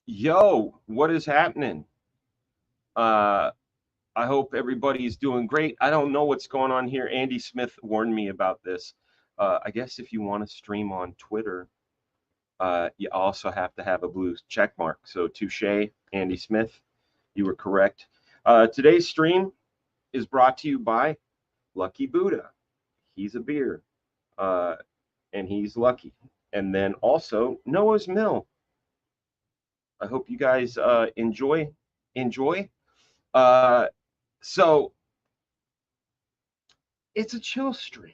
Yo, what is happening? Uh, I hope everybody's doing great. I don't know what's going on here. Andy Smith warned me about this. I guess if you want to stream on Twitter, you also have to have a blue check mark. So, touche, Andy Smith, you were correct. Today's stream is brought to you by Lucky Buddha. He's a beer, uh, and he's lucky. And then also Noah's Mill. I hope you guys enjoy. Uh, so it's a chill stream.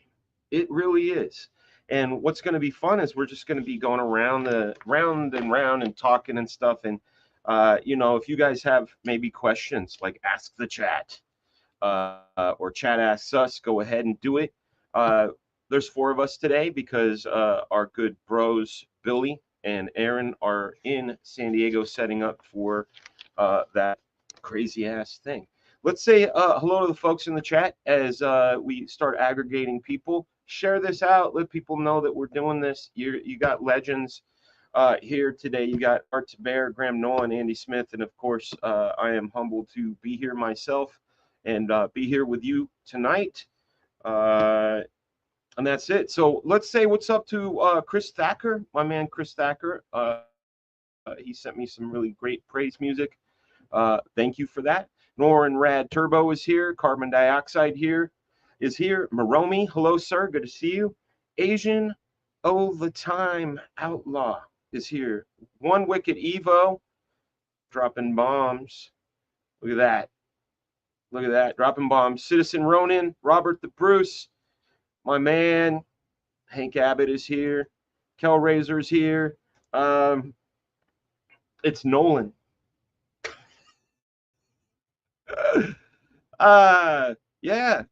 It really is. And what's going to be fun is we're just going to be going around the round and round and talking and stuff. And if you guys have maybe questions, like ask the chat, or chat asks us, go ahead and do it. There's four of us today because our good bros Billy and Aaron are in San Diego setting up for that crazy ass thing. Let's say hello to the folks in the chat as we start aggregating people. Share this out. Let people know that we're doing this. You got legends here today. You got Art Bear, Graham Nolan, Andy Smith, and of course, I am humbled to be here myself and be here with you tonight. And that's it. So let's say what's up to Chris Thacker, my man Chris Thacker. He sent me some really great praise music. Thank you for that. Norin Rad Turbo is here. Carbon Dioxide here is here. Maromi, hello, sir. Good to see you. Asian the Time Outlaw is here. One Wicked Evo dropping bombs. Look at that. Look at that. Dropping bombs. Citizen Ronin, Robert the Bruce, my man. Hank Abbott is here. Kel Razor's here. It's Nolan. Yeah.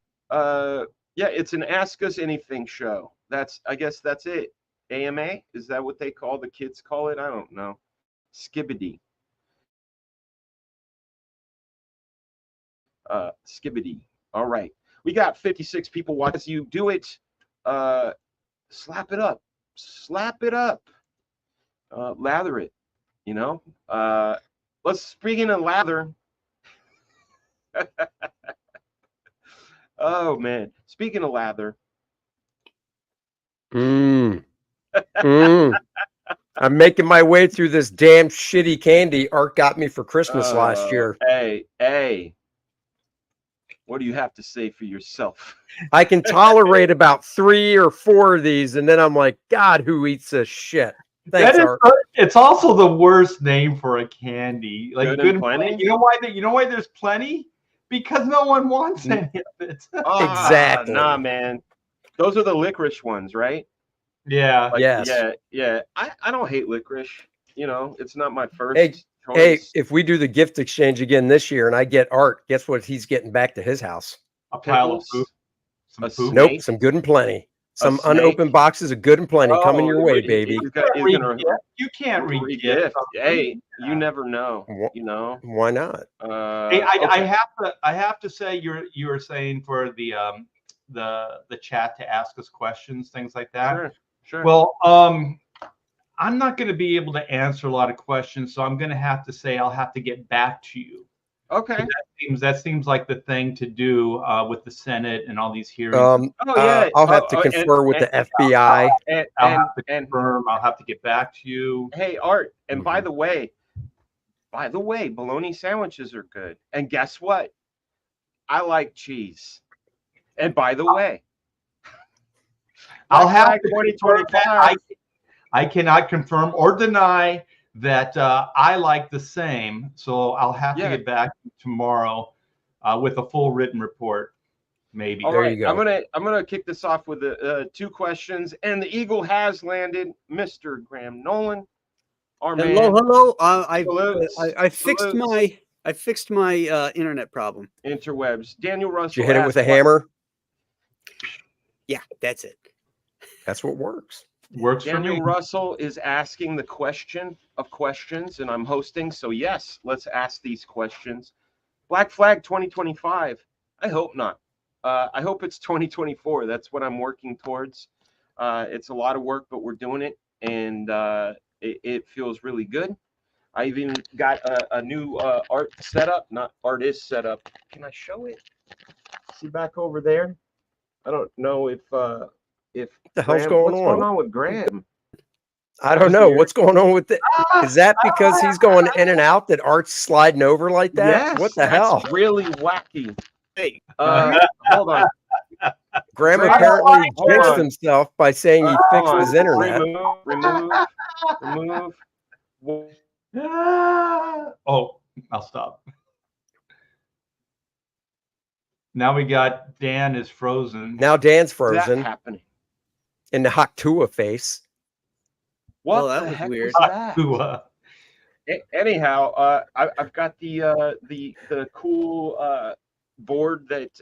Yeah, it's an Ask Us Anything show. I guess that's it. AMA? Is that what they call the kids call it? I don't know. Skibbity. Skibbity. All right. We got 56 people watching. As you do it, slap it up. Slap it up. Lather it. Let's speaking of lather. Oh man. Speaking of lather. I'm making my way through this damn shitty candy Art got me for Christmas last year. Hey. What do you have to say for yourself? I can tolerate about 3 or 4 of these, and then I'm like, God, who eats this shit? Thanks, Art. It's also the worst name for a candy. Like Good and plenty. You know why there's plenty? Because no one wants any of it. Exactly. Nah, man. Those are the licorice ones, right? Yeah. Yes. Yeah. I don't hate licorice. It's not my first choice. Hey, if we do the gift exchange again this year and I get Art, guess what he's getting back to his house? A pile of poop. Some poop. Nope, some good and plenty. Some unopened boxes of good and plenty coming your way, baby. You can't re-gift. Hey, you never know. Why not? Hey, I have to say you were saying for the chat to ask us questions, things like that. Sure. Well, I'm not going to be able to answer a lot of questions, so I'm going to have to say I'll have to get back to you. Okay. That seems like the thing to do with the Senate and all these hearings. I'll have to confer with the FBI. I'll have to confirm. I'll have to get back to you. Hey, Art, and by the way, bologna sandwiches are good. And guess what? I like cheese. And by the way, I'll have 2025. I cannot confirm or deny that I like the same. So I'll have to get back tomorrow with a full written report. Maybe. All right, you go. I'm gonna kick this off with the 2 questions, and the Eagle has landed, Mr. Graham Nolan. Hello. I fixed my internet problem. Interwebs. Daniel Russell. Did you hit it with a hammer? Yeah, that's it. That's what works. Works for me. Daniel Russell is asking the question of questions, and I'm hosting. So yes, let's ask these questions. Black Flag 2025. I hope not. I hope it's 2024. That's what I'm working towards. It's a lot of work, but we're doing it, and it feels really good. I even got a new art setup, not artist setup. Can I show it? See back over there? I don't know if what the hell's Graham, going what's going on? on with Graham? I don't know what's going on with it. Is that because he's going in and out that Art's sliding over like that? Yes, What the that's hell? really wacky. Hey, Hold on. Graham Graham, apparently hold jinxed on. himself by saying he fixed Hold his on. internet. Remove. Oh, I'll stop. Now we got Dan is frozen. Now Dan's What's frozen that happening? in the Haktua face. What Well, that the was heck weird. was that? Anyhow, I've got the cool board that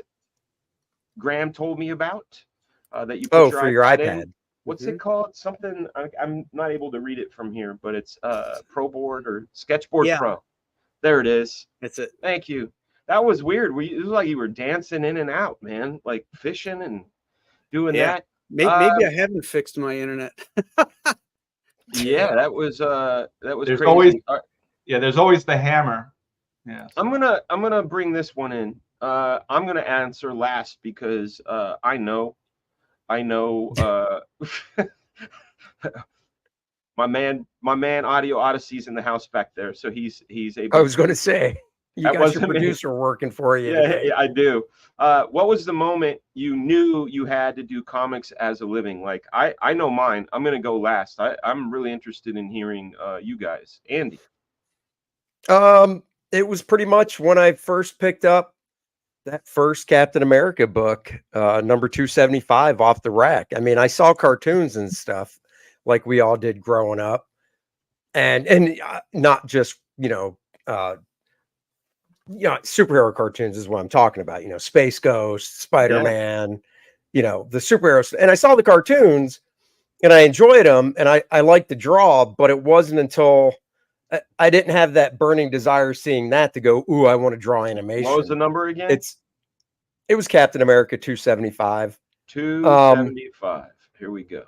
Graham told me about that you put for your iPad. in. What's it called? Something I'm not able to read it from here, but it's Pro Board or Sketchboard Pro. There it is. That's it. Thank you. That was weird. It was like you were dancing in and out, man, like fishing and doing that. Maybe I haven't fixed my internet. Yeah, that was There's crazy. always there's always the hammer. Yeah. I'm gonna bring this one in. I'm gonna answer last because I know my man Audio Odyssey's in the house back there, so he's able. I was going to say you got your producer working for you. Yeah, I do. What was the moment you knew you had to do comics as a living? Like I know mine. I'm gonna go last. I'm really interested in hearing you guys. Andy. It was pretty much when I first picked up that first Captain America book, number 275 off the rack. I mean, I saw cartoons and stuff like we all did growing up, and not just superhero cartoons is what I'm talking about. Space Ghost, Spider-Man, the superheroes. And I saw the cartoons and I enjoyed them and I liked the draw, but it wasn't until I didn't have that burning desire seeing that to go, ooh, I want to draw animation. What was the number again? It was Captain America 275. 275. Here we go.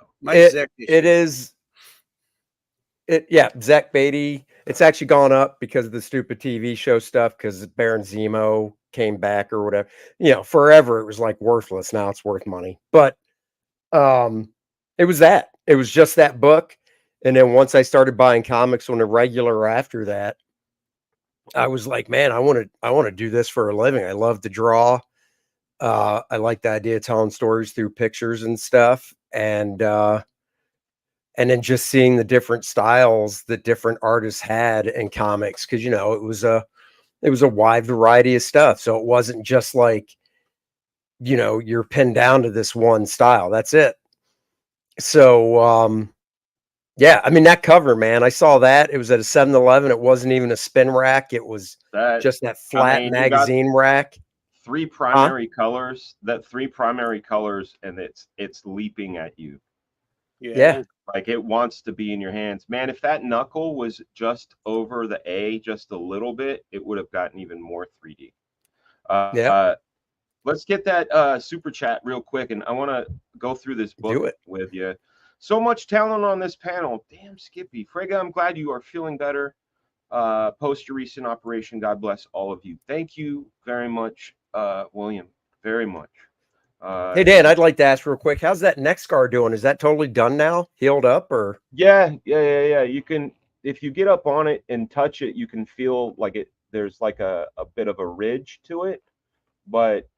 Zach Beatty. It's actually gone up because of the stupid TV show stuff, because Baron Zemo came back or whatever. Forever it was like worthless. Now it's worth money. But it was that. It was just that book. And then once I started buying comics on a regular after that, I was like, man, I want to do this for a living. I love to draw. I like the idea of telling stories through pictures and stuff. And then just seeing the different styles that different artists had in comics, because it was a wide variety of stuff. So it wasn't just like, you're pinned down to this one style. That's it. So yeah, I mean, that cover, man, I saw that. It was at a 7-Eleven. It wasn't even a spin rack. It was just that flat magazine rack. Three primary colors. And it's leaping at you. Yeah. Like it wants to be in your hands. Man, if that knuckle was just over the A just a little bit, it would have gotten even more 3D. Let's get that super chat real quick, and I want to go through this book with you. So much talent on this panel. Damn, Skippy. Frega, I'm glad you are feeling better. Post your recent operation. God bless all of you. Thank you very much, William. Very much. Hey, Dan, I'd like to ask real quick, how's that neck scar doing? Is that totally done now? Healed up or? Yeah. You can, if you get up on it and touch it, you can feel like there's like a bit of a ridge to it. But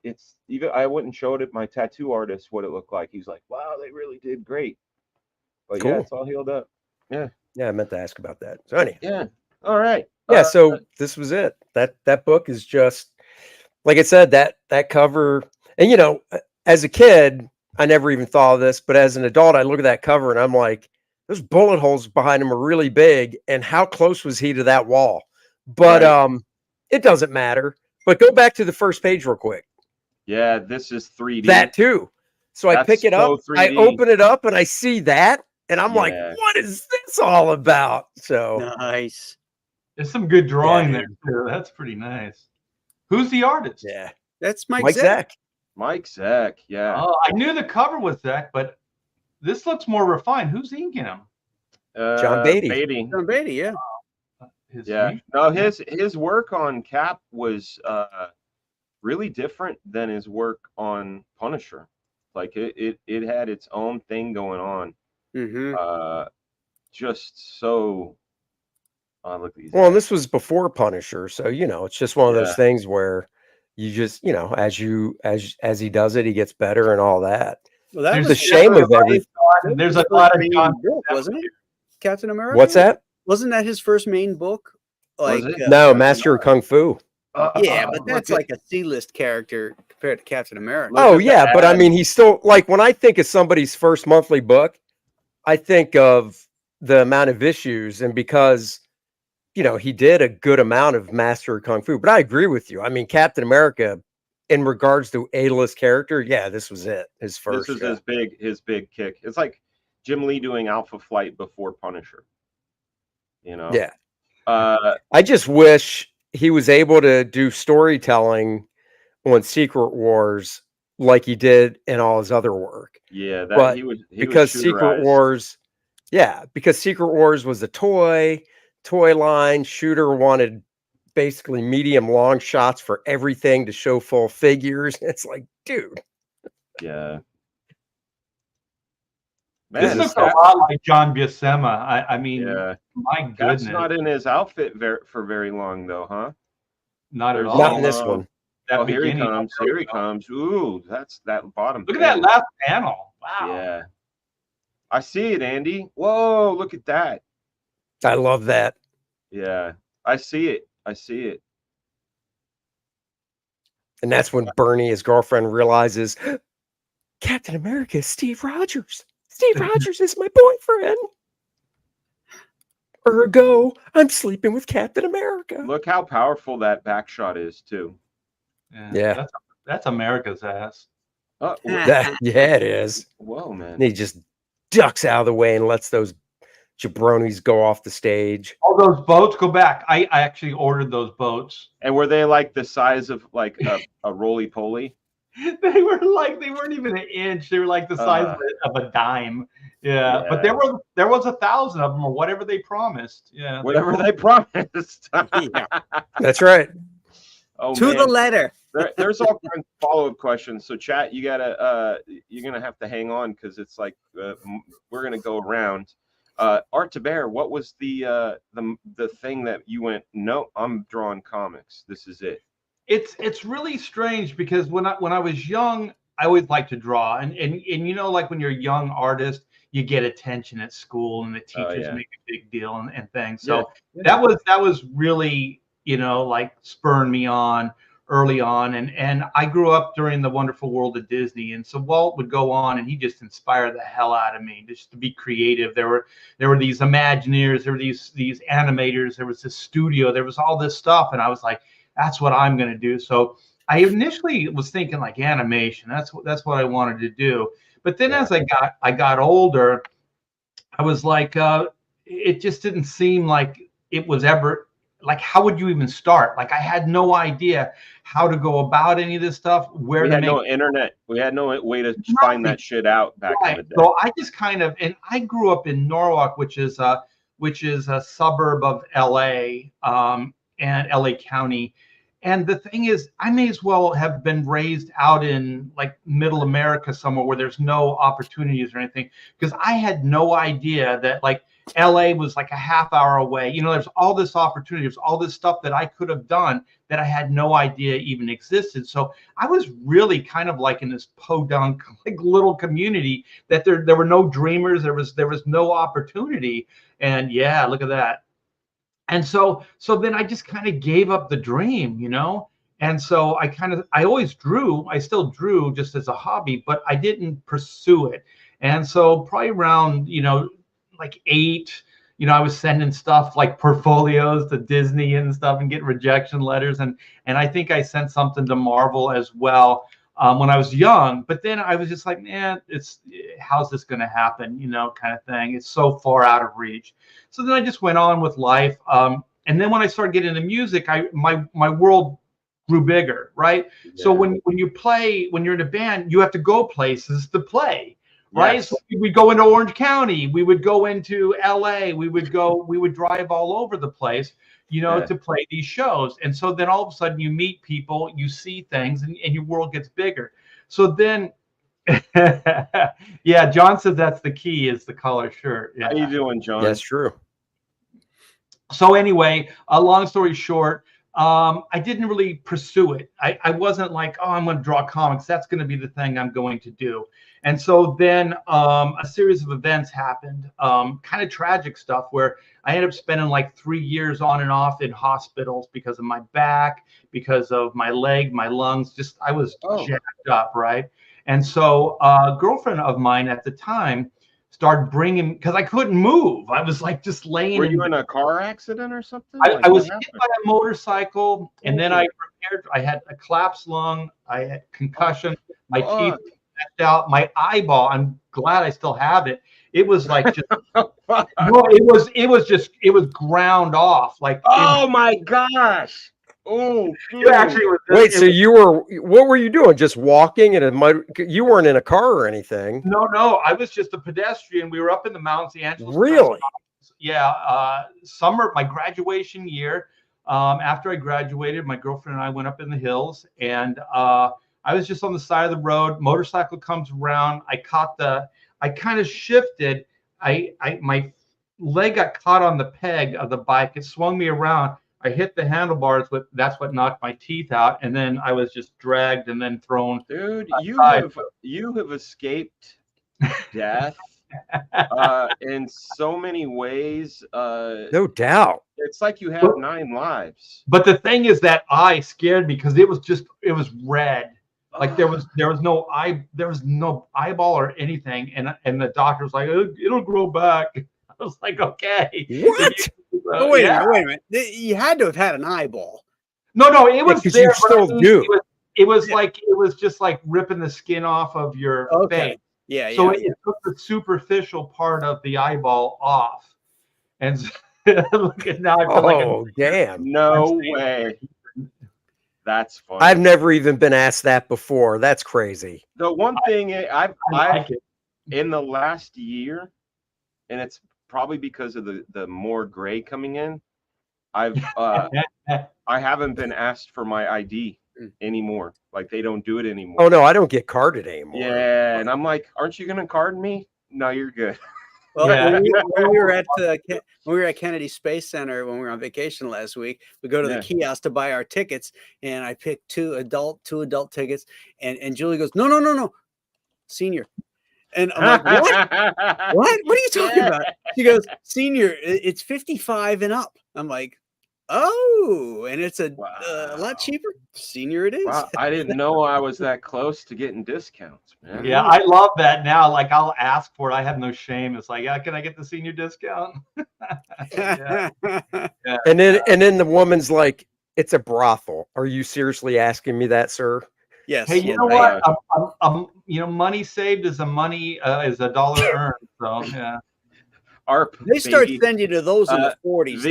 it's even, I went and showed it my tattoo artist what it looked like. He's like, wow, they really did great. But cool. Yeah, it's all healed up. Yeah. Yeah, I meant to ask about that. So anyway. Yeah. All right. Yeah, so this was it. That book is just, like I said, that cover, and as a kid, I never even thought of this, but as an adult, I look at that cover and I'm like, those bullet holes behind him are really big. And how close was he to that wall? But it doesn't matter. But go back to the first page real quick. Yeah, this is 3D. That too. So I pick it up, 3D. I open it up, and I see that, and I'm like, what is this all about? So nice. There's some good drawing there too. That's pretty nice. Who's the artist? Yeah, that's Mike Zeck. Mike Zeck, yeah. Oh, I knew the cover was Zeck, but this looks more refined. Who's inking him? John Beatty. John Beatty, yeah. Yeah. No, his work on Cap was really different than his work on Punisher. Like it had its own thing going on. Just so look at these. Well, and this was before Punisher, so it's just one of those things where you just as he does it, he gets better and all that. Well, that was the shame of everything. There's a lot of book, wasn't it? Captain America. What's that? Wasn't that his first main book? Like no, Master of Kung Fu. Yeah, but that's like a C-list character compared to Captain America. Oh yeah, but I mean, he's still like when I think of somebody's first monthly book, I think of the amount of issues, and because he did a good amount of Master of Kung Fu. But I agree with you. I mean, Captain America, in regards to A-list character, this was it. His first. This was his big kick. It's like Jim Lee doing Alpha Flight before Punisher. Yeah. I just wish he was able to do storytelling on Secret Wars like he did in all his other work. Yeah, because Secret Wars, because Secret Wars was a toy line. Shooter wanted basically medium long shots for everything to show full figures. It's like, dude. Yeah. Man, this looks a lot like John Buscema. I mean, my goodness. That's not in his outfit for very long, though, huh? Not at all. Not in this one. Here he comes. Here he comes. Ooh, that's that bottom. Look at that last panel. Wow. Yeah. I see it, Andy. Whoa, look at that. I love that. Yeah, I see it. I see it. And that's when Bernie, his girlfriend, realizes Captain America is Steve Rogers. Steve Rogers is my boyfriend. Ergo, I'm sleeping with Captain America. Look how powerful that back shot is, too. Yeah. That's America's ass. It is. Whoa, man. And he just ducks out of the way and lets those jabronis go off the stage. All those boats go back. I actually ordered those boats. And were they like the size of like a roly-poly? They weren't even an inch. They were like the size of a dime. Yeah. But there was 1,000 of them or whatever they promised. Yeah. Whatever they promised. That's right. Oh, to the letter. There's all kinds of follow-up questions. So chat, you're gonna have to hang on because it's like we're gonna go around. Art to Bear, what was the thing that you went, no, I'm drawing comics. This is it. It's really strange because when I was young, I always liked to draw, and like when you're a young artist, you get attention at school, and the teachers make a big deal and things. So that was really like spurring me on early on, and I grew up during the wonderful world of Disney, and so Walt would go on, and he just inspired the hell out of me just to be creative. There were these Imagineers, there were these animators, there was this studio, there was all this stuff, and I was like, that's what I'm going to do. So I initially was thinking like animation. That's what I wanted to do. But then as I got older, I was like, it just didn't seem like it was ever like, how would you even start? Like I had no idea how to go about any of this stuff. We had no internet. We had no way to find that shit out back in the day. So I just and I grew up in Norwalk, which is a suburb of LA and LA County. And the thing is, I may as well have been raised out in like middle America somewhere where there's no opportunities or anything, because I had no idea that like LA was like a half hour away. There's all this opportunity, there's all this stuff that I could have done that I had no idea even existed. So I was really kind of like in this podunk like little community that there were no dreamers, there was no opportunity. And yeah, look at that. And so then I just kind of gave up the dream, and so I always drew. I still drew just as a hobby, but I didn't pursue it. And so probably around, like 8, I was sending stuff like portfolios to Disney and stuff and getting rejection letters. And I think I sent something to Marvel as well when I was young. But then I was just like, man, how's this going to happen? Kind of thing. It's so far out of reach. So then I just went on with life. And then when I started getting into music, my world grew bigger, right? Yeah. So when you're in a band, you have to go places to play, right? Yes. So we would go into Orange County, we would go into LA, we would drive all over the place, to play these shows. And so then all of a sudden you meet people, you see things, and your world gets bigger. So then, yeah, John says that's the key, is the color shirt. Yeah. How you doing, John? That's true. So anyway, long story short, I didn't really pursue it. I wasn't like, oh, I'm going to draw comics. That's going to be the thing I'm going to do. And so then a series of events happened, kind of tragic stuff, where I ended up spending like 3 years on and off in hospitals because of my back, because of my leg, my lungs. Just I was jacked up, right? And so a girlfriend of mine at the time started bringing, because I couldn't move. I was like just laying. Were you in a car accident or something? I was hit by a motorcycle, and then I had a collapsed lung, I had concussion, my teeth knocked out, my eyeball. I'm glad I still have it. It was like just no, it was ground off. Like, oh my gosh. Oh, it actually was. Wait, so what were you doing? Just walking in a mud? You weren't in a car or anything. No, I was just a pedestrian. We were up in the mountains, the Angeles. Really? Yeah. Summer, my graduation year. After I graduated, my girlfriend and I went up in the hills, and I was just on the side of the road. Motorcycle comes around. I kind of shifted. My leg got caught on the peg of the bike. It swung me around. I hit the handlebars, that's what knocked my teeth out, and then I was just dragged and then thrown. Dude, outside. you have escaped death in so many ways. No doubt. It's like you have 9 lives. But the thing is, that eye scared me because it was red. Like there was no eyeball or anything, and the doctor was like, it'll grow back. I was like, okay. What? Wait a minute. You had to have had an eyeball. No, it was there. You still do. It was just like ripping the skin off of your face. Yeah. So it took the superficial part of the eyeball off. And look at now. I feel damn. No way. That's funny. I've never even been asked that before. That's crazy. The one thing I like it. in the last year, and it's probably because of the more gray coming in, I haven't been asked for my ID anymore. Like, they don't do it anymore. Oh no, I don't get carded anymore. Yeah, and I'm like, aren't you gonna card me? No, you're good. Well, when we were at Kennedy Space Center when we were on vacation last week, we go to the kiosk to buy our tickets, and I picked two adult tickets, and Julie goes, no, senior. And I'm like, what? What are you talking about? She goes, senior, it's 55 and up. I'm like, oh, and it's a lot cheaper. Senior it is. Wow, I didn't know I was that close to getting discounts, man. Yeah, I love that now. Like, I'll ask for it. I have no shame. It's like, can I get the senior discount? Yeah. And then the woman's like, it's a brothel. Are you seriously asking me that, sir? Yes. Hey, you know what? Money saved is is a dollar earned. So yeah. They start sending you to those in the 40s,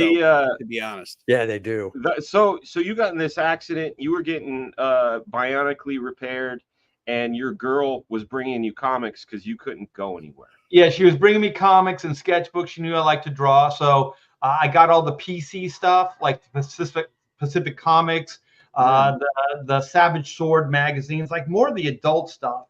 to be honest. Yeah, they do. So you got in this accident. You were getting bionically repaired, and your girl was bringing you comics because you couldn't go anywhere. Yeah, she was bringing me comics and sketchbooks. She knew I like to draw, so I got all the PC stuff, like Pacific Comics, the Savage Sword magazines, like more of the adult stuff.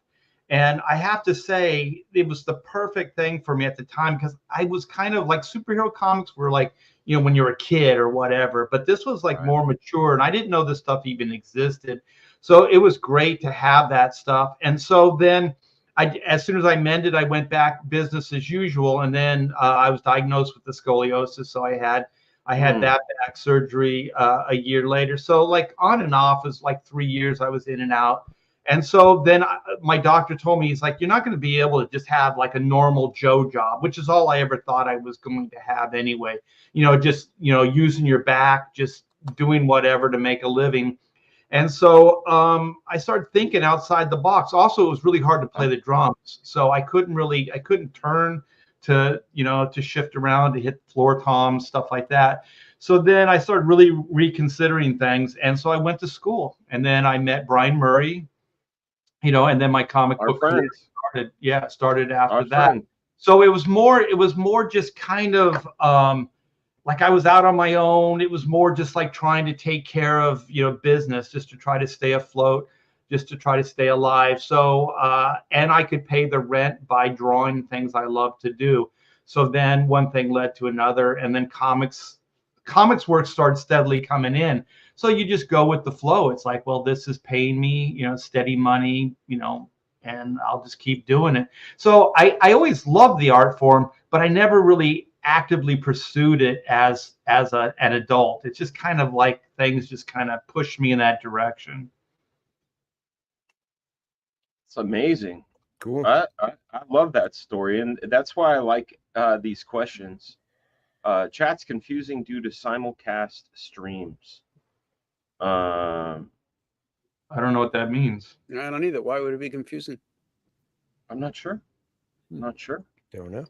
And I have to say, it was the perfect thing for me at the time, because I was kind of like, superhero comics were like, when you're a kid or whatever, but this was like more mature, and I didn't know this stuff even existed. So it was great to have that stuff. And so then as soon as I mended, I went back business as usual. And then I was diagnosed with the scoliosis. So I had that back surgery a year later. So like on and off is like 3 years I was in and out. And so then my doctor told me, he's like, you're not going to be able to just have like a normal Joe job, which is all I ever thought I was going to have anyway. Just, using your back, just doing whatever to make a living. And so I started thinking outside the box. Also, it was really hard to play the drums. So I couldn't turn to, to shift around, to hit floor toms, stuff like that. So then I started really reconsidering things. And so I went to school, and then I met Brian Murray, and then my comic book career started after Our that. friend. So it was more just kind of like I was out on my own. It was more just like trying to take care of, business, just to try to stay afloat, just to try to stay alive. So, and I could pay the rent by drawing things I love to do. So then one thing led to another, and then comics work started steadily coming in. So you just go with the flow. It's like, well, this is paying me, steady money, and I'll just keep doing it. So I always loved the art form, but I never really actively pursued it as an adult. It's just kind of like things just kind of pushed me in that direction. It's amazing. Cool. I love that story, and that's why I like these questions. Chat's confusing due to simulcast streams. I don't know what that means. I don't either. Why would it be confusing? I'm not sure. Not sure. Don't know.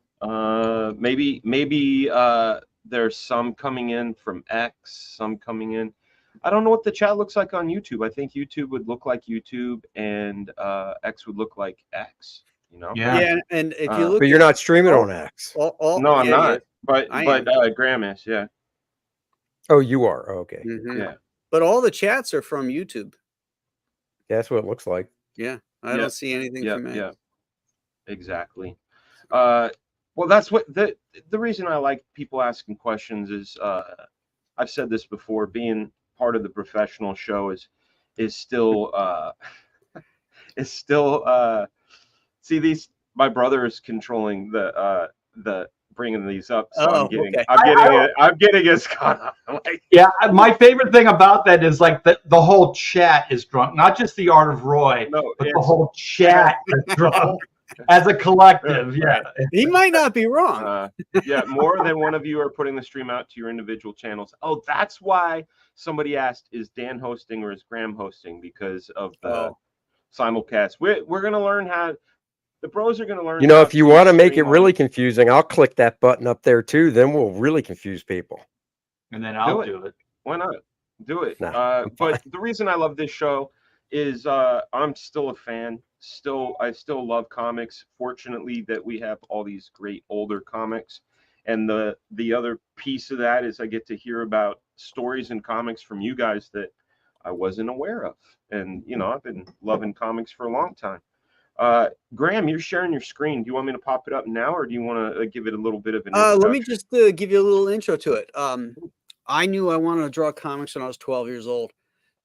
Maybe there's some coming in from X, some coming in. I don't know what the chat looks like on YouTube. I think YouTube would look like YouTube, and X would look like X. Yeah. And if you look, But you're not streaming on X. No, I'm not. But Graham is. Yeah. Oh, you are. Oh, okay. Yeah. But all the chats are from YouTube. Yeah, that's what it looks like. Yeah, I don't see anything from X. Yeah. Exactly. Well, that's what the reason I like people asking questions is. I've said this before. Being part of the professional show is still see, these, my brother is controlling the bringing these up, so I'm getting his like, yeah. My favorite thing about that is like the whole chat is drunk, not just the Art of Roy, but the whole chat is drunk as a collective. Yeah, he might not be wrong. Yeah, more than one of you are putting the stream out to your individual channels. Oh, that's why somebody asked, is Dan hosting or is Graham hosting? Because of the simulcast. We're gonna learn how. The bros are going to learn. If you want to make it really confusing, I'll click that button up there too. Then we'll really confuse people. And then I'll do it. Why not? Do it. No, but the reason I love this show is I'm still a fan. I still love comics. Fortunately, that we have all these great older comics. And the other piece of that is I get to hear about stories and comics from you guys that I wasn't aware of. And, I've been loving comics for a long time. Graham, you're sharing your screen. Do you want me to pop it up now, or do you want to give it a little bit of an introduction? Let me just give you a little intro to it. I knew I wanted to draw comics when I was 12 years old,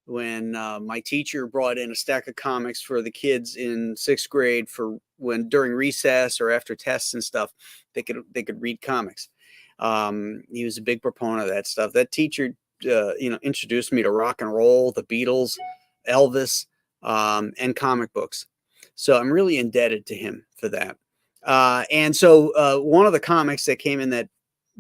when my teacher brought in a stack of comics for the kids in 6th grade for when during recess or after tests and stuff, they could read comics. He was a big proponent of that stuff. That teacher, introduced me to rock and roll, the Beatles, Elvis, and comic books. So I'm really indebted to him for that. And so one of the comics that came in that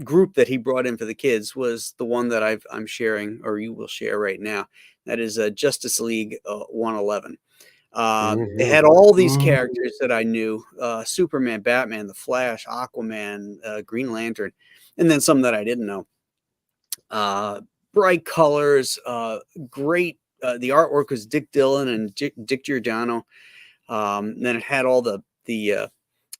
group that he brought in for the kids was the one that I'm sharing, or you will share right now. That is Justice League 111. It had all these characters that I knew: Superman, Batman, The Flash, Aquaman, Green Lantern, and then some that I didn't know. Bright colors, great. The artwork was Dick Dillon and Dick Giordano. Then it had all the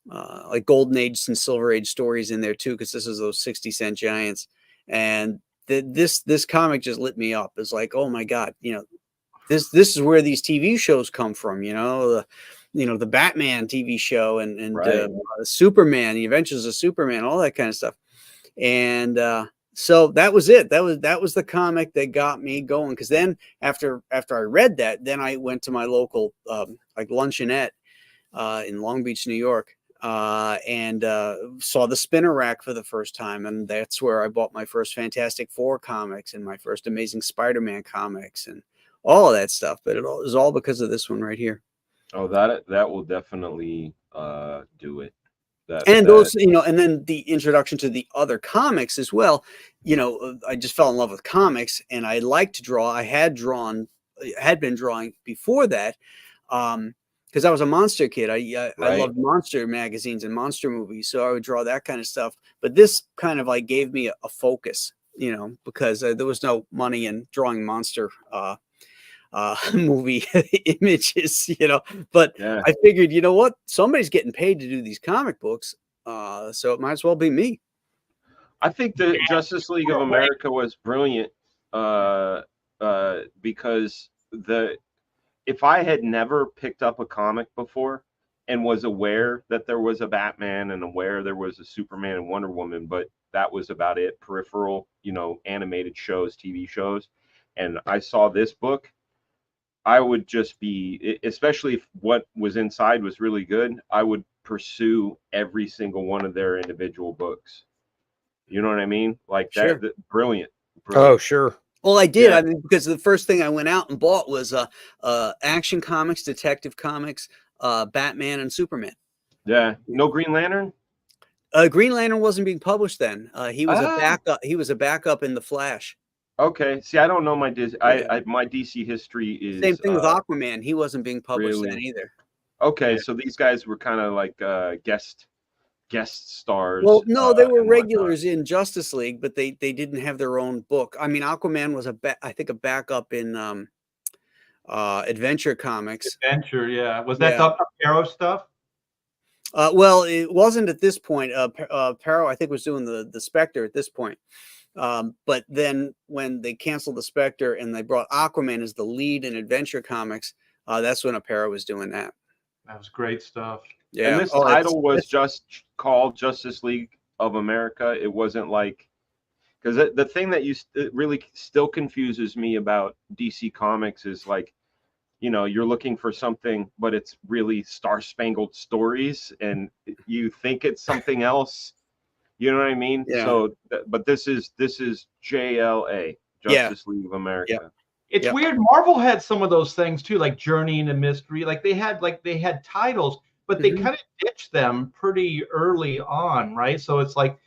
like Golden Age and Silver Age stories in there too, because this is those 60-cent giants. And this comic just lit me up. It's like, oh my God, this is where these TV shows come from. The Batman TV show and right. Superman, the Adventures of Superman, all that kind of stuff. And so that was it. That was the comic that got me going. Because then after I read that, then I went to my local like luncheonette in Long Beach, New York, and saw the spinner rack for the first time, and that's where I bought my first Fantastic Four comics and my first Amazing Spider-Man comics and all of that stuff. But it was all because of this one right here. Oh, that will definitely do it. Those, and then the introduction to the other comics as well. I just fell in love with comics, and I like to draw. I had been drawing before that, because I was a monster kid. I loved monster magazines and monster movies, so I would draw that kind of stuff. But this kind of like gave me a focus, because there was no money in drawing monster movie images, but Yeah. I figured, you know what, somebody's getting paid to do these comic books, so it might as well be me. I think the Justice League of America was brilliant because if I had never picked up a comic before and was aware that there was a Batman and aware there was a Superman and Wonder Woman, but that was about it, peripheral, animated shows, TV shows, and I saw this book, I would just be, especially if what was inside was really good, I would pursue every single one of their individual books. You know what I mean? Like Sure. brilliant. Oh, sure. Well, I did. Yeah. I mean, because the first thing I went out and bought was Action Comics, Detective Comics, Batman, and Superman. Yeah. No Green Lantern? Green Lantern wasn't being published then. He was a backup. He was a backup in the Flash. Okay. See, I don't know my DC. Yeah. My DC history is Same thing with Aquaman. He wasn't being published then either. Okay, so these guys were kind of like guest stars. Well, no, they were and regulars in Justice League, but they didn't have their own book. I mean, Aquaman was I think a backup in Adventure Comics. Adventure, yeah. Was that the Arrow stuff? Well, it wasn't at this point. Perro, I think, was doing the Spectre at this point. But then when they canceled the Spectre and they brought Aquaman as the lead in Adventure Comics, that's when Perro was doing that. That was great stuff. Yeah. And this title was just called Justice League of America. It wasn't like, because the thing that it really still confuses me about DC Comics is like, you're looking for something, but it's really Star-Spangled Stories, and you think it's something else. You know what I mean? Yeah. So, but this is JLA, Justice League of America. Yeah. It's weird. Marvel had some of those things too, like Journey into Mystery. Like they had titles, but they kind of ditched them pretty early on, right? So it's like,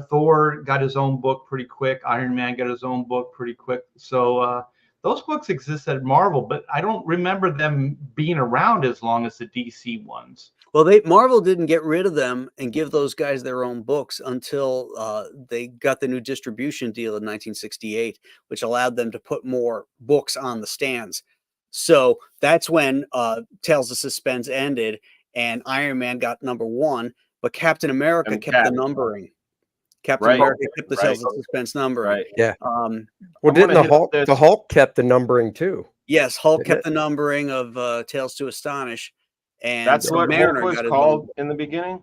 Thor got his own book pretty quick. Iron Man got his own book pretty quick. So those books exist at Marvel, but I don't remember them being around as long as the DC ones. Well, Marvel didn't get rid of them and give those guys their own books until they got the new distribution deal in 1968, which allowed them to put more books on the stands. So that's when Tales of Suspense ended, and Iron Man got #1, but Captain America kept the numbering. Captain America kept the Tales of Suspense numbering. Right. Yeah. Well, didn't the Hulk kept the numbering too? Yes, Hulk kept the numbering of Tales to Astonish. And that's what Mariner Hulk was called in the beginning.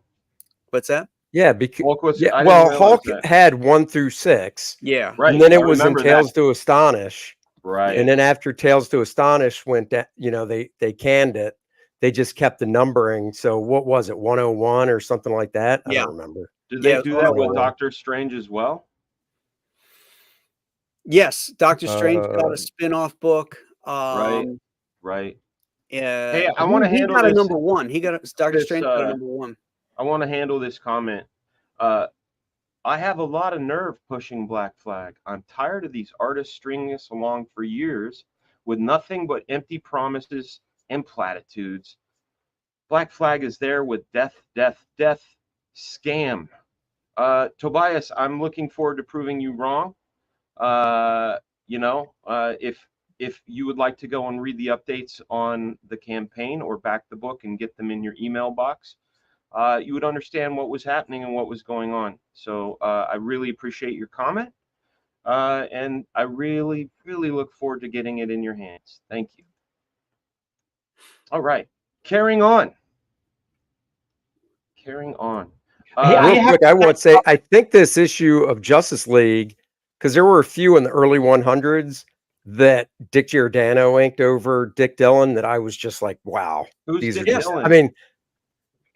What's that? Yeah, because Hulk was. Well, Hulk had 1 through 6. Yeah, right. And then it was in Tales to Astonish. Right. And then after Tales to Astonish went, they canned it. They just kept the numbering. So what was it, 101 or something like that? I don't remember. Did they do that with Doctor Strange as well? Yes, Doctor Strange got a spin-off book. Right. Yeah. Hey, I want to handle this. He got this. a #1. He got Doctor Strange got a #1. I want to handle this comment. I have a lot of nerve pushing Black Flag. I'm tired of these artists stringing us along for years with nothing but empty promises and platitudes. Black Flag is there with death, scam. Tobias, I'm looking forward to proving you wrong. If you would like to go and read the updates on the campaign or back the book and get them in your email box, you would understand what was happening and what was going on. So I really appreciate your comment. And I really, really look forward to getting it in your hands. Thank you. All right. Carrying on. Real quick, I want to say, I think this issue of Justice League, because there were a few in the early 100s that Dick Giordano inked over Dick Dillon that I was just like, wow. Who's Dick Dillon? I mean,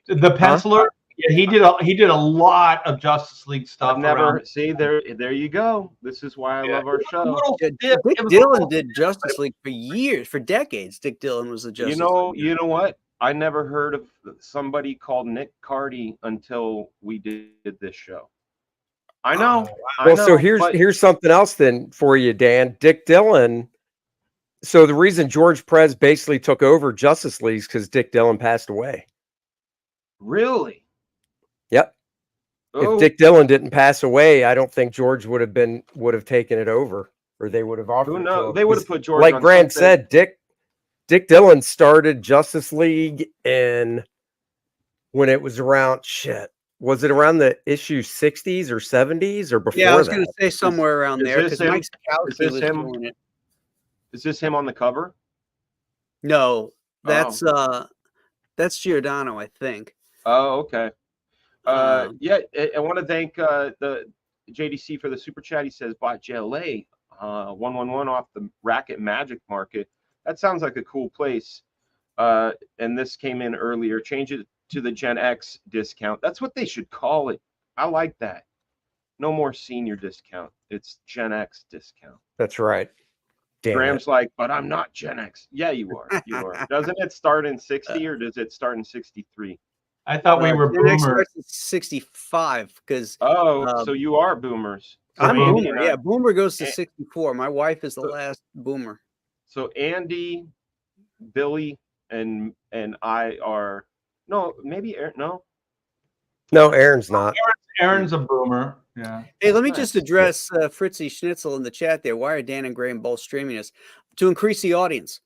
the penciler. Yeah, he did a lot of Justice League stuff. See, there you go. This is why I love our show. Dick Dillon did Justice League for years, for decades. Dick Dillon was the Justice League. You know what? I never heard of somebody called Nick Cardy until we did this show. I know. So here's something else then for you, Dan. Dick Dillon. So the reason George Perez basically took over Justice League is because Dick Dillon passed away. Really? Yep. Oh. If Dick Dillon didn't pass away, I don't think George would have taken it over or they would have offered Who it to knows? him. They would have put George Like on Grant something. said, Dick Dillon started Justice League in when it was around Was it around the issue 60s or 70s or before Yeah, I was that? going to say somewhere around is there this because Mike him? Is Sekowsky this was him? doing it. Is this him on the cover? No, Oh. that's Giordano, I think. Oh, okay. Um, Yeah, I want to thank the JDC for the super chat. He says bought JLA 111 off the Racket Magic Market. That sounds like a cool place. And this came in earlier. Change it to the Gen X discount. That's what they should call it. I like that. No more senior discount. It's Gen X discount. That's right. Damn Graham's it. like, but I'm not Gen X. Yeah, you are. You are. Doesn't it start in 60 or does it start in 63? I thought we were Gen X boomers. starts at 65 because Oh, so you are boomers. So I'm Andy boomer. and I- Yeah, boomer goes to and- 64. My wife is the So- last boomer. So Andy, Billy, and I are maybe Aaron, no. No, Aaron's not. Aaron's a boomer. Yeah. Hey, let me Nice. just address Fritzy Schnitzel in the chat there. Why are Dan and Graham both streaming us? To increase the audience.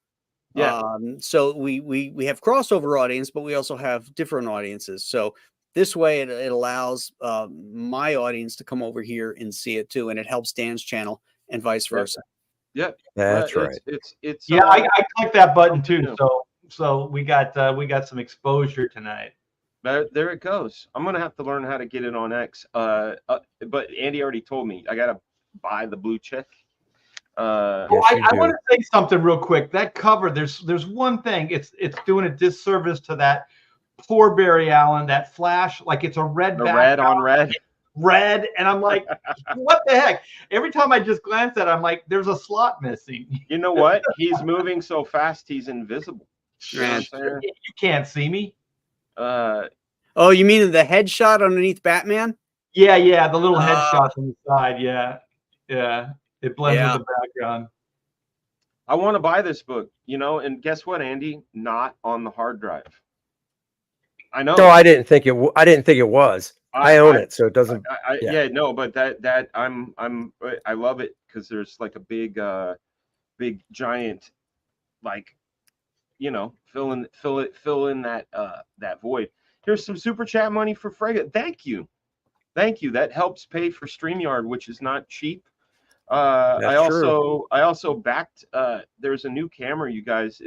Yeah. So we have crossover audience, but we also have different audiences. So this way it allows my audience to come over here and see it too, and it helps Dan's channel and vice versa. Yeah, That's it's- right. It's Yeah, I clicked that button too. Yeah. So we got some exposure tonight. there it goes. I'm gonna have to learn how to get it on X. But Andy already told me I gotta buy the blue check. Yes, Well, you I do. want to say something real quick. That cover, there's one thing. It's doing a disservice to that poor Barry Allen. That flash, like it's a red The background, red on red. and I'm like, what the heck? Every time I just glance at it, I'm like, there's a slot missing. You know what? He's moving so fast, he's invisible. You know what I'm saying? You can't see me. Oh, you mean the headshot underneath Batman? Yeah, the little headshot on the side. Yeah, it blends Yeah. with the background. I want to buy this book, and guess what, Andy? Not on the hard drive. I know. No, I didn't think it. I didn't think it was. I own it, so it doesn't. Yeah, no, but that I love it because there's like a big giant, like, fill in that void. Here's some super chat money for Frega. Thank you. That helps pay for StreamYard, which is not cheap. I also backed. There's a new camera, you guys,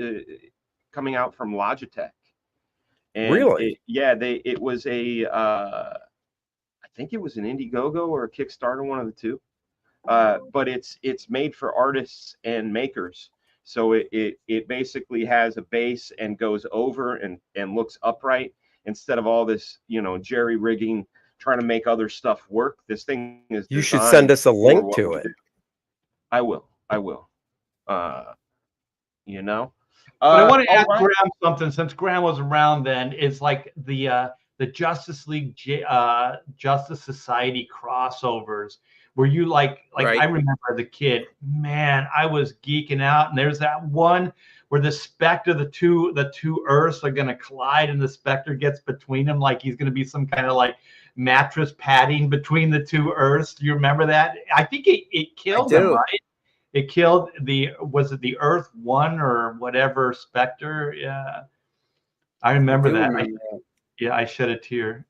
coming out from Logitech. And Really? it was I think it was an Indiegogo or a Kickstarter, one of the two. But it's made for artists and makers. So it basically has a base and goes over and looks upright instead of all this, jerry rigging, trying to make other stuff work. This thing is. You should send us a link to it. I will. But I want to ask all right. Graham something, since Graham was around then. Is like the Justice League Justice Society crossovers, where you like Right. I remember as a kid, man, I was geeking out. And there's that one where the Spectre, the two Earths are gonna collide, and the Spectre gets between them, like he's gonna be some kind of like mattress padding between the two Earths. Do you remember that? I think it killed him, right? It killed was it the Earth One or whatever Spectre? Yeah, I remember that. Yeah, I shed a tear.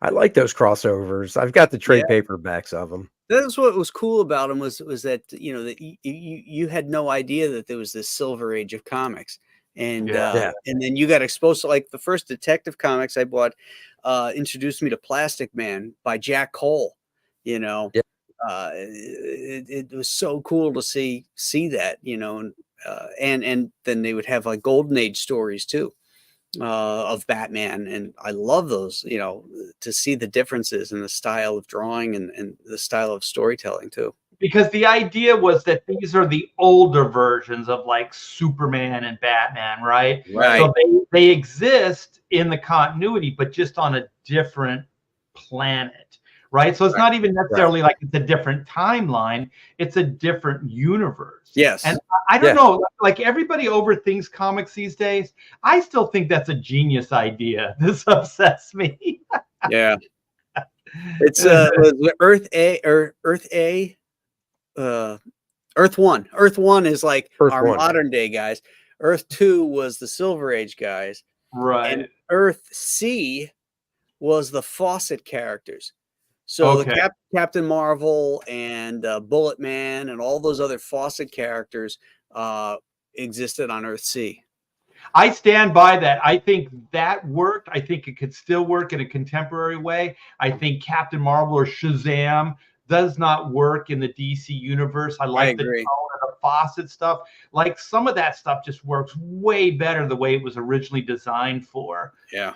I like those crossovers. I've got the trade paperbacks of them. That's what was cool about them was that that you had no idea that there was this silver age of comics, and and then you got exposed to, like, the first Detective Comics I bought introduced me to Plastic Man by Jack Cole. It was so cool to see that, and then they would have like Golden Age stories too of Batman, and I love those, to see the differences in the style of drawing and the style of storytelling too. Because the idea was that these are the older versions of like Superman and Batman, right? Right. So they exist in the continuity, but just on a different planet, right? So it's not even necessarily like it's a different timeline; it's a different universe. Yes. And I don't know, like everybody overthinks comics these days. I still think that's a genius idea. This upsets me. Yeah. It's Earth A or Earth A. Earth 1. Earth 1 is like Earth our 1. modern day guys. Earth 2 was the Silver Age guys. Right. And Earth C was the Fawcett characters. So the Captain Marvel and Bullet Man and all those other Fawcett characters existed on Earth C. I stand by that. I think that worked. I think it could still work in a contemporary way. I think Captain Marvel or Shazam does not work in the DC universe. I like the tone of the Fawcett stuff. Like some of that stuff just works way better the way it was originally designed for. Yeah.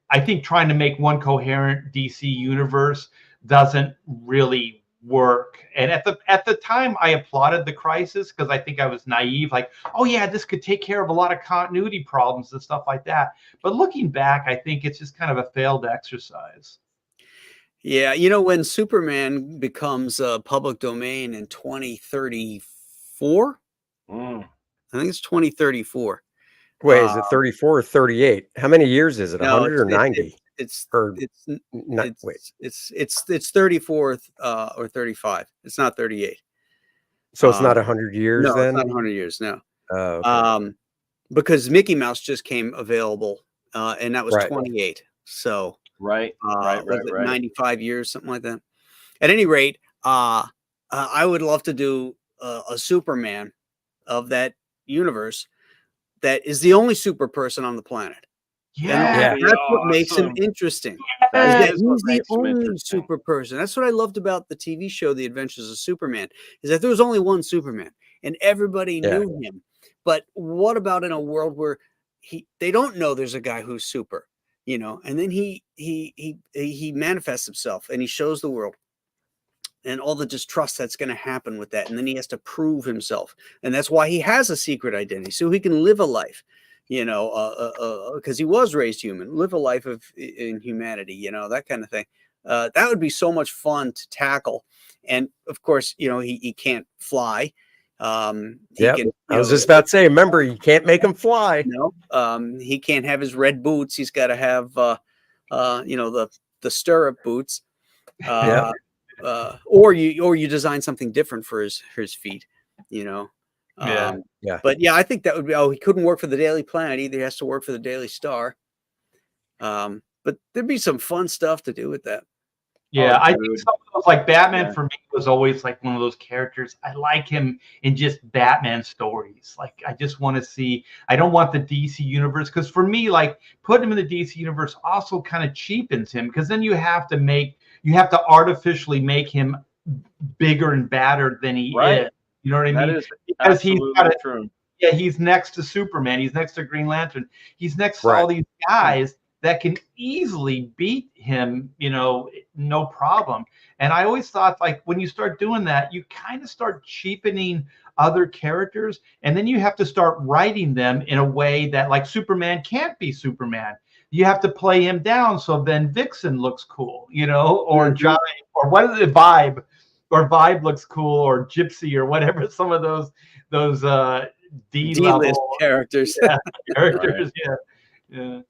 I think trying to make one coherent DC universe doesn't really work. And at the time I applauded the Crisis because I think I was naive, like, oh yeah, this could take care of a lot of continuity problems and stuff like that. But looking back, I think it's just kind of a failed exercise. Yeah, when Superman becomes public domain in 2034, I think it's 2034. Wait, is it 34 or 38? How many years is it? No, 100 or 90? It's 34 or 35. It's not 38. So it's not 100 years no, then? it's not 100 years, no. Okay. Because Mickey Mouse just came available, and that was 28. So right. 95 years, something like that. At any rate, I would love to do a Superman of that universe that is the only super person on the planet. Yeah, that's what makes him interesting. Yes. He's the only super person. That's what I loved about the TV show, The Adventures of Superman, is that there was only one Superman, and everybody knew him. But what about in a world where they don't know there's a guy who's super, and then he manifests himself and he shows the world, and all the distrust that's going to happen with that, and then he has to prove himself, and that's why he has a secret identity, so he can live a life, because he was raised human, live a life in humanity, that kind of thing. That would be so much fun to tackle. And of course, he can't fly. I was just about to say, remember, you can't make him fly. No, he can't have his red boots. He's got to have, the stirrup boots. Or you design something different for his feet, But yeah, I think that would be. Oh, he couldn't work for the Daily Planet either. He has to work for the Daily Star. But there'd be some fun stuff to do with that. Yeah, I think some of those, like Batman for me was always like one of those characters. I like him in just Batman stories. Like I just want to see. I don't want the DC universe, because for me, like putting him in the DC universe also kind of cheapens him, because then you have to artificially make him bigger and badder than he is. You know what I mean? That is absolutely true. Yeah, he's next to Superman. He's next to Green Lantern. He's next to all these guys that can easily beat him, no problem. And I always thought, like, when you start doing that, you kind of start cheapening other characters, and then you have to start writing them in a way that, like, Superman can't be Superman. You have to play him down so then Vixen looks cool, or Giant, or what is it, Vibe, or Vibe looks cool, or Gypsy, or whatever. Some of those D-list characters. Characters, yeah.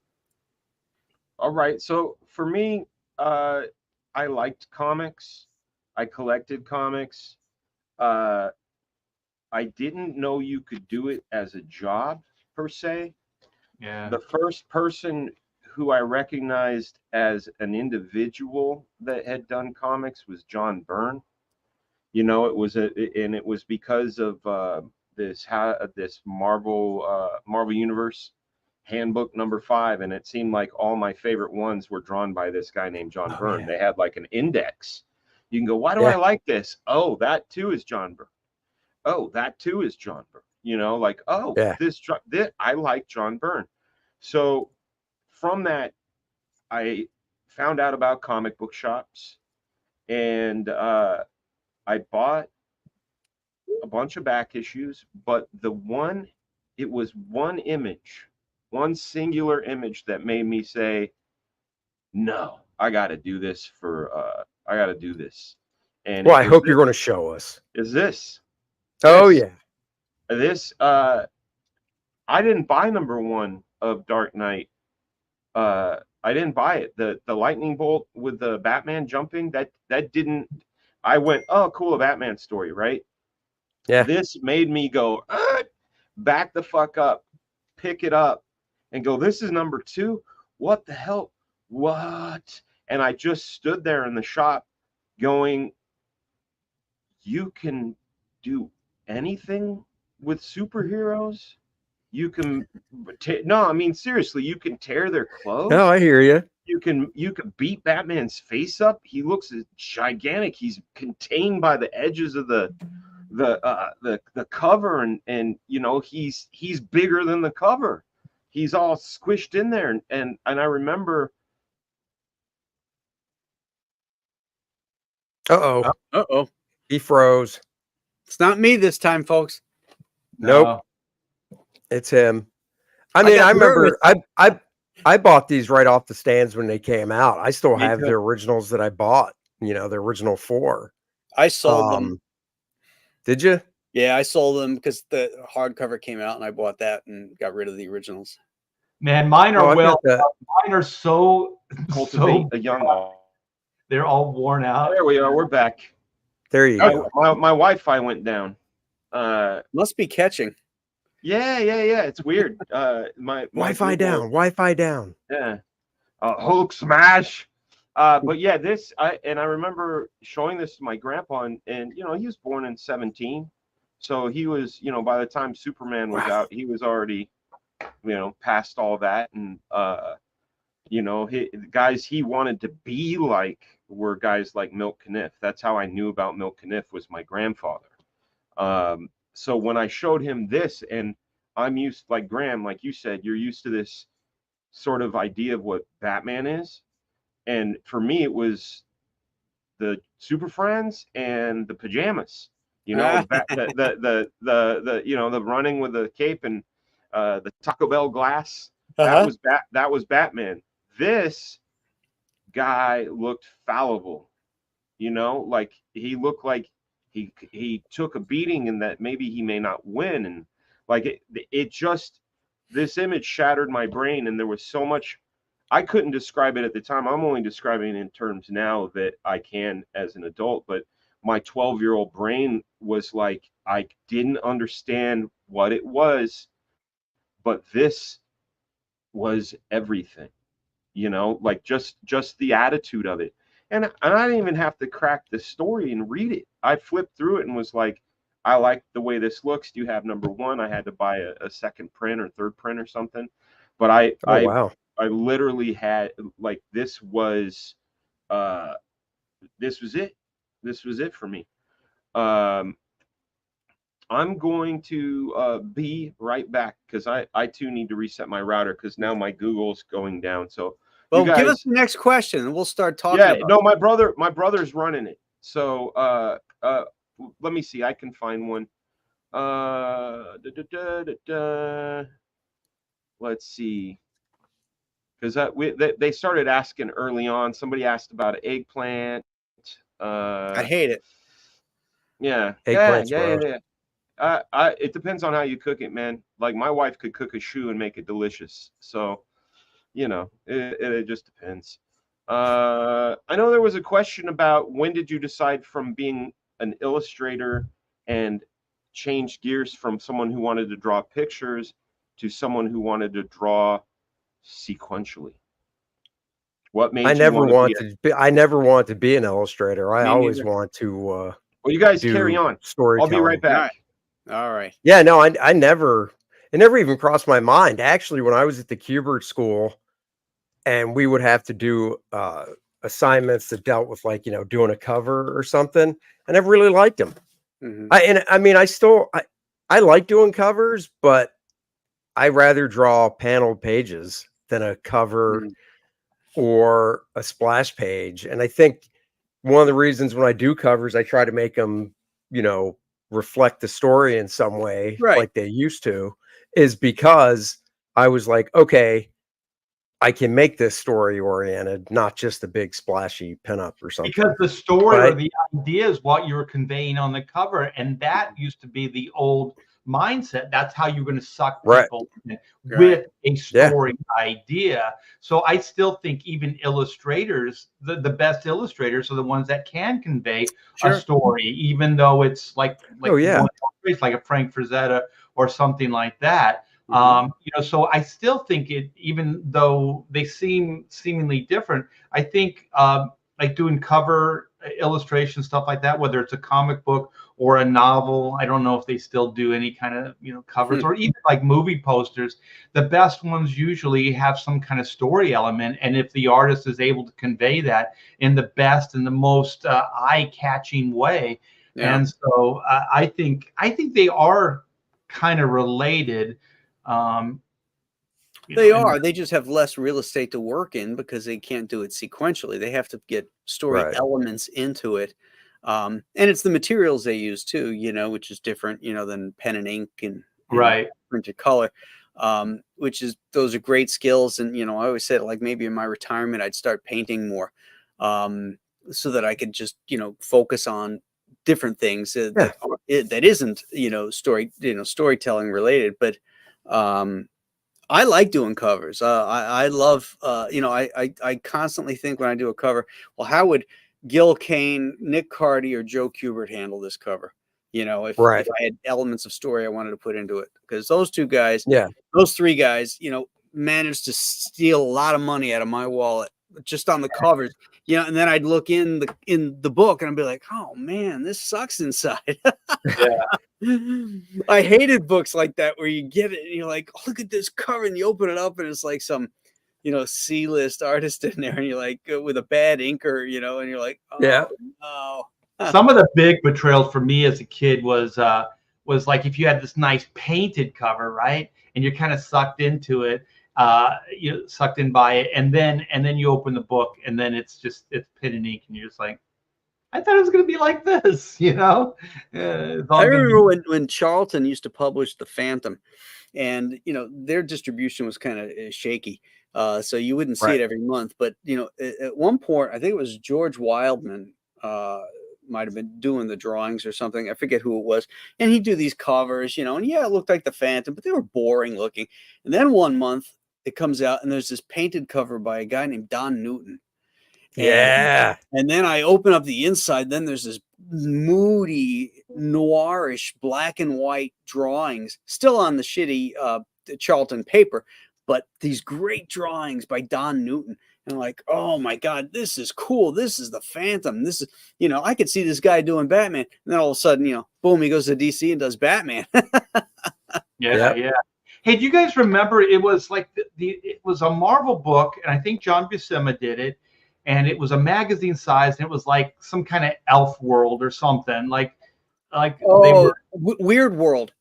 All right. So for me, I liked comics. I collected comics. I didn't know you could do it as a job per se. Yeah. The first person who I recognized as an individual that had done comics was John Byrne. It was because of this Marvel Universe Handbook number 5, and it seemed like all my favorite ones were drawn by this guy named John Byrne. They had like an index. You can go, why do I like this? Oh, that too is John Byrne. Oh, that too is John Byrne. This I like John Byrne. So from that, I found out about comic book shops, and I bought a bunch of back issues, but it was one image, one singular image that made me say, no, I got to do this I got to do this. And I hope you're going to show us. Is this? Oh, yeah. This, I didn't buy number 1 of Dark Knight. I didn't buy it. The lightning bolt with the Batman jumping, that didn't I went, oh, cool, a Batman story, right? Yeah. This made me go, back the fuck up, pick it up, and go, this is number 2. What the hell? What? And I just stood there in the shop going, you can do anything with superheroes? You can, no, I mean, seriously, you can tear their clothes. No, I hear you. You can beat Batman's face up. He looks gigantic. He's contained by the edges of the cover, and you know, he's bigger than the cover. He's all squished in there, and I remember. Uh-oh. He froze. It's not me this time, folks. Nope. It's him. I mean, I remember I bought these right off the stands when they came out. I still have the originals that I bought, you know, the original 4. I sold them. Did you? Yeah, I sold them because the hardcover came out and I bought that and got rid of the originals. Man, mine are mine are so cultivate a young. They're all worn out. There we are. We're back. There you go. My Wi-Fi went down. Must be catching. Yeah. It's weird. My Wi-Fi down. Wi-Fi down. Yeah. Hulk smash. But yeah, I remember showing this to my grandpa, and you know, he was born in 17, so he was, you know, by the time Superman was out, he was already, you know, past all that, and you know, the guys he wanted to be like were guys like Milt Caniff. That's how I knew about Milt Caniff, was my grandfather. So when I showed him this, and I'm used, like Graham, like you said, you're used to this sort of idea of what Batman is. And for me, it was the Super Friends and the pajamas, you know, the you know, the running with the cape and the Taco Bell glass. That was Batman. This guy looked fallible, you know, like he looked like he took a beating and that maybe he may not win. And like it just, this image shattered my brain, and there was so much. I couldn't describe it at the time. I'm only describing it in terms now that I can as an adult, but my 12-year-old brain was like, I didn't understand what it was, but this was everything, you know, like just the attitude of it. And I didn't even have to crack the story and read it. I flipped through it and was like, I like the way this looks. Do you have number 1? I had to buy a second print or third print or something. But wow. I literally had, like, this was it. This was it for me. I'm going to be right back, because I too need to reset my router, because now my Google's going down. So, well, give us the next question and we'll start talking. Yeah, no, my brother's running it. So let me see. I can find one. Let's see. Because they started asking early on. Somebody asked about an eggplant. I hate it. Yeah. Eggplant's Yeah. It depends on how you cook it, man. Like, my wife could cook a shoe and make it delicious. So, you know, it just depends. I know there was a question about, when did you decide from being an illustrator and change gears from someone who wanted to draw pictures to someone who wanted to draw sequentially? What made I never wanted to be an illustrator. I always want to well, you guys carry on. Storytelling. I'll be right back. All right. Yeah, no, it never even crossed my mind. Actually, when I was at the Kubert school and we would have to do assignments that dealt with, like, you know, doing a cover or something, I never really liked them. Mm-hmm. I like doing covers, but I rather draw paneled pages than a cover or a splash page. And I think one of the reasons when I do covers, I try to make them, you know, reflect the story in some way, like they used to, is because I was like, okay, I can make this story oriented, not just a big splashy pinup or something. Because the story or the idea is what you were conveying on the cover, and that used to be the old mindset, that's how you're going to suck Right. people in Right. with a story idea. So I still think even illustrators, the best illustrators are the ones that can convey Sure. a story, even though it's like Oh, yeah. one place, like a Frank Frazetta or something like that. Mhm. You know, so I still think it, even though they seem seemingly different, I think like doing cover illustration stuff like that, whether it's a comic book or a novel. I don't know if they still do any kind of, you know, covers or even like movie posters. The best ones usually have some kind of story element, and if the artist is able to convey that in the best and the most eye-catching way, Yeah. and so I think they are kind of related. Um, you They know, and are. They just have less real estate to work in because they can't do it sequentially. They have to get story Right. elements into it. And it's the materials they use too, you know, which is different, you know, than pen and ink and right. printed color. Which is, those are great skills. And, you know, I always said, like, maybe in my retirement, I'd start painting more, so that I could just, you know, focus on different things that isn't, you know, storytelling related. But I like doing covers. I love, you know, I constantly think when I do a cover, well, how would Gil Kane, Nick Cardy, or Joe Kubert handle this cover? You know, if Right. I had elements of story I wanted to put into it, because those two guys, Yeah. those three guys, you know, managed to steal a lot of money out of my wallet just on the covers. You know, and then I'd look in the book and I'd be like, oh man, this sucks inside. I hated books like that where you get it and you're like, oh, look at this cover, and you open it up and it's like some, you know, C-list artist in there, and you're like, with a bad inker, you know, and you're like, oh, Yeah. no. Some of the big betrayals for me as a kid was like if you had this nice painted cover, right, and you're kind of sucked into it, you sucked in by it, and then you open the book and then it's pen and ink, and you're just like, I thought it was going to be like this, you know. It's all I gonna remember be- when Charlton used to publish The Phantom, and you know their distribution was kind of shaky, so you wouldn't see Right. it every month. But you know, at one point, I think it was George Wildman, might have been doing the drawings or something. I forget who it was, and he'd do these covers, you know, and yeah, it looked like The Phantom, but they were boring looking. And then one month it comes out, and there's this painted cover by a guy named Don Newton. Yeah. And then I open up the inside. Then there's this moody, noirish black and white drawings, still on the shitty Charlton paper, but these great drawings by Don Newton. And I'm like, oh my God, this is cool. This is the Phantom. This is, you know, I could see this guy doing Batman. And then all of a sudden, you know, boom, he goes to DC and does Batman. yeah. Hey, do you guys remember it was like it was a Marvel book, and I think John Buscema did it, and it was a magazine size, and it was like some kind of elf world or something, like they were Weird World.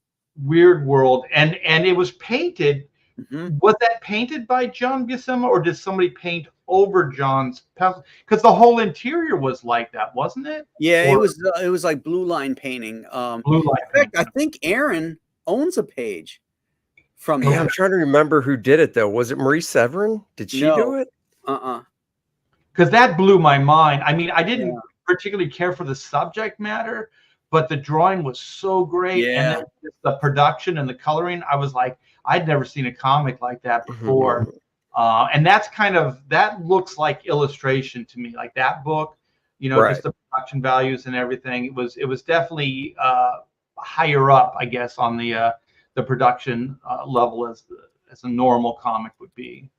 Weird World, and it was painted. Mhm. Was that painted by John Buscema, or did somebody paint over John's pencil? Because the whole interior was like that, wasn't it? Yeah, Or it was like blue line painting. blue light In fact, I painting. think Aaron owns a page from Yeah, that. I'm trying to remember who did it though. Was it Marie Severin? Did she No. do it? Because that blew my mind. I mean, I didn't Yeah. particularly care for the subject matter, but the drawing was so great, and Yeah. then just the production and the coloring. I was like, I'd never seen a comic like that before. And that's that looks like illustration to me, like that book. You know, Right. just the production values and everything. It was definitely higher up, I guess, on the production level as a normal comic would be.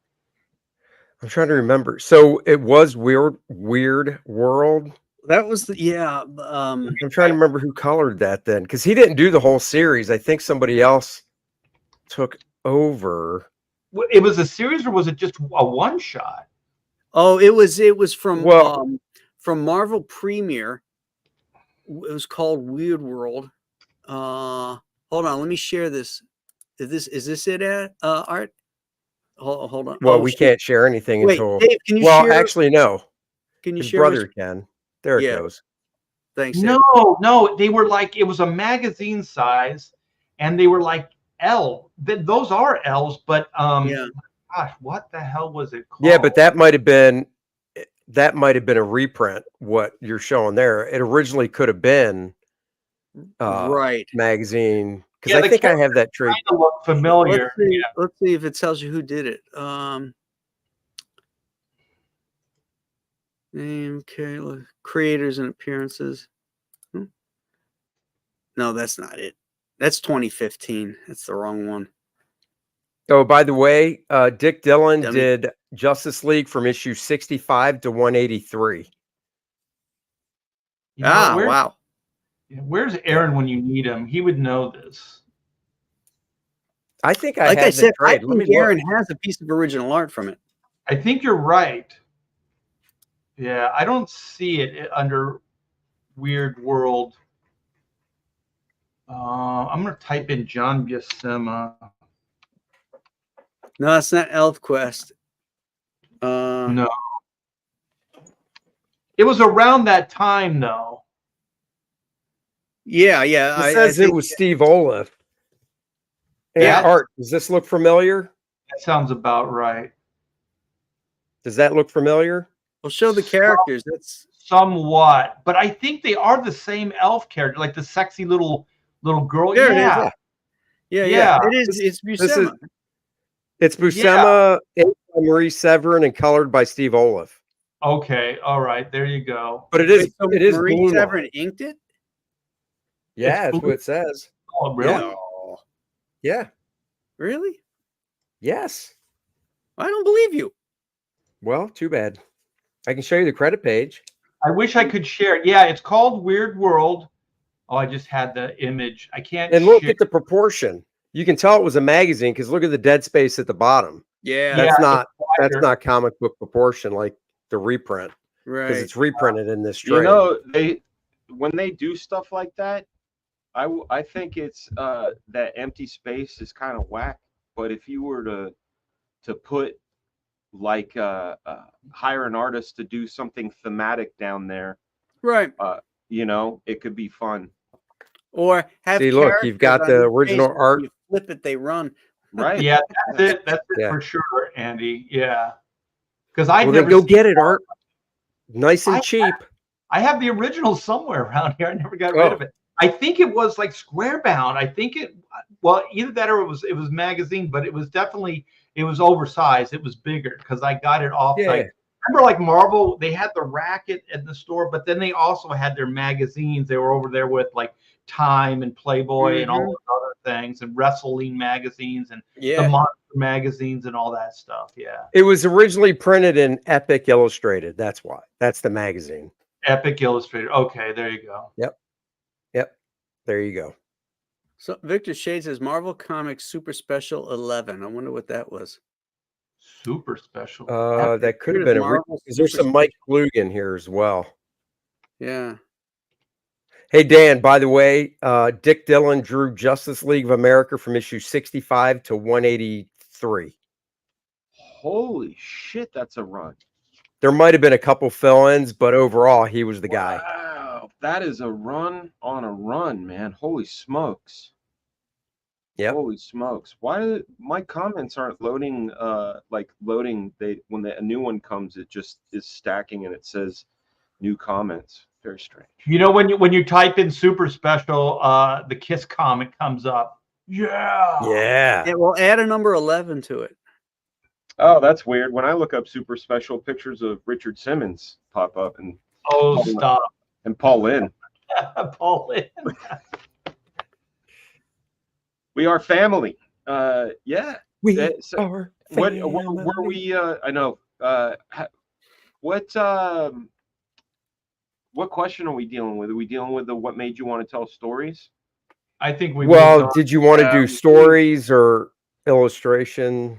I'm trying to remember. So it was Weird World. That was the I'm trying to remember who colored that then, because he didn't do the whole series. I think somebody else took over. It was a series, or was it just a one shot? Oh, it was from Well- from Marvel Premiere. It was called Weird World. Hold on, let me share this. Is this it, Art? Hold on. Well, Oh, we shit. can't share anything Wait, until. Dave, can you Well, share? actually, no. Can you His share? brother can. There Yeah. it goes. Thanks. Dave. No, they were like, it was a magazine size, and they were like those are L's, but Yeah. gosh, what the hell was it called? Yeah, but that might have been a reprint. What you're showing there, it originally could have been Right. magazine, because Yeah, I the think I have that trait. kind of look familiar. Let's see if it tells you who did it. Name, okay, look, creators and appearances. No, that's not it. That's 2015. That's the wrong one. Oh, by the way, Dick Dillon Dummy. did Justice League from issue 65 to 183. You know, Wow. where's Aaron when you need him? He would know this. I think I Like I have said, the trade. I Let me think Aaron look. has a piece of original art from it. I think you're right. Yeah, I don't see it under Weird World. I'm going to type in John Buscema. No, it's not ElfQuest. No. It was around that time, though. Yeah. It says it was Steve Olaf. And Yeah. Art, does this look familiar? That sounds about right. Does that look familiar? We'll show the characters. That's somewhat, but I think they are the same elf character, like the sexy little girl. There it is. Yeah. Yeah. It is. It's Buscema. It's Buscema, inked by Marie Severin and colored by Steve Olaf. Okay, all right, there you go. But it is Marie blue Severin line. inked it. Yeah, that's what it says. Oh, really? No. Yeah. Really? Yes. I don't believe you. Well, too bad. I can show you the credit page. I wish I could share. Yeah, it's called Weird World. Oh, I just had the image. I can't. And look at the proportion. You can tell it was a magazine because look at the dead space at the bottom. Yeah. That's not comic book proportion like the reprint. Right. Because it's reprinted in this trade. You know, when they do stuff like that, I think it's that empty space is kind of whack. But if you were to put like hire an artist to do something thematic down there, Right. you know, it could be fun. Or have look, you've got the original art. You flip it, they run. Right. Yeah, that's it. That's it for sure, Andy. Yeah. Because I then go get it, Art. Nice and cheap. I have the original somewhere around here. I never got rid of it. I think it was like square bound. I think either that or it was magazine, but it was oversized. It was bigger because I got it off. Yeah. Remember, like Marvel, they had the racket at the store, but then they also had their magazines. They were over there with like Time and Playboy and all those other things, and wrestling magazines and the monster magazines and all that stuff. Yeah. It was originally printed in Epic Illustrated. That's why. That's the magazine. Epic Illustrated. Okay, there you go. Yep. There you go. So Victor Shade says Marvel Comics Super Special 11. I wonder what that was. Super special. That could have been there's some Mike Klugen here as well. Yeah. Hey Dan, by the way, Dick Dillon drew Justice League of America from issue 65 to 183. Holy shit, that's a run. There might have been a couple fill-ins, but overall he was the guy. Wow, that is a run on a run, man. Holy smokes. Yeah. Holy smokes. Why my comments aren't loading when a new one comes, it just is stacking and it says new comments. Very strange. You know, when you type in super special, the Kiss comic comes up. Yeah. It will add a number 11 to it. Oh, that's weird. When I look up super special, pictures of Richard Simmons pop up and stop. And Paul Lynn. Paul Lynn. We are family. Yeah. We are family. What were we I know. What question are we dealing with? Are we dealing with the what made you want to tell stories? I think we did you want to do stories or illustration?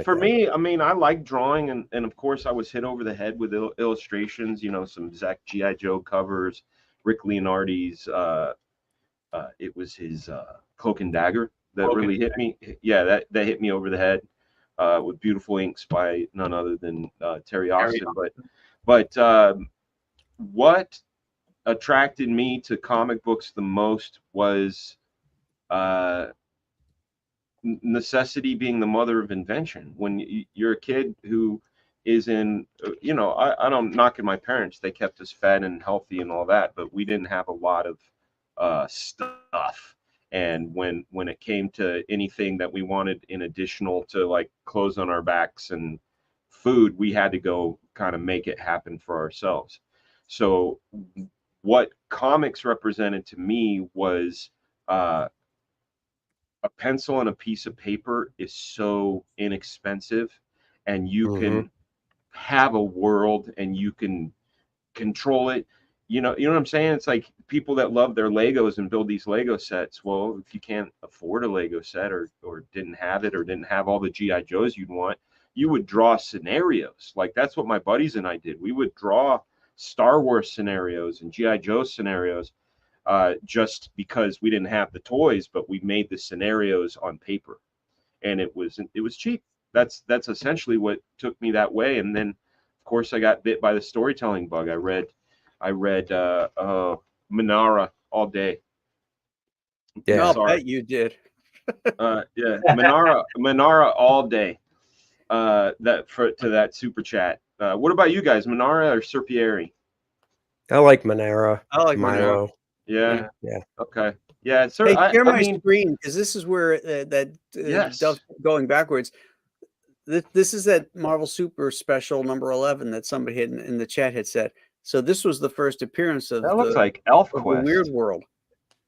For me, I mean, I like drawing, and of course, I was hit over the head with illustrations. You know, some Zach G.I. Joe covers, Rick Leonardi's. It was his Cloak and Dagger that really hit me. Yeah, that hit me over the head with beautiful inks by none other than Terry Austin. But what attracted me to comic books the most was necessity being the mother of invention. When you're a kid who is in, you know, I don't knock at my parents. They kept us fed and healthy and all that, but we didn't have a lot of stuff. And when it came to anything that we wanted in additional to like clothes on our backs and food, we had to go kind of make it happen for ourselves. So what comics represented to me was a pencil and a piece of paper is so inexpensive, and you can have a world and you can control it. You know what I'm saying? It's like people that love their Legos and build these Lego sets. Well, if you can't afford a Lego set or didn't have it or didn't have all the GI Joes you'd want, you would draw scenarios. Like that's what my buddies and I did. We would draw Star Wars scenarios and GI Joe scenarios, just because we didn't have the toys, but we made the scenarios on paper, and it was cheap. That's essentially what took me that way. And then, of course, I got bit by the storytelling bug. I read Manara all day. Yeah, I'll bet you did. Yeah, Manara all day. To that super chat. What about you guys, Manara or Serpieri? I like Manara. I like Milo. Yeah. Okay. Yeah. Hey, share my screen, because this is where yes. Going backwards. This is that Marvel Super Special number 11 that somebody had in the chat had said. So this was the first appearance of that looks like Elf Quest. The Weird World.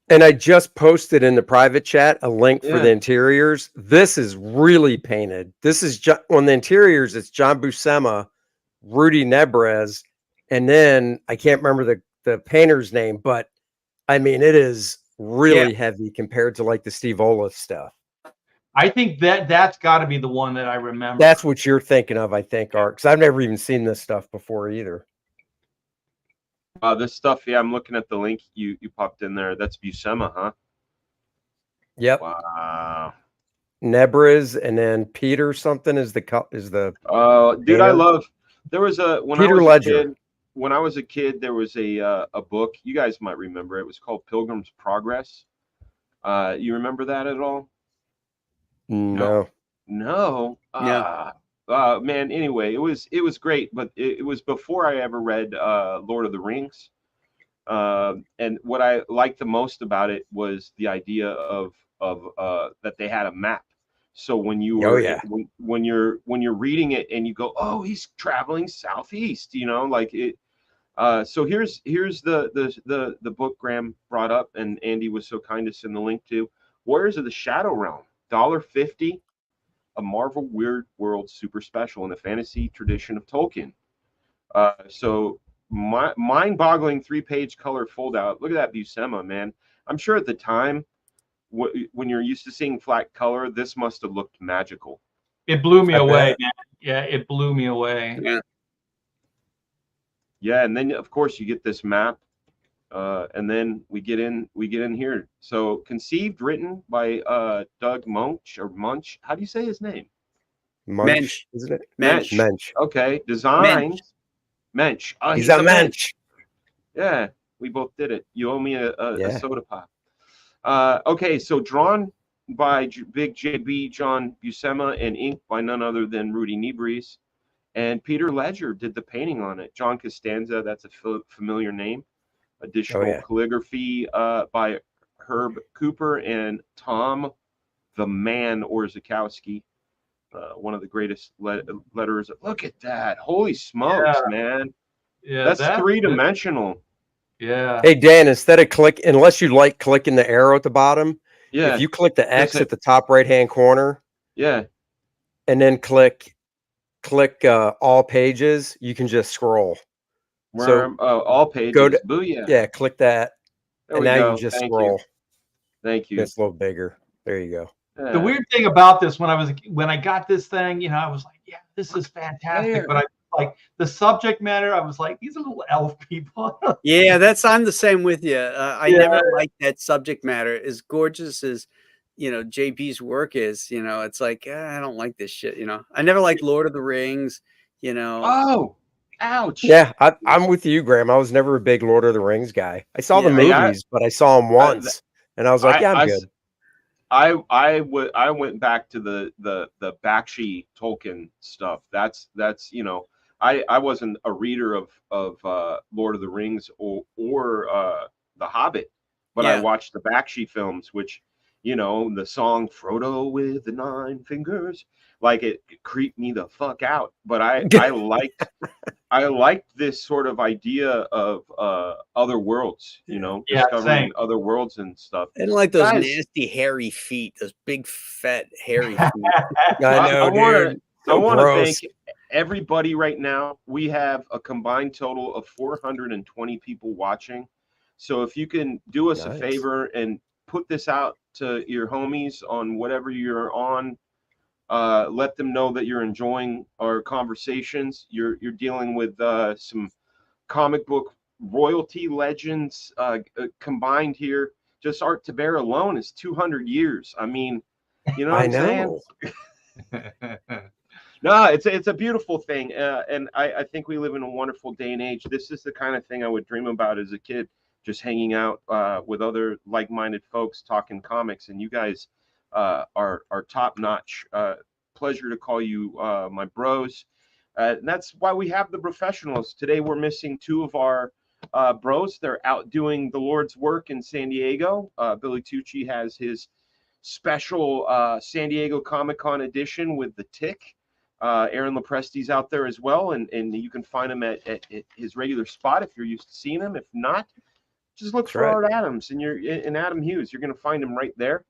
And I just posted in the private chat a link for the interiors. This is really painted. This is on the interiors. It's John Buscema, Rudy Nebres, and then I can't remember the painter's name, but I mean it is really heavy compared to like the Steve Olaf stuff. I think that's got to be the one that I remember. That's what you're thinking of, I think, Art, because I've never even seen this stuff before either. This stuff, I'm looking at the link you popped in there. That's Buscema, huh? Yep. Wow. Nebres, and then Peter something is the. Oh, dude, painter. I love. There was Peter Ledger. When I was a kid, there was a book. You guys might remember. It was called Pilgrim's Progress. You remember that at all? No. Yeah. Man, anyway, it was great, but it was before I ever read Lord of the Rings. And what I liked the most about it was the idea of that they had a map. So when you were when you're reading it and you go, oh, he's traveling southeast, like it. So here's the book Graham brought up, and Andy was so kind to send the link to. Warriors of the Shadow Realm, $1.50. A Marvel Weird World super special in the fantasy tradition of Tolkien. So mind-boggling 3-page color fold-out. Look at that Buscema, man. I'm sure at the time, when you're used to seeing flat color, this must have looked magical. It blew me away, man. Yeah, it blew me away. Yeah, and then of course you get this map, and then we get in here. So conceived, written by Doug Munch. How do you say his name? Mensch, isn't it? Mensch. Okay. Designed. Mensch. Oh, he's a Mensch. Yeah, we both did it. You owe me a soda pop. Okay, so drawn by Big JB John Buscema and inked by none other than Rudy Nebres. And Peter Ledger did the painting on it. John Costanza, that's a familiar name. Additional calligraphy by Herb Cooper and Tom the Man Orzechowski, one of the greatest letterers. Look at that. Holy smokes, man. Yeah, that's three-dimensional. Yeah. Hey, Dan, instead of unless you like clicking the arrow at the bottom, if you click the X at the top right-hand corner, and then click all pages, you can just scroll. All pages. Booyah. Click that, and now you can just scroll. Thank you. It's a little bigger. There you go. The weird thing about this, when I got this thing, I was like, yeah, this is fantastic. But I like the subject matter. I was like, these are little elf people. Yeah, I'm the same with you. I never liked that subject matter. As gorgeous as JB's work is, it's like I don't like this shit. I never liked Lord of the Rings. Oh, ouch. Yeah, I'm with you, Graham. I was never a big Lord of the Rings guy. I saw the movies, but I saw them once, and I was like, I'm good. I went back to the Bakshi Tolkien stuff. That's I wasn't a reader of Lord of the Rings or The Hobbit, but I watched the Bakshi films, which you know, the song Frodo with the 9 fingers, like it creeped me the fuck out. But I liked this sort of idea of other worlds, you know, Yeah, discovering same. other worlds and stuff. I didn't like those Guys, nasty hairy feet, those big fat hairy feet. I know, dude. I So want to gross. thank everybody right now. We have a combined total of 420 people watching. So if you can do us a Nice. favor and put this out to your homies on whatever you're on, let them know that you're enjoying our conversations. You're dealing with some comic book royalty legends combined here. Just Art to Bear alone is 200 years. I mean, you know what I'm saying? No, it's a beautiful thing, and I think we live in a wonderful day and age. This is the kind of thing I would dream about as a kid, just hanging out with other like-minded folks talking comics. And you guys are top notch. Pleasure to call you my bros. And that's why we have the professionals today. We're missing 2 of our bros. They're out doing the Lord's work in San Diego. Billy Tucci has his special San Diego Comic-Con edition with the Tick. Aaron Lopresti's out there as well, and you can find him at his regular spot if you're used to seeing him. If not, just look for Art Adams and Adam Hughes. You're going to find him right there.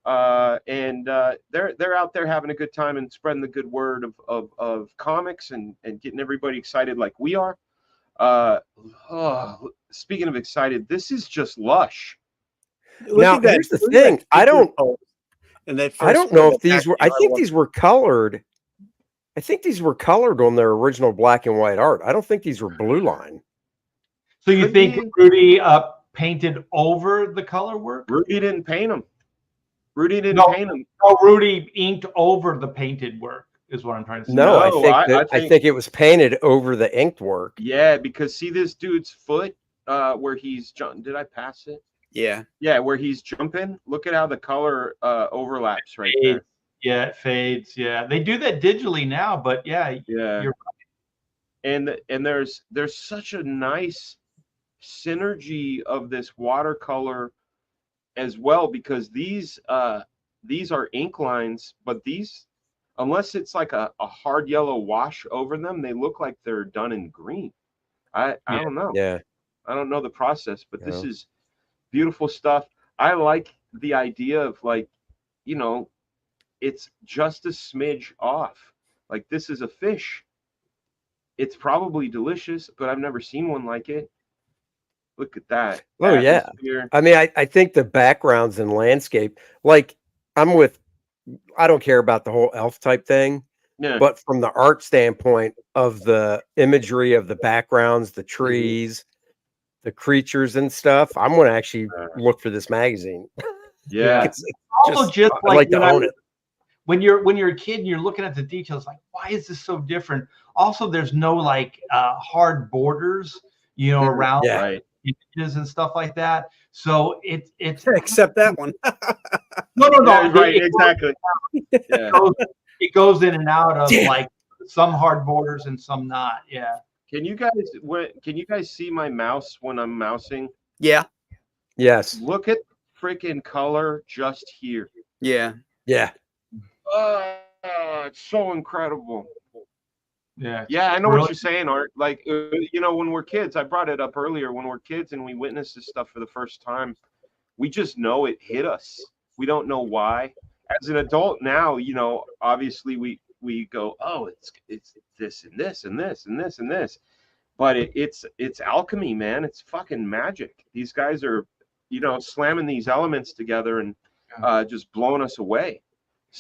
And they're out there having a good time and spreading the good word of comics and getting everybody excited like we are. Speaking of excited, this is just lush. Now, here's the thing. I don't know if these were. I think these were colored. I think these were colored on their original black and white art. I don't think these were blue line. So you think Rudy painted over the color work? Rudy didn't paint them. Rudy didn't paint them. No, Rudy inked over the painted work is what I'm trying to say. No, I think it was painted over the inked work. Yeah, because see this dude's foot where he's jumping. Did I pass it? Yeah. Yeah, where he's jumping. Look at how the color overlaps right there. Yeah, it fades. Yeah, they do that digitally now, but yeah, you're right. And there's such a nice synergy of this watercolor as well, because these are ink lines, but these, unless it's like a hard yellow wash over them, they look like they're done in green. I don't know. Yeah, I don't know the process, but this is beautiful stuff. I like the idea of, like, you know, it's just a smidge off. Like, this is a fish. It's probably delicious, but I've never seen one like it. Look at that. Oh, yeah. I mean, I think the backgrounds and landscape, like, I don't care about the whole elf type thing, but from the art standpoint of the imagery of the backgrounds, the trees, the creatures and stuff, I'm going to actually look for this magazine. Yeah. just I like to own it. When you're a kid and you're looking at the details, like, why is this so different? Also, there's no like hard borders, you know, around images and stuff like that. So it's except that one. no, yeah, right, exactly. It goes in and out of like some hard borders and some not. Yeah. Can you guys see my mouse when I'm mousing? Yeah. Yes. Look at freaking color just here. Yeah. Yeah. It's so incredible. Yeah. Yeah, I know what you're saying, Art. Like, you know, when we're kids, I brought it up earlier, when we're kids and we witness this stuff for the first time, we just know it hit us. We don't know why. As an adult now, you know, obviously we go, oh, it's this and this and this and this and this. But it's alchemy, man. It's fucking magic. These guys are, you know, slamming these elements together and just blowing us away.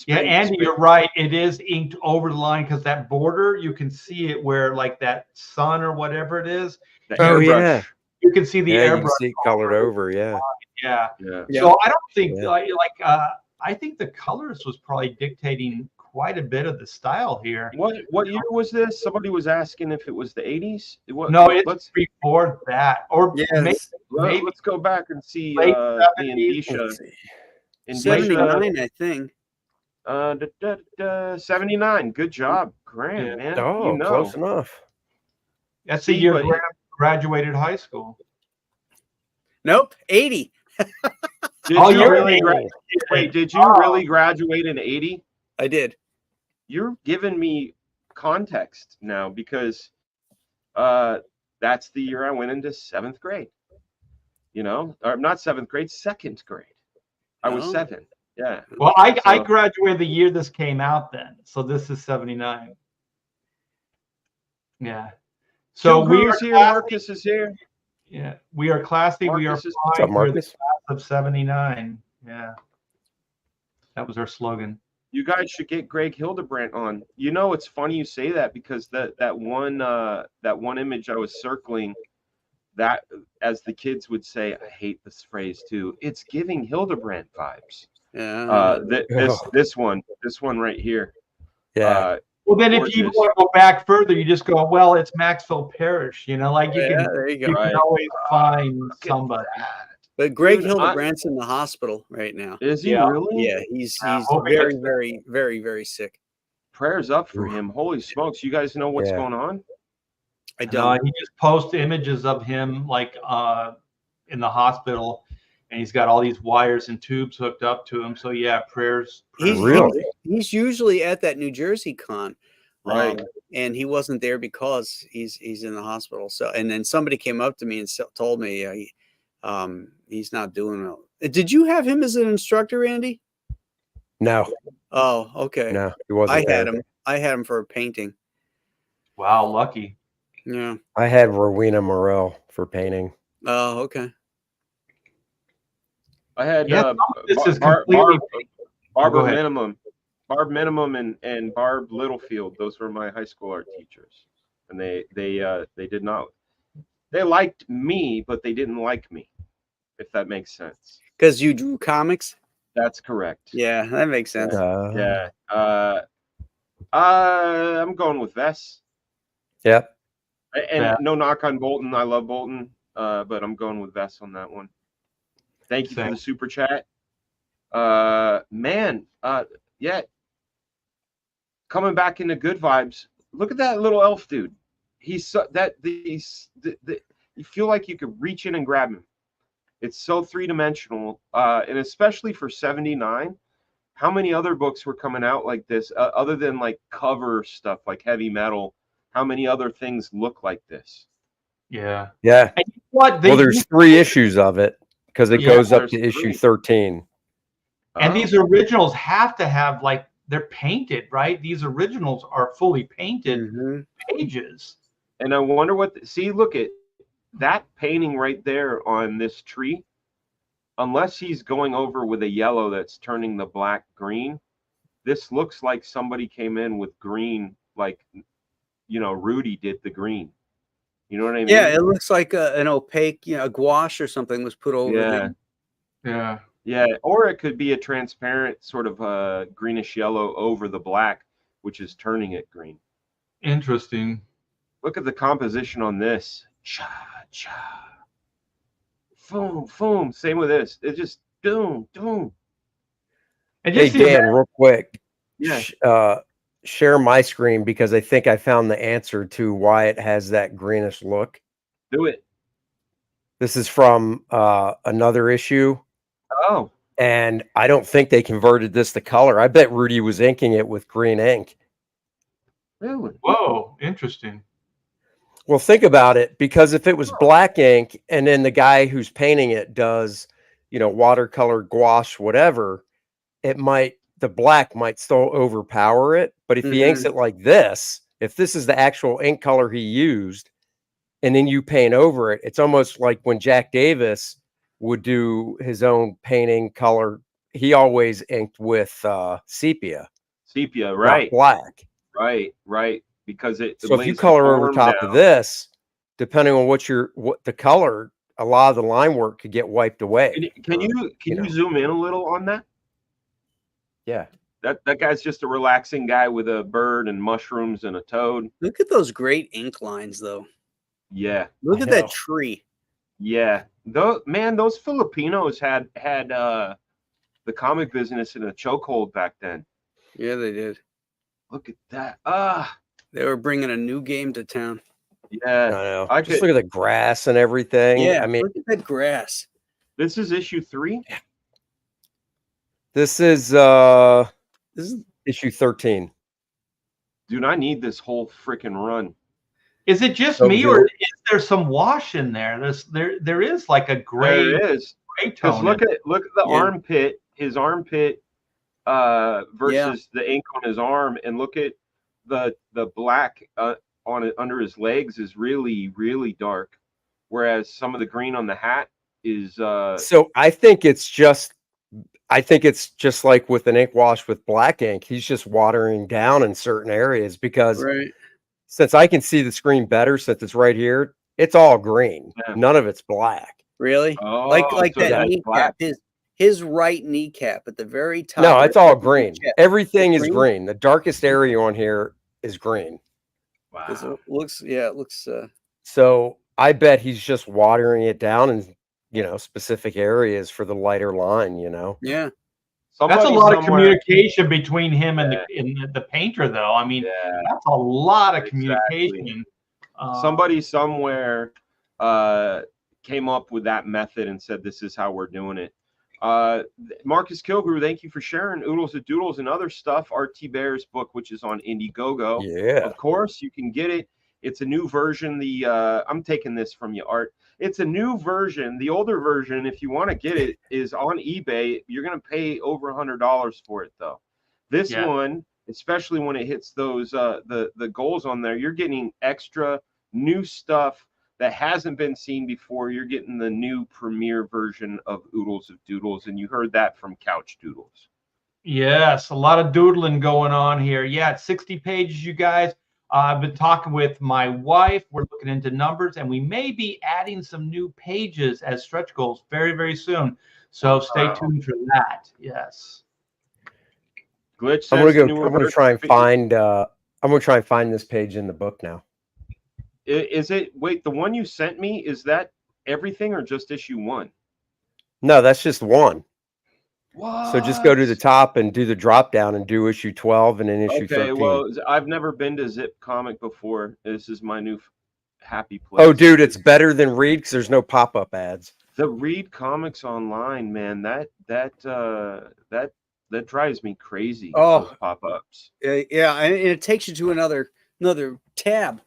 Andy, you're right. It is inked over the line because that border, you can see it where, like, that sun or whatever it is. Yeah. You can see the airbrush. You can see it colored over. Yeah. So I don't think I think the colorist was probably dictating quite a bit of the style here. What year was this? Somebody was asking if it was the 80s. It's before that. Or maybe let's go back and see the indicia. 79, I think. 79. Good job, Grant, man. Oh, close enough. That's the year Grant graduated high school. Nope, 80. Did Oh, you you're really an 80. wait? Did you really graduate in '80? I did. You're giving me context now because that's the year I went into 7th grade. You know, or not 7th grade, 2nd grade. I was Oh. 7. Yeah. Well, I So- graduated the year this came out then. So this is 79. Yeah. So Joe we are Cruz here. classy. Marcus is here. Yeah. We are classy. We are Marcus is- What's up, fine. We're the Marcus? class of 79. Yeah. That was our slogan. You guys should get Greg Hildebrandt on. You know, it's funny you say that because that one image I was circling, that, as the kids would say, I hate this phrase too. It's giving Hildebrandt vibes. Yeah. This one right here. Yeah. Well, then if you Gorgeous. want to go back further, you just go, well, it's Maxville Parish. You know, like you Yeah, can there you go. you Right. can always find Look at somebody. that. But Greg Dude, Hildebrandt's in the hospital right now. Is he Yeah. really? Yeah, he's hoping very, it's- very, very, very sick. Prayers up for Oof. him. Holy smokes! You guys know what's Yeah. going on? I don't. He just posts images of him like in the hospital, and he's got all these wires and tubes hooked up to him. So yeah, prayers. He's Really? he's usually at that New Jersey con, Right. and he wasn't there because he's in the hospital. So, and then somebody came up to me and told me he's not doing well. Did you have him as an instructor, Andy? No, Oh, okay. no, he wasn't. I had there. him. I had him for a painting. Wow, lucky. Yeah. I had Rowena Morel for painting. Oh, okay. I had Yeah, this is completely. Barbara Go ahead. Minimum, Barb Minimum, and Barb Littlefield. Those were my high school art teachers, and they did not. They liked me, but they didn't like me. If that makes sense. Because you drew comics. That's correct. Yeah, that makes sense. Yeah. I'm going with Vess. Yep. And Yeah. no knock on Bolton. I love Bolton. But I'm going with Vess on that one. Thank you for Same. the super chat. Yeah. Coming back into good vibes. Look at that little elf dude. He's so, you feel like you could reach in and grab him. It's so three-dimensional, and especially for 79. How many other books were coming out like this, other than like cover stuff like heavy metal? How many other things look like this? Yeah. Yeah. And you know what? Well, there's 3 issues of it because it Yeah, goes up there's to issue 3. 13. And Oh, these originals have to have like they're painted, right? These originals are fully painted Mhm. pages. and I wonder what. See, look at that painting right there on this tree. Unless he's going over with a yellow that's turning the black green, this looks like somebody came in with green, like, Rudy did the green. You know what I mean? Yeah, it looks like an opaque, a gouache or something was put over Yeah. there. Yeah. Yeah, or it could be a transparent sort of greenish yellow over the black, which is turning it green. Interesting. Look at the composition on this. Cha cha. Boom, boom. Same with this. It's just doom, doom. And Hey, just Dan, real quick. Yeah. Share my screen because I think I found the answer to why it has that greenish look. Do it. This is from another issue, Oh, and I don't think they converted this to color. I bet Rudy was inking it with green ink. really? whoa, interesting. Well, think about it, because if it was black ink and then the guy who's painting it does, watercolor, gouache, whatever, the black might still overpower it. But if he inks it like this, if this is the actual ink color he used, and then you paint over it, it's almost like when Jack Davis would do his own painting color. He always inked with sepia, Sepia, not right? black. Right. Because it. So if you lays the color over form top down. of this, depending on what the color, a lot of the line work could get wiped away. Can you zoom in a little on that? Yeah. That guy's just a relaxing guy with a bird and mushrooms and a toad. Look at those great ink lines, though. Yeah. Look I at know. that tree. Yeah. Those Filipinos had the comic business in a chokehold back then. Yeah, they did. Look at that. They were bringing a new game to town. I Yeah. know. I Just look at the grass and everything. Yeah, I mean, look at that grass. This is issue 3. This is This is issue 13. Dude, I need this whole freaking run. Is it just So me, good. or is there some wash in there? There is like a gray There is. gray Because tone. look at the Yeah. armpit, his armpit versus the ink on his arm, and look at the black on it under his legs is really, really dark. Whereas some of the green on the hat is So I think it's just like with an ink wash with black ink. He's just watering down in certain areas because right. since I can see the screen better, since it's right here, it's all green. Yeah. None of it's black. Really? oh, Like so that that's kneecap. black. His right kneecap at the very top. No, right it's all where the green. chest- Everything is green? green. The darkest area on here is green. 'cause Wow. it looks. Yeah, it looks. So I bet he's just watering it down in specific areas for the lighter line. Yeah. That's a Somebody lot of somewhere- communication between him and the painter, though. I mean, Yeah. that's a lot of Exactly. communication. Somebody somewhere came up with that method and said, this is how we're doing it. Marcus Kilgrew, thank you for sharing Oodles of Doodles and other stuff. RT Bear's book, which is on Indiegogo. Yeah. Of course, you can get it. It's a new version. I'm taking this from you, Art. It's a new version. The older version, if you want to get it, is on eBay. You're going to pay over $100 for it, though. This one, especially when it hits those the goals on there, you're getting extra new stuff that hasn't been seen before. You're getting the new premiere version of Oodles of Doodles, and you heard that from Couch Doodles. Yes, a lot of doodling going on here. Yeah, it's 60 pages, you guys. I've been talking with my wife. We're looking into numbers, and we may be adding some new pages as stretch goals very, very soon. So stay tuned for that. Yes. Glitch says I'm gonna new I'm gonna try and find. I'm gonna try and find this page in the book now. Is it? Wait, the one you sent me, is that everything or just issue 1? No, that's just one. What? So just go to the top and do the drop down and do issue 12 and then issue 13. Well, I've never been to Zip Comic before. This is my new happy place. Oh, dude, it's better than Read because there's no pop-up ads. The Read Comics online, man, that drives me crazy. Oh. Those pop-ups. Yeah, and it takes you to another tab.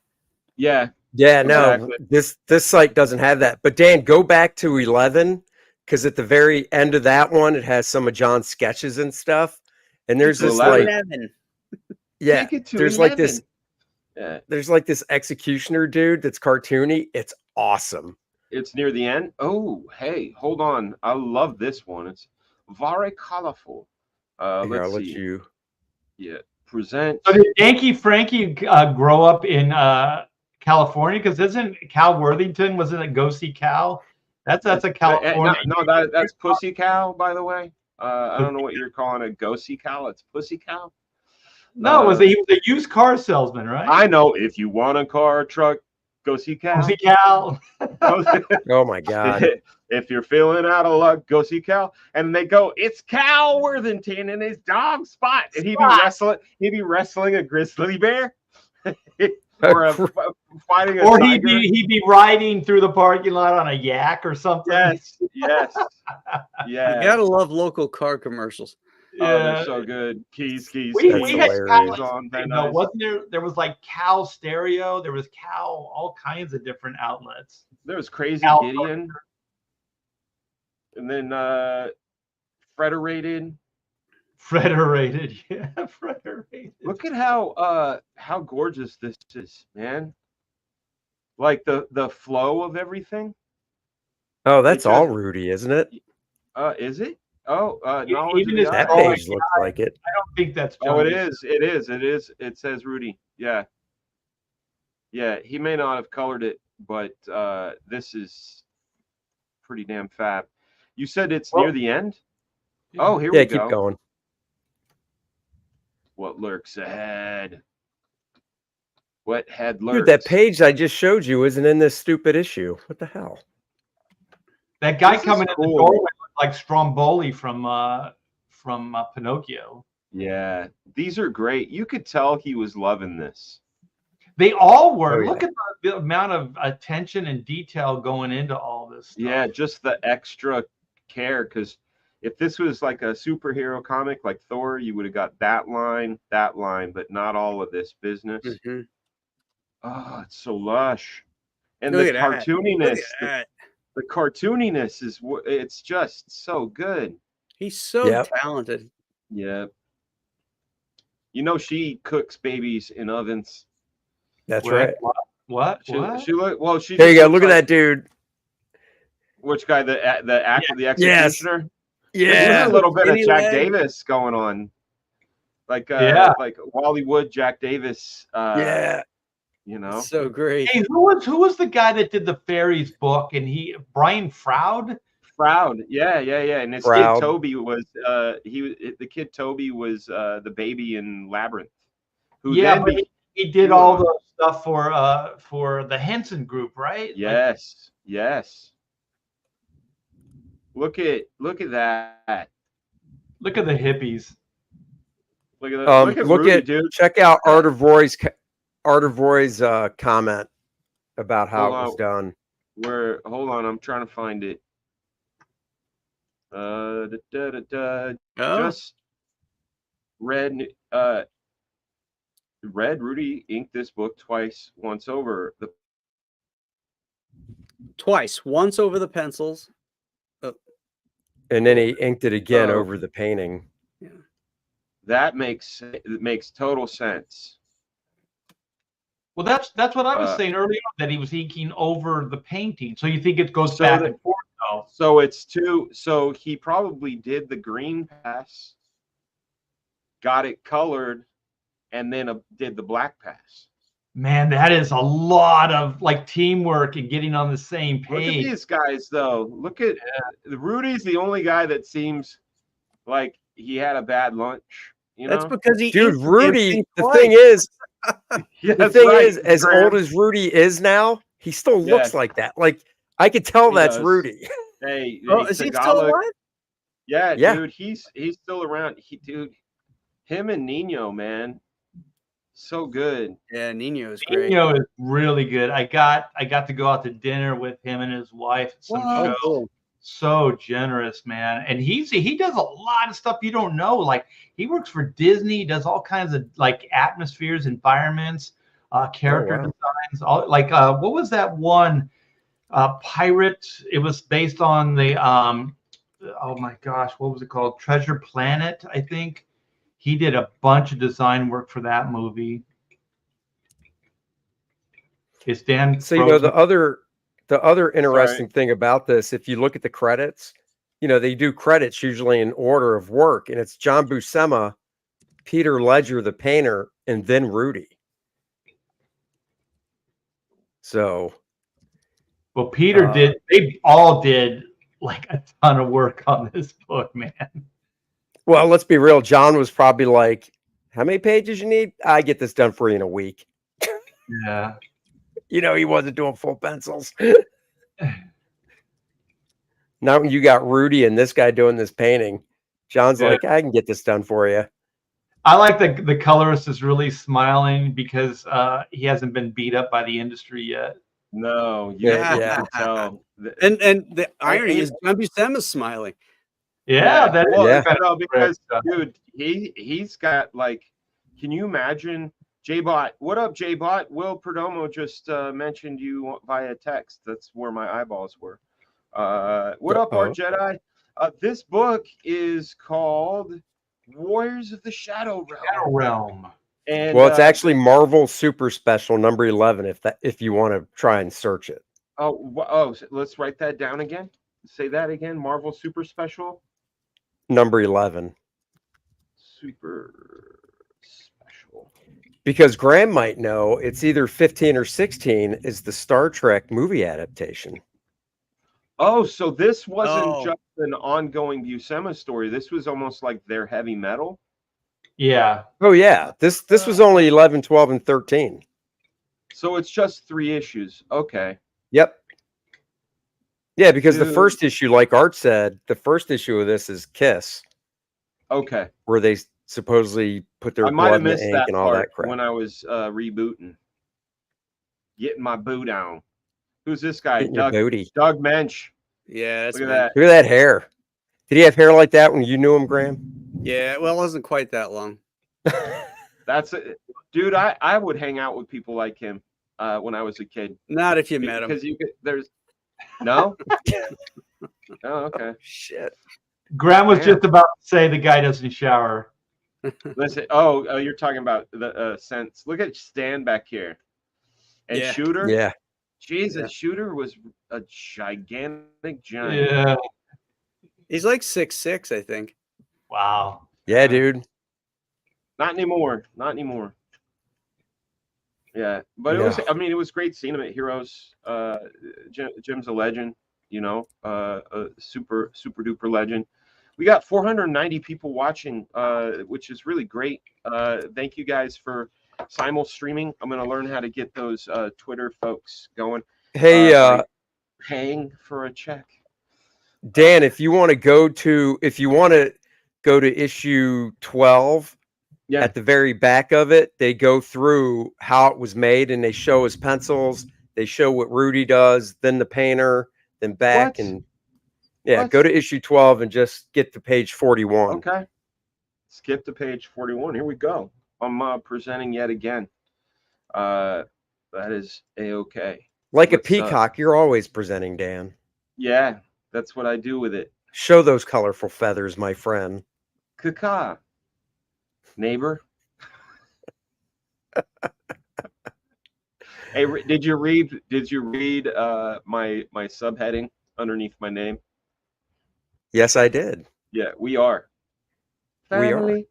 Yeah. Yeah, no, Exactly. this site doesn't have that. But Dan, go back to 11 because at the very end of that one, it has some of John's sketches and stuff. And there's this 11. like, yeah, Take it to there's 11. like this, Yeah. there's like this executioner dude that's cartoony. It's awesome. It's near the end. Oh, hey, hold on. I love this one. It's very colorful. Here, Let's I'll let see. you. Yeah. Present. So did Yankee Frankie grow up in California? Because isn't Cal Worthington, wasn't it Go See Cal? That's a California. No, that's Pussy Cow, by the way. I don't know what you're calling it. Go See Cow. It's Pussy Cow. No, he was a used car salesman, right? I know. If you want a car or truck, go see Cal. Go See Cal. Oh my God. If you're feeling out of luck, go see Cal. And they go, it's Cal Worthington and his dog Spot. And he'd be wrestling a grizzly bear. Or fighting a Or tiger. he'd be riding through the parking lot on a yak or something. Yes. You Yeah. gotta love local car commercials. Oh, they're so good. Keys. We That's had hilarious. Cal, On Van no, Nuys. wasn't there? There was like Cal Stereo. There was Cal, all kinds of different outlets. There was Crazy Cal Gideon. And then Frederated. Frederated, yeah, Frederated. Look at how gorgeous this is, man. Like the flow of everything. Oh, that's It's all just- Rudy, isn't it? Is it? Oh, Even knowledge of his the That art. Oh, page looks like it. I don't think that's. Oh, it Johnny's. is. It says Rudy. Yeah. Yeah, he may not have colored it, but this is pretty damn fab. You said it's near the end? Oh, here Yeah, we keep go. going. What lurks ahead? What head lurks? Dude, that page I just showed you isn't in this stupid issue. What the hell? That guy This is coming in the cool. doorway looked like Stromboli from Pinocchio. Yeah, these are great. You could tell he was loving this. They all were. Oh, yeah. Look at the amount of attention and detail going into all this stuff. Yeah, just the extra care, because If this was like a superhero comic like Thor, you would have got that line, but not all of this business. Mhm. Oh, it's so lush. And Look the at that. Look cartooniness, at that. the cartooniness is it's just so good. He's so Yep. talented. Yeah. You know, she cooks babies in ovens. That's Wait, right. What? She What? look well. She There you just go. looks Look at like- that dude. Which guy? The actor, the Yes. executioner. Yeah. There's a little bit of Skinny Jack leg. Davis going on, like Yeah. like Wally Wood, Jack Davis. Yeah. You know, So great. Hey, who was the guy that did the fairies book? And Brian Froud? Proud. Yeah. And his Proud. kid Toby was the kid Toby was the baby in Labyrinth. Who Yeah, then but he did all the stuff for the Henson Group, right? Like, yes. Look at that. look at the hippies. Look at that. Look at Rudy, dude. Check out Art of Roy's comment about how it was done. Hold on, I'm trying to find it. Oh. Just read Rudy inked this book twice, once over the Twice. Once over the pencils. And then he inked it again Oh. over the painting. that makes total sense. Well, that's what I was Uh, saying earlier, that he was inking over the painting. So you think it goes So back the- and forth, though? So it's two. So he probably did the green pass, got it colored, and then did the black pass. Man, that is a lot of like teamwork and getting on the same Look at page. these guys, though. Look at Rudy's the only guy that seems like he had a bad lunch. You know, That's because he Dude, inks the damn Rudy, thing the twice. thing is, Yeah, the that's thing right, is, as Graham. old as Rudy is now, he still looks Yes. like that. Like I could tell He that's does. Rudy. Hey, Oh, is he still Tagalog. alive? Yeah, Yeah. dude, he's still around. Him and Nino, man, so good. Yeah, Nino is great. Nino is really good. I got to go out to dinner with him and his wife at some What? show. Cool. So generous, man. And he does a lot of stuff you don't know. Like he works for Disney, he does all kinds of like atmospheres, environments, character wow. designs. All like what was that one? Pirate. It was based on the oh my gosh, what was it called? Treasure Planet, I think. He did a bunch of design work for that movie. It's Dan. So you know the Frozen. other interesting thing about this, if you look at the credits, you know they do credits usually in order of work, and it's John Buscema, Peter Ledger, the painter, and then Rudy. So, Well, Peter did. They all did like a ton of work on this book, man. well, let's be real. John was probably like, "How many pages you need? I get this done for you in a week." Yeah. You know, he wasn't doing full pencils. Now when you got Rudy and this guy doing this painting, John's Yeah. like, I can get this done for you. I like the colorist is really smiling because he hasn't been beat up by the industry yet. No, Yeah. you can tell. And the irony is John Buscema's smiling. Yeah, that is well, Yeah. kind no, of because correct. dude, he's got like, can you imagine? J-Bot, what up, J-Bot? Will Perdomo just mentioned you via text. That's where my eyeballs were. What up, Art Jedi? This book is called Warriors of the Shadow Realm. Shadow Realm. And Well, it's actually Marvel Super Special number 11 if you want to try and search it. so let's write that down again. Say that again. Marvel Super Special. Number 11. Super Special. Because Graham might know it's either 15 or 16 is the Star Trek movie adaptation. Oh, so this wasn't Oh. just an ongoing Buscema story. This was almost like their heavy metal. Yeah. Oh yeah, this was only 11, 12, and 13. So it's just 3 issues. Okay. Yep. Yeah, because the Dude. first issue, like Art said, the first issue of this is Kiss, Okay. where they supposedly put their I might blood have in the missed ink that and all part that crap. when I was rebooting. Getting my boot on. Who's this guy? Getting your booty. Doug Mensch. Yeah, that's Look at me. that. Look at that hair. Did he have hair like that when you knew him, Graham? Yeah, well, it wasn't quite that long. That's it, dude. I would hang out with people like him when I was a kid. Not if you met him. Because you could. There's no. Oh, okay. Shit. Graham was Damn. just about to say the guy doesn't shower. Listen. Oh, you're talking about the sense. Look at Stan back here, and Yeah. Shooter. Yeah. Jesus, Yeah. Shooter was a gigantic giant. Yeah. He's like 6'6", I think. Wow. Yeah, dude. Not anymore. Not anymore. Yeah, but it No. was. I mean, it was great seeing him at Heroes. Jim's a legend. You know, a super duper legend. We got 490 people watching, which is really great. Thank you guys for simul streaming. I'm gonna learn how to get those Twitter folks going. Hey, by paying for a check. Dan, if you want to go to issue 12, Yeah. at the very back of it, they go through how it was made and they show his pencils. They show what Rudy does, then the painter, then back. What? And yeah, What? go to issue 12 and just get to page 41. Okay. Skip to page 41. Here we go. I'm presenting yet again. That is a-okay. Like a Let's, peacock, you're always presenting, Dan. Yeah, that's what I do with it. Show those colorful feathers, my friend. Caca. Neighbor. Hey, did you read my subheading underneath my name? Yes, I did. Yeah, we are. We are. Family.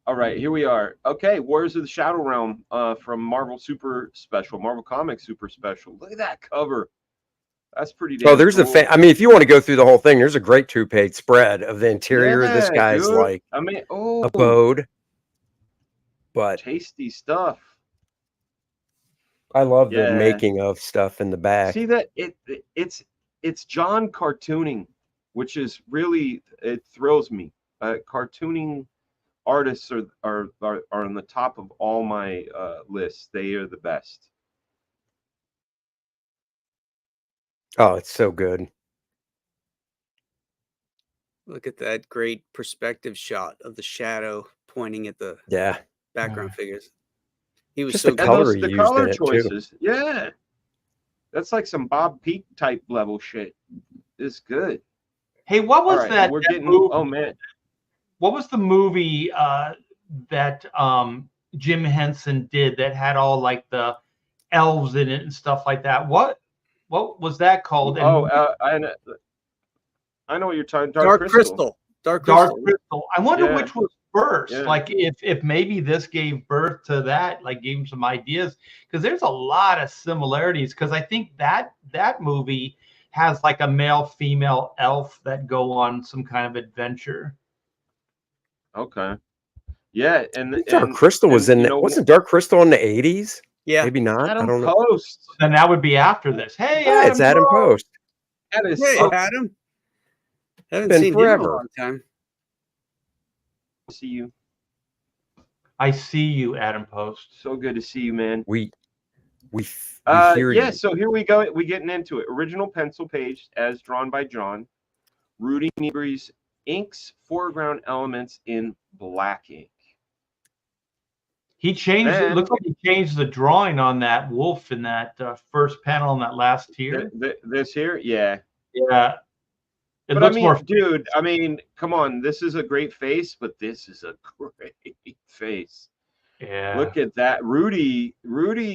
All right, here we are. Okay, Warriors of the Shadow Realm from Marvel Super Special, Marvel Comics Super Special. Look at that cover. That's pretty damn Oh, there's cool. I mean, if you want to go through the whole thing, there's a great 2-page spread of the interior of this Yeah, guy's dude. like I mean, oh, abode. But tasty stuff. I love Yeah. the making of stuff in the back. See that it's John cartooning, which is really, it thrills me. Cartooning artists are on the top of all my lists. They are the best. Oh, it's so good. Look at that great perspective shot of the shadow pointing at the Yeah. background figures. He was Just so the good. color And he the used color in it, too. choices. Yeah. That's like some Bob Peak type level shit. It's good. Hey, what was All right, that? we're that getting. movie- Oh man. What was the movie that Jim Henson did that had all like the elves in it and stuff like that? What was that called? And Oh, I know what you're talking. Dark Crystal. Dark Crystal. Crystal. I wonder Yeah. which was first. Yeah. Like if maybe this gave birth to that, like gave him some ideas, because there's a lot of similarities. Because I think that movie has like a male female elf that go on some kind of adventure. Okay. Yeah, and Dark Crystal was in it. Wasn't Dark Crystal in the 80s? Yeah. Maybe not. I Adam don't know. Post. Then that would be after this. Hey, Yeah, it's Adam Post. That is Hey, so Adam. Haven't Been seen him forever. in a long time. good to see you. I see you, Adam Post. So good to see you, man. We hear Yeah, you. so here we go. We're getting into it. Original pencil page as drawn by John. Rudy Nebre's inks foreground elements in black ink. He changed. It Man. looks like he changed the drawing on that wolf in that first panel in that last tier. This here, yeah. Yeah, it But I looks mean, more. dude, I mean, come on. This is a great face, but this is a great face. Yeah. Look at that. Rudy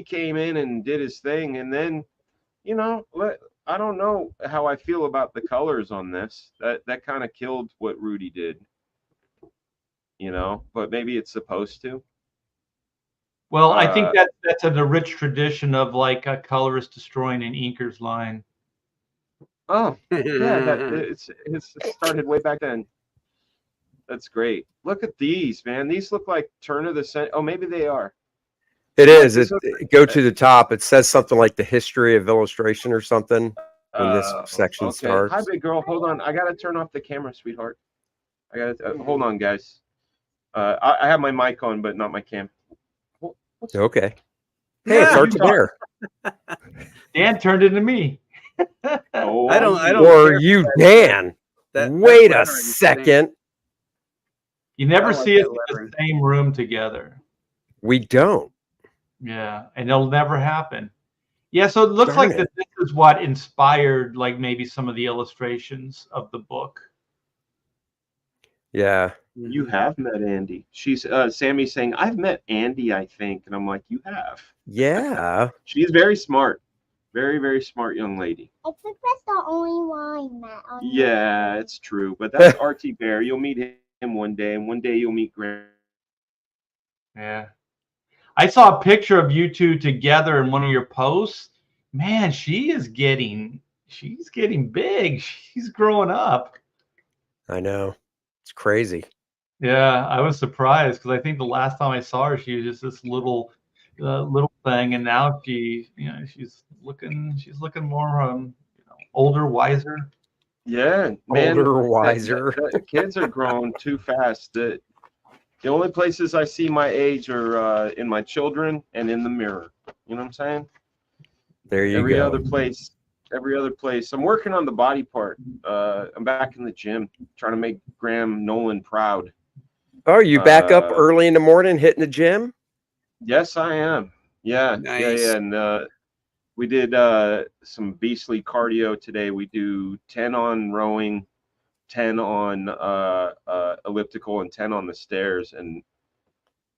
came in and did his thing, and then, you know, I don't know how I feel about the colors on this. That kind of killed what Rudy did. You know, but maybe it's supposed to. Well, I think that's a rich tradition of like a colorist destroying an inker's line. Oh, yeah, it's started way back then. That's great. Look at these, man. These look like turn of the century. Oh, maybe they are. It is. Go to the top. It says something like the history of illustration or something when this section Okay. starts. Hi, big girl. Hold on. I gotta turn off the camera, sweetheart. I gotta hold on, guys. I have my mic on, but not my cam. Okay. Hey, it's Art Bear. Dan turned into me. Oh, I don't Or care you, for Dan. Wait a lettering is second. You never I like see us that in the lettering. same room together. We don't. Yeah, and it'll never happen. Yeah, so it looks Darn like it. this is what inspired like maybe some of the illustrations of the book. Yeah. You Mhm. have met Andy. She's Sammy's saying, I've met Andy, I think. And I'm like, you have. Yeah. She's very smart. Very, very smart young lady. I think that's the only one I met on this Yeah, show. it's true. But that's RT Bear. You'll meet him one day, and one day you'll meet Graham. Yeah. I saw a picture of you two together in one of your posts. Man, she's getting big. She's growing up. I know. It's crazy. Yeah, I was surprised because I think the last time I saw her, she was just this little thing, and now she's looking more older, wiser. Yeah, man. Older, wiser. The kids are growing too fast. The only places I see my age are in my children and in the mirror. You know what I'm saying? There you Every go. other place. I'm working on the body part. I'm back in the gym, trying to make Graham Nolan proud. Oh, you back up early in the morning hitting the gym? Yes, I am. Yeah, Nice. yeah. And we did some beastly cardio today. We do 10 on rowing, 10 on elliptical, and 10 on the stairs. And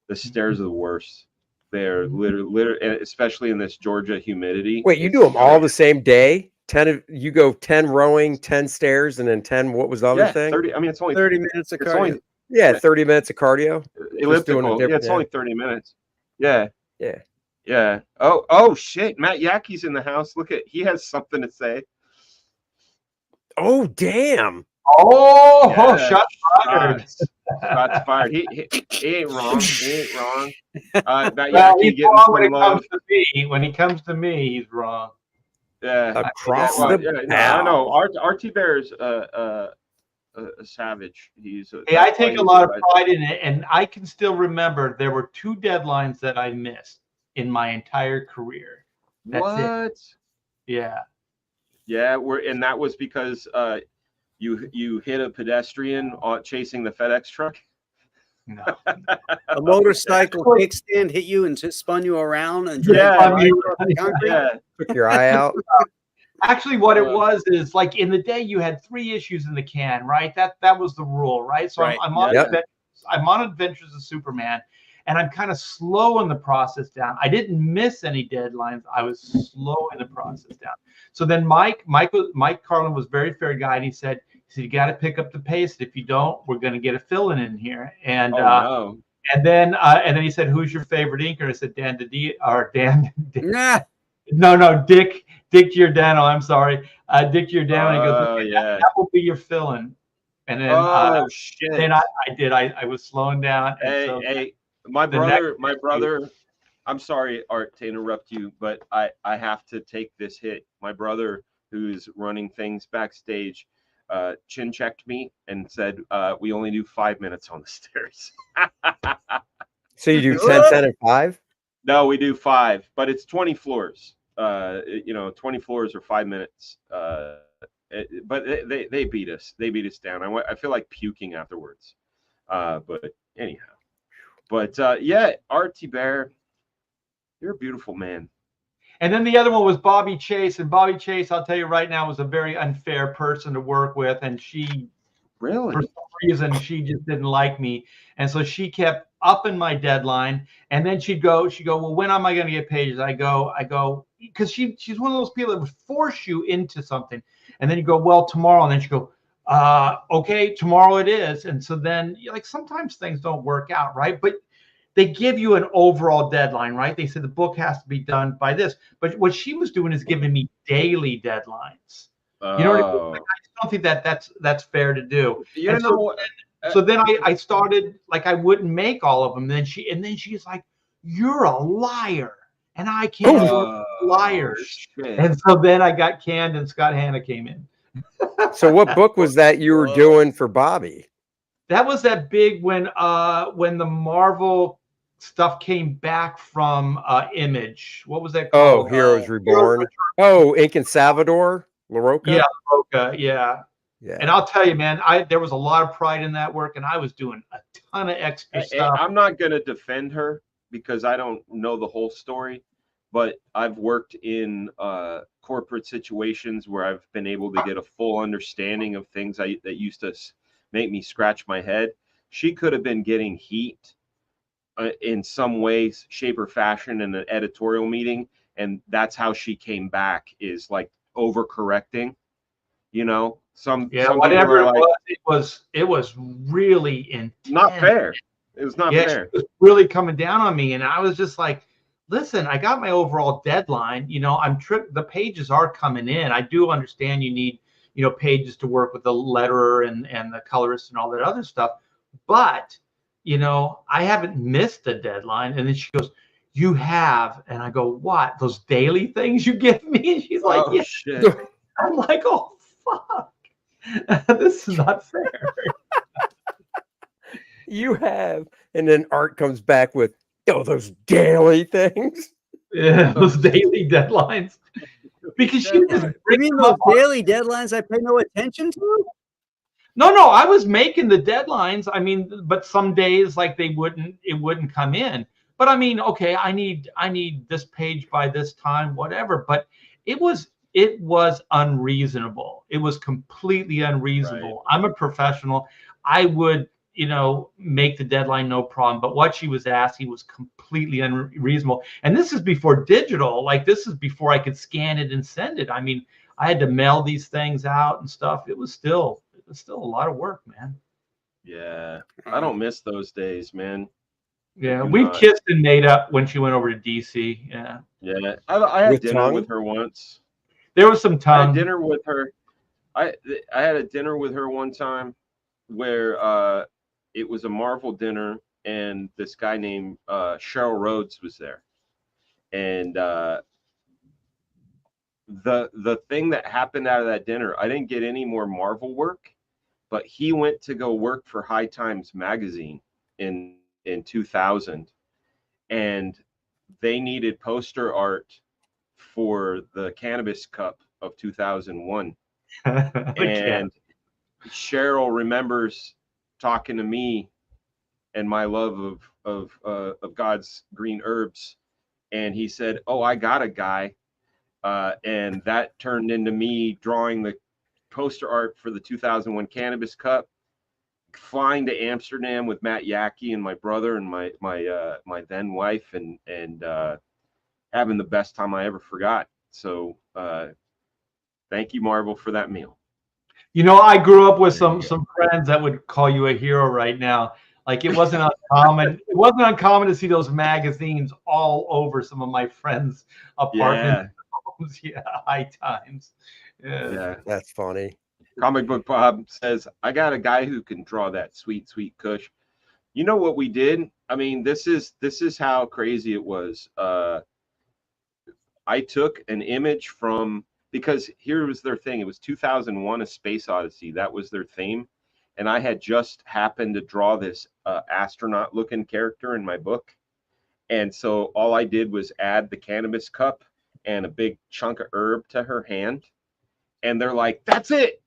the stairs are the worst. They're literally, especially in this Georgia humidity. Wait, you do them all the same day? You go 10 rowing, 10 stairs, and then 10, what was the other thing? 30. I mean, it's only 30 minutes of it's cardio. only Yeah, 30 minutes of cardio. elliptical. different- It's only 30 minutes. Yeah. Yeah. Yeah. Oh shit. Matt Yackey's in the house. Look he has something to say. Oh, damn. Oh, Yeah. shots fired. Shots fired. He ain't wrong. He ain't wrong. Matt Well, Yackey he's getting wrong some when it love. comes to me. When he comes to me, he's wrong. Yeah. Across No, the I know. bow. RT Bear is a savage. Hey, I take a lot of pride in it, and I can still remember there were 2 deadlines that I missed in my entire career. That's it. Yeah. Yeah, and that was because you hit a pedestrian chasing the FedEx truck. No. A motorcycle kickstand hit you and just spun you around and Yeah, dragged you right across the concrete? Yeah. Took your eye out. Actually, what it was is like in the day you had 3 issues in the can, right? That was the rule, right? So Right. I'm on Yep. I'm on Adventures of Superman, and I'm kind of slowing the process down. I didn't miss any deadlines. I was slowing the process down. So then Mike Carlin was very fair guy, and he said you got to pick up the pace. If you don't, we're going to get a fill-in in here. And No. and then he said, "Who's your favorite inker?" I said, Dan. Nah. No, Dick Giordano. I'm sorry, Dick Giordano. He goes, Oh, okay, yeah. that will be your fill-in. And then Shit. then I did. I was slowing down. And Hey, my brother. I'm sorry, Art, to interrupt you, but I have to take this hit. My brother, who's running things backstage, chin checked me and said, "We only do 5 minutes on the stairs." So you do 10, 10, and 5? No, we do 5, but it's 20 floors. 20 floors or 5 minutes. But they beat us. They beat us down. I feel like puking afterwards. But anyhow. But yeah, RT Bear, you're a beautiful man. And then the other one was Bobby Chase. And Bobby Chase, I'll tell you right now, was a very unfair person to work with. And she, Really? for some reason, she just didn't like me. And so she kept upping my deadline. And then she'd go, well, when am I going to get paid? I go, because she's one of those people that would force you into something. And then you go, well, tomorrow. And then she go, okay, tomorrow it is. And so then like sometimes things don't work out, right? But they give you an overall deadline, right? They said the book has to be done by this. But what she was doing is giving me daily deadlines. You know what I mean? Like, I just don't think that's fair to do. So then I started, like, I wouldn't make all of them. And then she's like, "You're a liar," and I can't work with liars. Shit. And so then I got canned, and Scott Hanna came in. So what book was that you were doing for Bobby? That was that big when the Marvel stuff came back from Image. What was that called? Oh, Heroes Reborn. Oh, Ink and Salvador LaRocca. Yeah, Roca, yeah. Yeah. And I'll tell you, man, there was a lot of pride in that work, and I was doing a ton of extra stuff. I'm not going to defend her because I don't know the whole story, but I've worked in corporate situations where I've been able to get a full understanding of things that used to make me scratch my head. She could have been getting heat in some way, shape, or fashion in an editorial meeting, and that's how she came back, is like overcorrecting. You know, some whatever people are it was really intense. Not fair. It was not fair. She was really coming down on me, and I was just like, listen, I got my overall deadline. You know, the pages are coming in. I do understand you need, you know, pages to work with the letterer and the colorist and all that other stuff, but you know, I haven't missed a deadline. And then she goes, you have. And I go, what? Those daily things you give me? And she's like, yeah. Shit. I'm like, oh, fuck. This is not fair. You have. And then Art comes back with, those daily things. Yeah, those daily deadlines. Because she was You mean those daily deadlines I pay no attention to? No, I was making the deadlines. I mean, but some days like it wouldn't come in. But I mean, okay, I need this page by this time, whatever. But it was unreasonable. It was completely unreasonable. Right. I'm a professional. I would, you know, make the deadline no problem. But what she was asking was completely unreasonable. And this is before digital. Like, this is before I could scan it and send it. I mean, I had to mail these things out and stuff. It was still a lot of work, man. Yeah, I don't miss those days, man. Yeah, we kissed and made up when she went over to DC. Yeah. Yeah, I had With dinner tongue? with her once. There was some I tongue. had dinner with her. I had a dinner with her one time where it was a Marvel dinner, and this guy named Cheryl Rhodes was there, and the thing that happened out of that dinner, I didn't get any more Marvel work, but he went to go work for High Times magazine in 2000, and they needed poster art for the Cannabis Cup of 2001. And Cheryl remembers talking to me and my love of God's green herbs, and he said, "Oh, I got a guy," and that turned into me drawing the poster art for the 2001 Cannabis Cup, flying to Amsterdam with Matt Yackey and my brother and my then wife, and having the best time I ever forgot. So thank you, Marvel, for that meal. You know, I grew up with some friends that would call you a hero right now. Like, it wasn't uncommon. It wasn't uncommon to see those magazines all over some of my friends' apartments. Yeah, High Times. Yeah, that's funny. Comic Book Bob says, I got a guy who can draw that sweet, sweet kush. You know what we did? I mean, this is how crazy it was. I took an image from, because here was their thing. It was 2001: A Space Odyssey. That was their theme. And I had just happened to draw this astronaut looking character in my book. And so all I did was add the cannabis cup and a big chunk of herb to her hand. And they're like, that's it.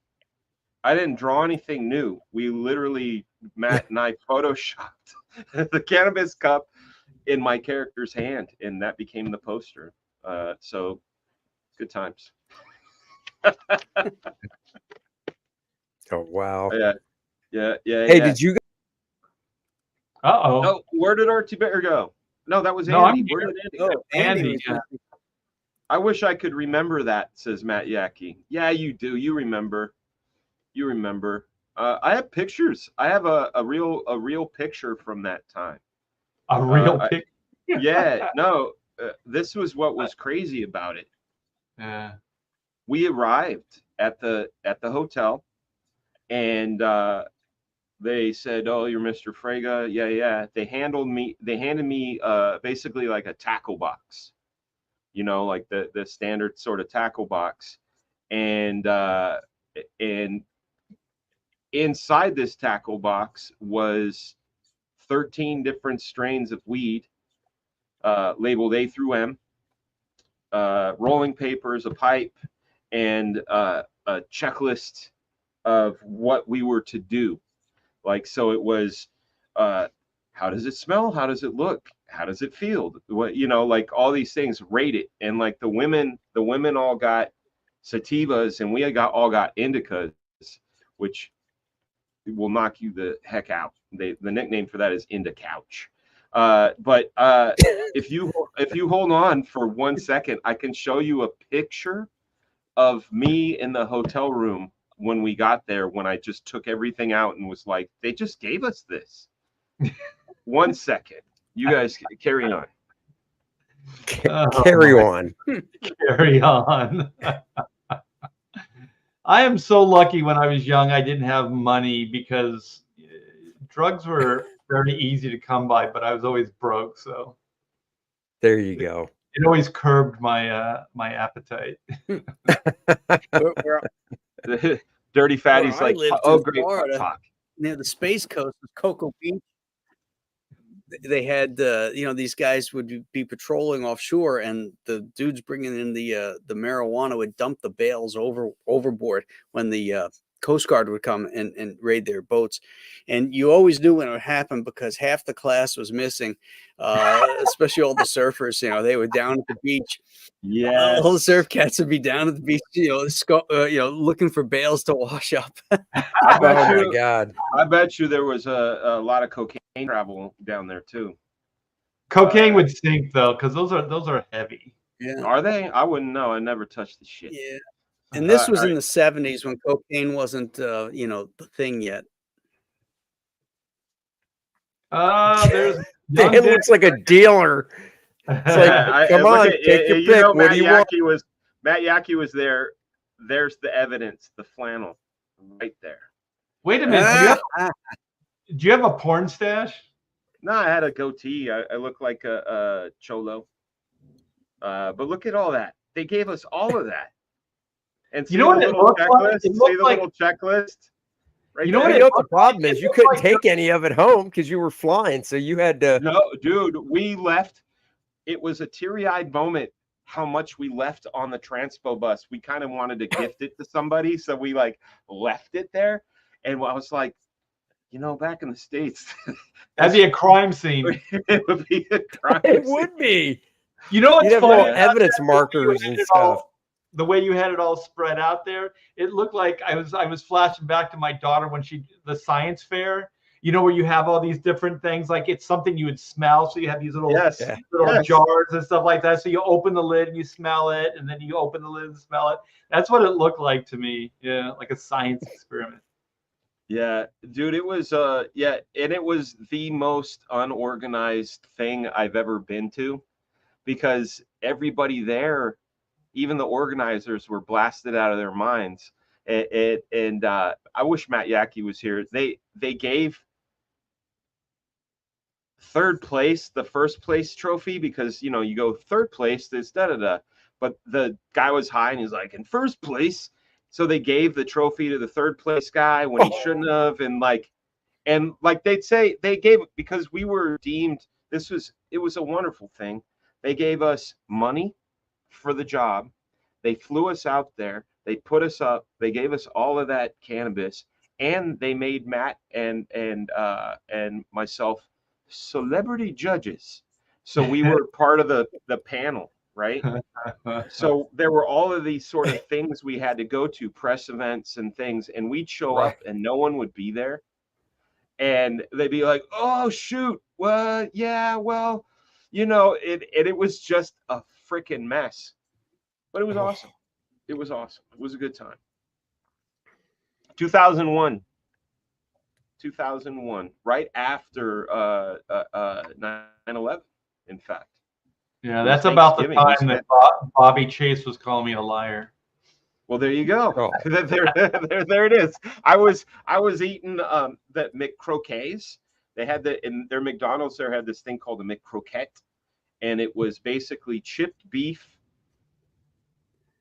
I didn't draw anything new. We literally, Matt and I photoshopped the cannabis cup in my character's hand, and that became the poster. So good times. Oh, wow. Yeah. Hey, did you? Uh-oh. No, where did Archie Bear go? No, that was No, Andy. I'm Where here. did Andy go? Andy. Yeah. I wish I could remember that, says Matt Yackey. Yeah, you do. You remember. You remember. I have pictures. I have a real picture from that time. A real picture? Yeah, no. This was what was crazy about it. Yeah. We arrived at the hotel, and they said, "Oh, you're Mr. Frega." Yeah. They handed me basically like a tackle box, you know, like the standard sort of tackle box, and inside this tackle box was 13 different strains of weed, labeled A through M, rolling papers, a pipe, and a checklist of what we were to do. Like, so it was, how does it smell? How does it look? How does it feel? What, you know, like all these things, rate it. And like the women all got sativas, and we all got indicas, which will knock you the heck out. The nickname for that is Indicouch. But if you hold on for 1 second, I can show you a picture of me in the hotel room when we got there, when I just took everything out and was like, they just gave us this. 1 second. You guys carry on. Carry on. Carry on. I am so lucky when I was young I didn't have money, because drugs were very easy to come by, but I was always broke. So There you go. it always curbed my my appetite. Dirty fatties I like, lived oh, in great Florida, talk. near the Space Coast with Cocoa Beach. They had, you know, these guys would be patrolling offshore, and the dudes bringing in the marijuana would dump the bales overboard when the Coast Guard would come and raid their boats. And you always knew when it would happen, because half the class was missing, especially all the surfers. You know, they were down at the beach. Yeah. All the surf cats would be down at the beach, you know, looking for bales to wash up. I bet Oh you, my God. I bet you there was a lot of cocaine travel down there too. Cocaine would sink though, because those are heavy. Yeah. Are they? I wouldn't know. I never touched the shit. Yeah. And this was all in the 70s when cocaine wasn't, you know, the thing yet. There's young It looks like a dealer. It's like, come look on, at- take your you pick. know, What do you want? Matt Yackee was there. There's the evidence, the flannel, right there. Wait a minute. Do you have a porn stash? No, I had a goatee. I look like a cholo. But look at all that. They gave us all of that. And see You know what the it little looked like? checklist? It See looked the like- little checklist? Right You know there? what You know what the looked problem like? is? It You looked couldn't like take any of it home because you were flying, so you had to. No, dude, we left. It was a teary-eyed moment how much we left on the transpo bus. We kind of wanted to gift it to somebody, so we like left it there. And I was like, you know, back in the States, That'd be a crime scene. it would be a crime It scene. would be. You know what's You'd have funny? little evidence markers and stuff. The way you had it all spread out there, it looked like I was flashing back to my daughter when the science fair. You know, where you have all these different things, like it's something you would smell. So you have these little Yes. little Yes. jars and stuff like that. So you open the lid and you smell it, and then you open the lid and smell it. That's what it looked like to me. Yeah, like a science experiment. Yeah, dude, it was yeah, and it was the most unorganized thing I've ever been to, because everybody there, even the organizers, were blasted out of their minds. And I wish Matt Yackee was here. They gave third place the first place trophy, because you know, you go third place, this da-da-da, but the guy was high and he's like, in first place. So they gave the trophy to the third place guy when he shouldn't have. And like they'd say they gave it because we were deemed, it was a wonderful thing. They gave us money for the job. They flew us out there. They put us up. They gave us all of that cannabis, and they made Matt and myself celebrity judges. So we were part of the panel, right? So there were all of these sort of things we had to go to, press events and things, and we'd show up and no one would be there. And they'd be like, oh, shoot. Well, yeah, well, you know, it was just a freaking mess. But it was awesome. It was awesome. It was a good time. 2001, right after 9/11, in fact. Yeah, that's about the Thanksgiving. time that Bobby Chase was calling me a liar. Well, there you go. Oh. there it is. I was eating the McCroquets. They had in their McDonald's there had this thing called a McCroquette, and it was basically chipped beef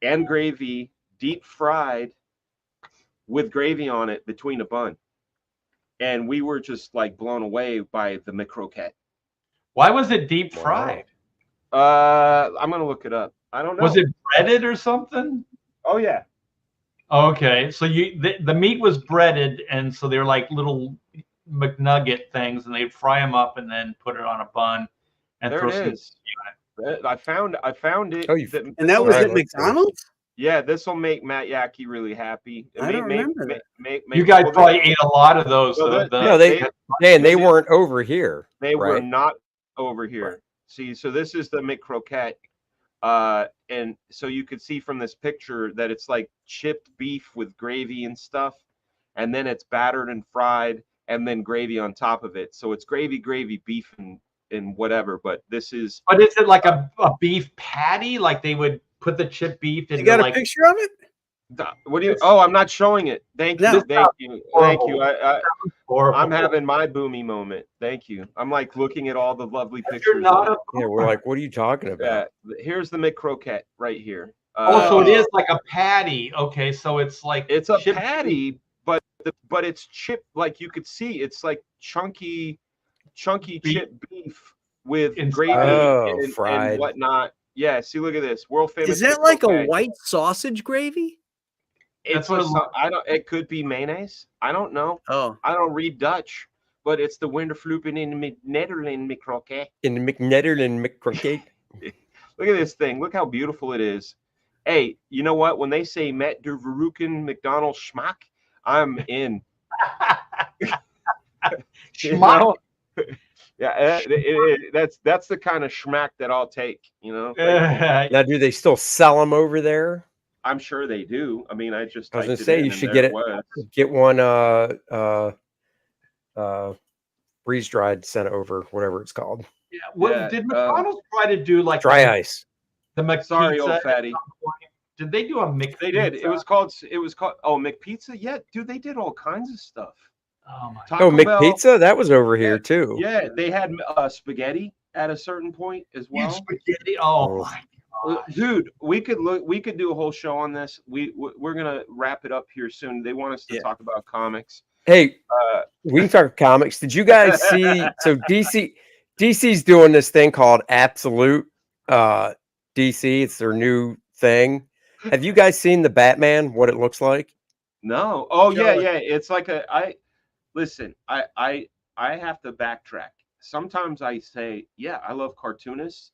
and gravy, deep fried with gravy on it between a bun. And we were just like blown away by the McCroquette. Why was it deep fried? I'm gonna look it up. I don't know. Was it breaded or something? Oh yeah. Okay, so the meat was breaded, and so they're like little McNugget things, and they'd fry them up and then put it on a bun and There throw it some. is. I found it. Oh, you. And that All was right, at let's see. McDonald's? Yeah, this will make Matt Yackee really happy. I don't remember that. You guys probably ate a lot of those. Well, No, they weren't over here. They were right? not over here. Right. See, so this is the McCroquette. And so you could see from this picture that it's like chipped beef with gravy and stuff, and then it's battered and fried, and then gravy on top of it. So it's gravy, beef, and whatever. But this is. But is it like a beef patty? Like they would put the chipped beef into You got a like. picture of it? What do you? Oh, I'm not showing it. Thank you. No. Thank you. Thank you. Horrible. I'm having my boomy moment. Thank you. I'm like looking at all the lovely You're pictures. not a. Yeah, we're like, what are you talking about? Here's the McCroquette right here. Oh, so it is like a patty. Okay, so it's like It's a chipped patty, but it's chipped. Like you could see, it's like chunky Beef. chipped beef with Inside. gravy Oh, and fried. whatnot. Yeah, see, look at this world famous. Is that like a McCroquette. white sausage gravy? It's That's what it looks I don't. It could be mayonnaise. I don't know. Oh, I don't read Dutch, but it's the Wonderfloepen in the Netherlands McCroquette. In the McNetherland McCroquette. Look at this thing. Look how beautiful it is. Hey, you know what? When they say Met der Verruken McDonald's schmack, I'm in. You know? Yeah, that's the kind of schmack that I'll take. You know, Now, do they still sell them over there? I'm sure they do. I mean, I was gonna say you should get get it. Get one freeze dried sent over, whatever it's called. Yeah. What Yeah, did McDonald's try to do? Like Dry ice. the McPizza? Sorry, old fatty. Did they do a McPizza? They did. It was called. Oh, McPizza. Yeah, dude, they did all kinds of stuff. Oh my. Taco Oh, Bell, McPizza, that was over here too. Yeah, they had spaghetti at a certain point as You well. spaghetti. Oh. Oh my gosh. Dude, we could do a whole show on this. We're gonna wrap it up here soon. They want us to talk about comics. Hey, we can talk comics. Did you guys see? So DC's doing this thing called Absolute DC. It's their new thing. Have you guys seen the Batman? What it looks like? No. Oh Show yeah, it. yeah. It's like listen. I have to backtrack. Sometimes I say, yeah, I love cartoonists,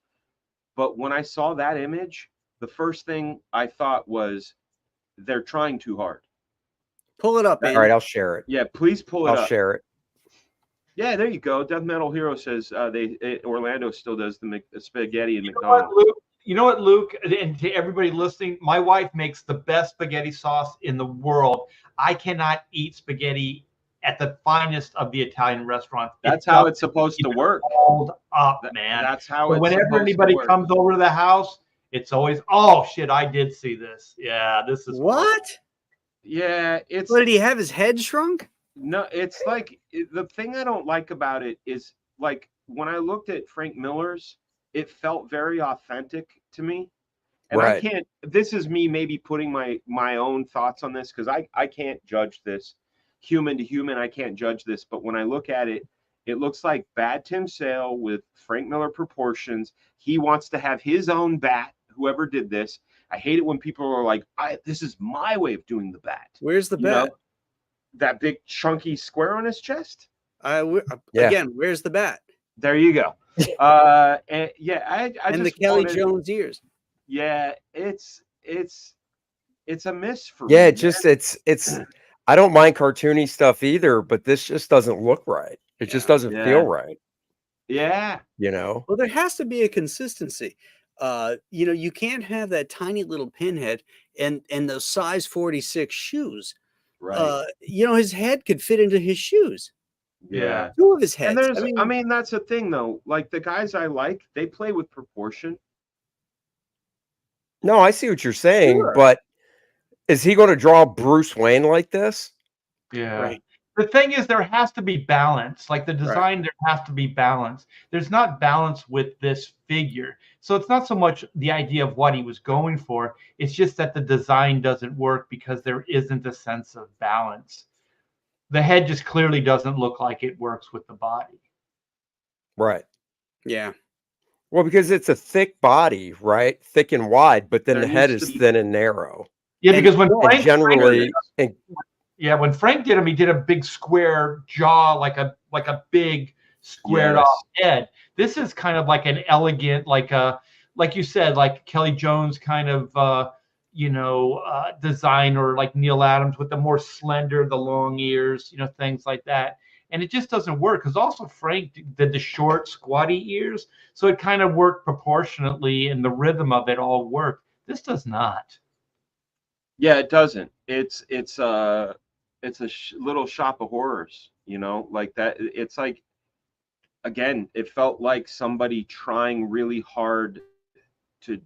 but when I saw that image, the first thing I thought was they're trying too hard. pull it up, All Andy. right, I'll share it. Yeah, please pull it I'll up. share it. Yeah, there you go. Death Metal Hero says Orlando still does the spaghetti and You know what, McDonald's. Luke? You know what, Luke? And to everybody listening, my wife makes the best spaghetti sauce in the world. I cannot eat spaghetti at the finest of the Italian restaurants. That's how it's supposed to work. Hold up, man. That's how So it's whenever supposed anybody to work. comes over to the house, it's always, oh shit, I did see this. Yeah, this is What? Yeah, it's What, did he have his head shrunk? no, it's like the thing I don't like about it is like when I looked at Frank Miller's, it felt very authentic to me. And I Right. can't, this is me maybe putting my own thoughts on this because I can't judge this human to human. I can't judge this, but when I look at it, it looks like Bad Tim Sale with Frank Miller proportions. He wants to have his own bat, whoever did this. I hate it when people are like, this is my way of doing the bat. Where's the You know, bat? that big chunky square on his chest. Yeah. Again, where's the bat? There you go. And yeah, I And the just Kelly wanted- Jones ears. Yeah, it's a miss for Yeah, me. it just it's I don't mind cartoony stuff either, but this just doesn't look right. It just doesn't Yeah. feel right, Yeah. you know. Well, there has to be a consistency. You can't have that tiny little pinhead and those size 46 shoes. Right. His head could fit into his shoes. Yeah. Two of his heads. And I mean, that's the thing though. Like the guys I like, they play with proportion. No, I see what you're saying, Sure. but is he going to draw Bruce Wayne like this? Yeah. Right. The thing is, there has to be balance. Like the design, there has to be balance. There's not balance with this figure. So it's not so much the idea of what he was going for. It's just that the design doesn't work because there isn't a sense of balance. The head just clearly doesn't look like it works with the body. Right. Yeah. Well, because it's a thick body, right? Thick and wide, but then There the head needs is to be- thin and narrow. Yeah, because when And Frank generally, yeah, when Frank did him, he did a big square jaw, like a big squared Yes. off head. This is kind of like an elegant, like you said, like Kelly Jones kind of design, or like Neil Adams with the more slender, the long ears, things like that. And it just doesn't work because also Frank did the short, squatty ears, so it kind of worked proportionately, and the rhythm of it all worked. This does not. Yeah, it doesn't. It's a little shop of horrors, like that. It's like, again, it felt like somebody trying really hard to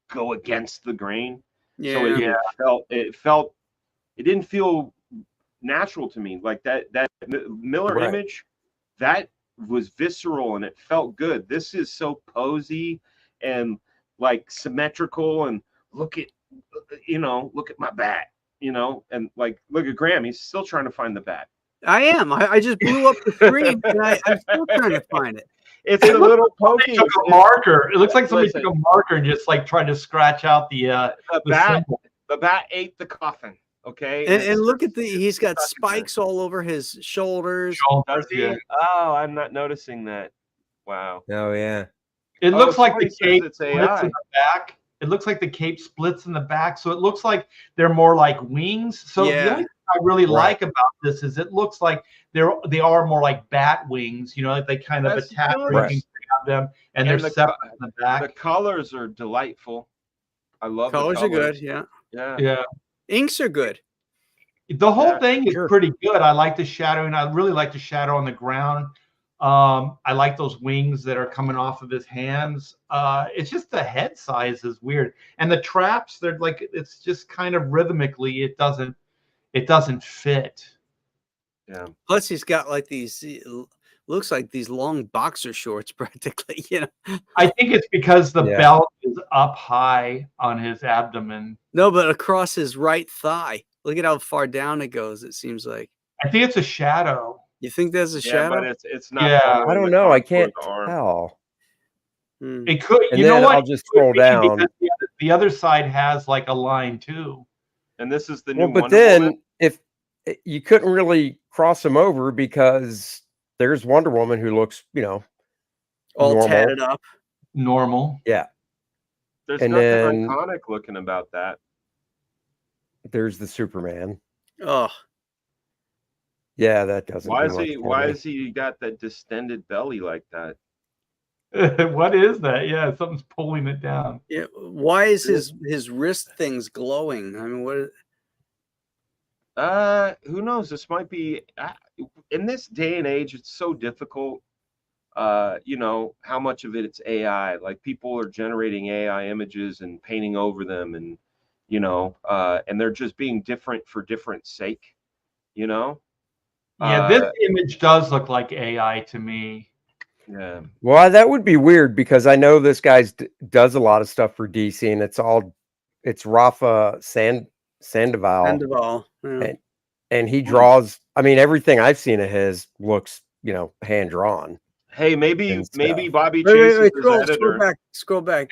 go against the grain. So Yeah. it didn't feel natural to me. Like that Miller Right. image, that was visceral and it felt good. This is so posy and like symmetrical, and look at my bat, and like look at Graham, he's still trying to find the bat. I am. I just blew up the screen, and I'm still trying to find it. It's a little pokey. Took a marker. It looks like somebody Listen. took a marker and just like tried to scratch out the bat. symbol. The bat ate the coffin. Okay. And look at he's got spikes all over his shoulders. Does he? Yeah. Oh, I'm not noticing that. Wow. oh yeah, It looks like the somebody says cape it's splits AI. in the back. It looks like the cape splits in the back, so it looks like they're more like wings. So the Yeah. only thing I really Right. like about this is it looks like they are more like bat wings. Like they kind of That's attach nice. where you can grab them, and they're the separate in the The back. colors are delightful. I love Colors the are colors. good. Yeah. Yeah. Yeah. Inks are good. The whole Yeah, thing is sure. pretty good. I like the shadow, and I really like the shadow on the ground. I like those wings that are coming off of his hands. It's just the head size is weird, and the traps, they're like, it's just kind of rhythmically, it doesn't fit. Yeah. Plus, he's got like these. Looks like these long boxer shorts, practically. I think it's because the Yeah. belt is up high on his abdomen. No, but across his right thigh. Look at how far down it goes. It seems like. I think it's a shadow. You think there's a Yeah, shadow? but it's not. Yeah. following I don't the know. I contour of can't the arm. tell. Hmm. It could. And You know then what? I'll just It could scroll be down. because the other side has like a line too. And this is the new Well, but Wonder then Woman. if you couldn't really cross them over because there's Wonder Woman who looks, All normal. tatted up. Normal. Yeah. There's and nothing then- iconic looking about that. There's the Superman. Oh, Yeah, that doesn't. Why do is much he? for Why me. is he got that distended belly like that? What is that? Yeah, something's pulling it down. yeah. Why is his wrist things glowing? I mean, what? Who knows? This might be in this day and age. It's so difficult. How much of it's AI. Like people are generating AI images and painting over them, and and they're just being different for different sake. Yeah, this image does look like AI to me. Yeah. Well, that would be weird because I know this guy does a lot of stuff for DC, and it's Rafa Sandoval, Sandoval. Yeah. and he draws. I mean, everything I've seen of his looks, hand drawn. Hey, maybe And maybe stuff. Bobby Wait, Chase wait, is his scroll editor. back. Scroll back.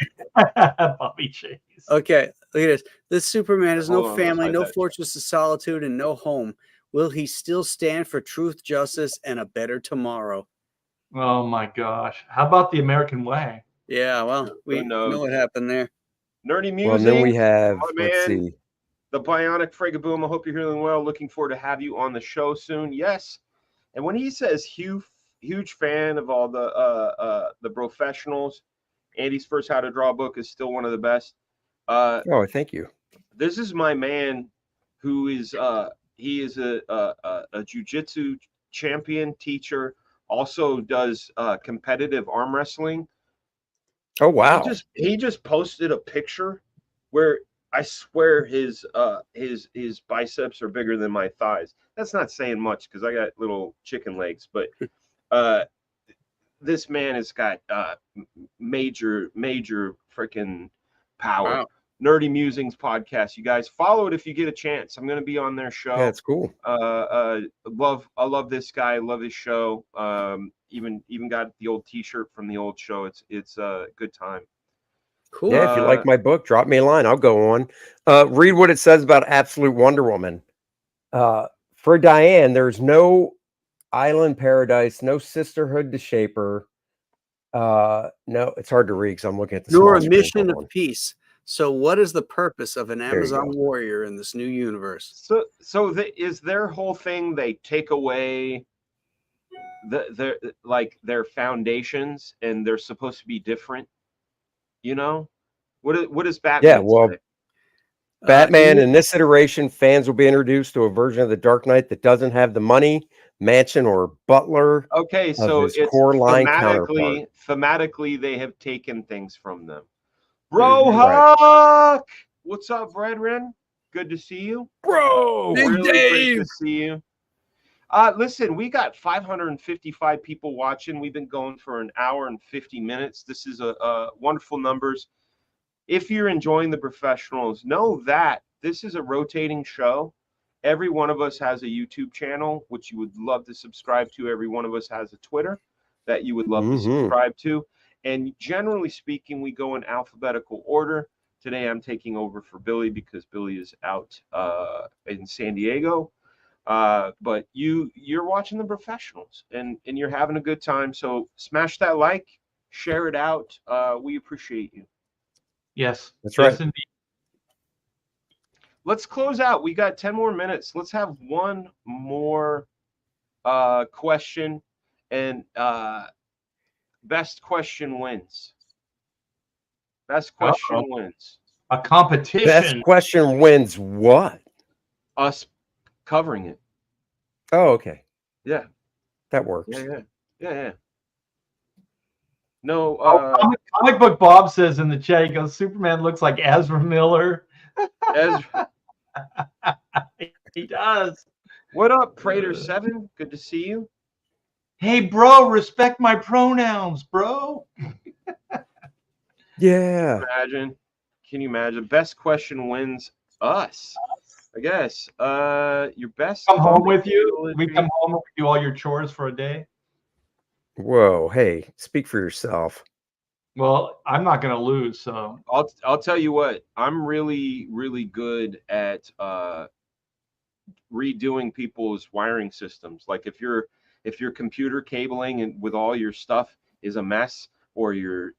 Bobby Chase. Okay, look at this. This Superman has Hold no on, let's family, hide no that. fortress of solitude, and no home. Will he still stand for truth, justice, and a better tomorrow? Oh my gosh. How about the American way? Yeah, well, we know knows? what happened there. Nerdy Well, Musings. and then we have. my Let's man, see. the Bionic Frigaboom. I hope you're feeling well. Looking forward to have you on the show soon. Yes. And when he says huge fan of all the professionals, Andy's first How to Draw book is still one of the best. Oh, thank you. This is my man, who is he is a jiu-jitsu champion teacher. Also does competitive arm wrestling. Oh wow. He just posted a picture where I swear his biceps are bigger than my thighs. That's not saying much because I got little chicken legs, but this man has got major freaking power. Wow. Nerdy Musings podcast. You guys follow it if you get a chance. I'm going to be on their show. Yeah, it's cool. I love this guy. Love his show. Even got the old T-shirt from the old show. It's a good time. Cool. Yeah, if you like my book, drop me a line. I'll go on. Read what it says about Absolute Wonder Woman. For Diane, there's no island paradise, no sisterhood to shape her. No, it's hard to read because I'm looking at the Nor small a screen. mission Hold of on. peace. So, what is the purpose of an you Amazon go. warrior in this new universe? Is their whole thing they take away their foundations and they're supposed to be different? You know, what does Batman well, say? Batman, in this iteration, fans will be introduced to a version of the Dark Knight that doesn't have the money, mansion, or butler Okay, of so his it's core line counterpart. thematically they have taken things from them. Mhm, Bro right. Huck, what's up, brethren? Good to see you, Bro, Big really great to Dave. see you. Listen, we got 555 people watching. We've been going for an hour and 50 minutes. This is a wonderful numbers. If you're enjoying the professionals, know that this is a rotating show. Every one of us has a YouTube channel, which you would love to subscribe to. Every one of us has a Twitter that you would love to subscribe to. And generally speaking, we go in alphabetical order. Today, I'm taking over for Billy because Billy is out in San Diego. But you're watching the professionals and you're having a good time. So smash that like, share it out. We appreciate you. Yes, That's right. yes, indeed. Let's close out. We got 10 more minutes. Let's have one more question, and best question wins. Best question wins. A competition. Best question wins what? Us covering it. Oh, okay. Yeah. That works. Yeah. No. Comic Book Bob says in the chat, he goes, Superman looks like Ezra Miller. He does. What up, Prater7? Good to see you. Hey, bro, respect my pronouns, bro. Yeah. Can you imagine? Best question wins us. I guess. Your best. Come home with you. We come home and we do all your chores for a day. Whoa. Hey, speak for yourself. Well, I'm not going to lose, so I'll tell you what. I'm really, really good at redoing people's wiring systems. Like if your computer cabling and with all your stuff is a mess, or your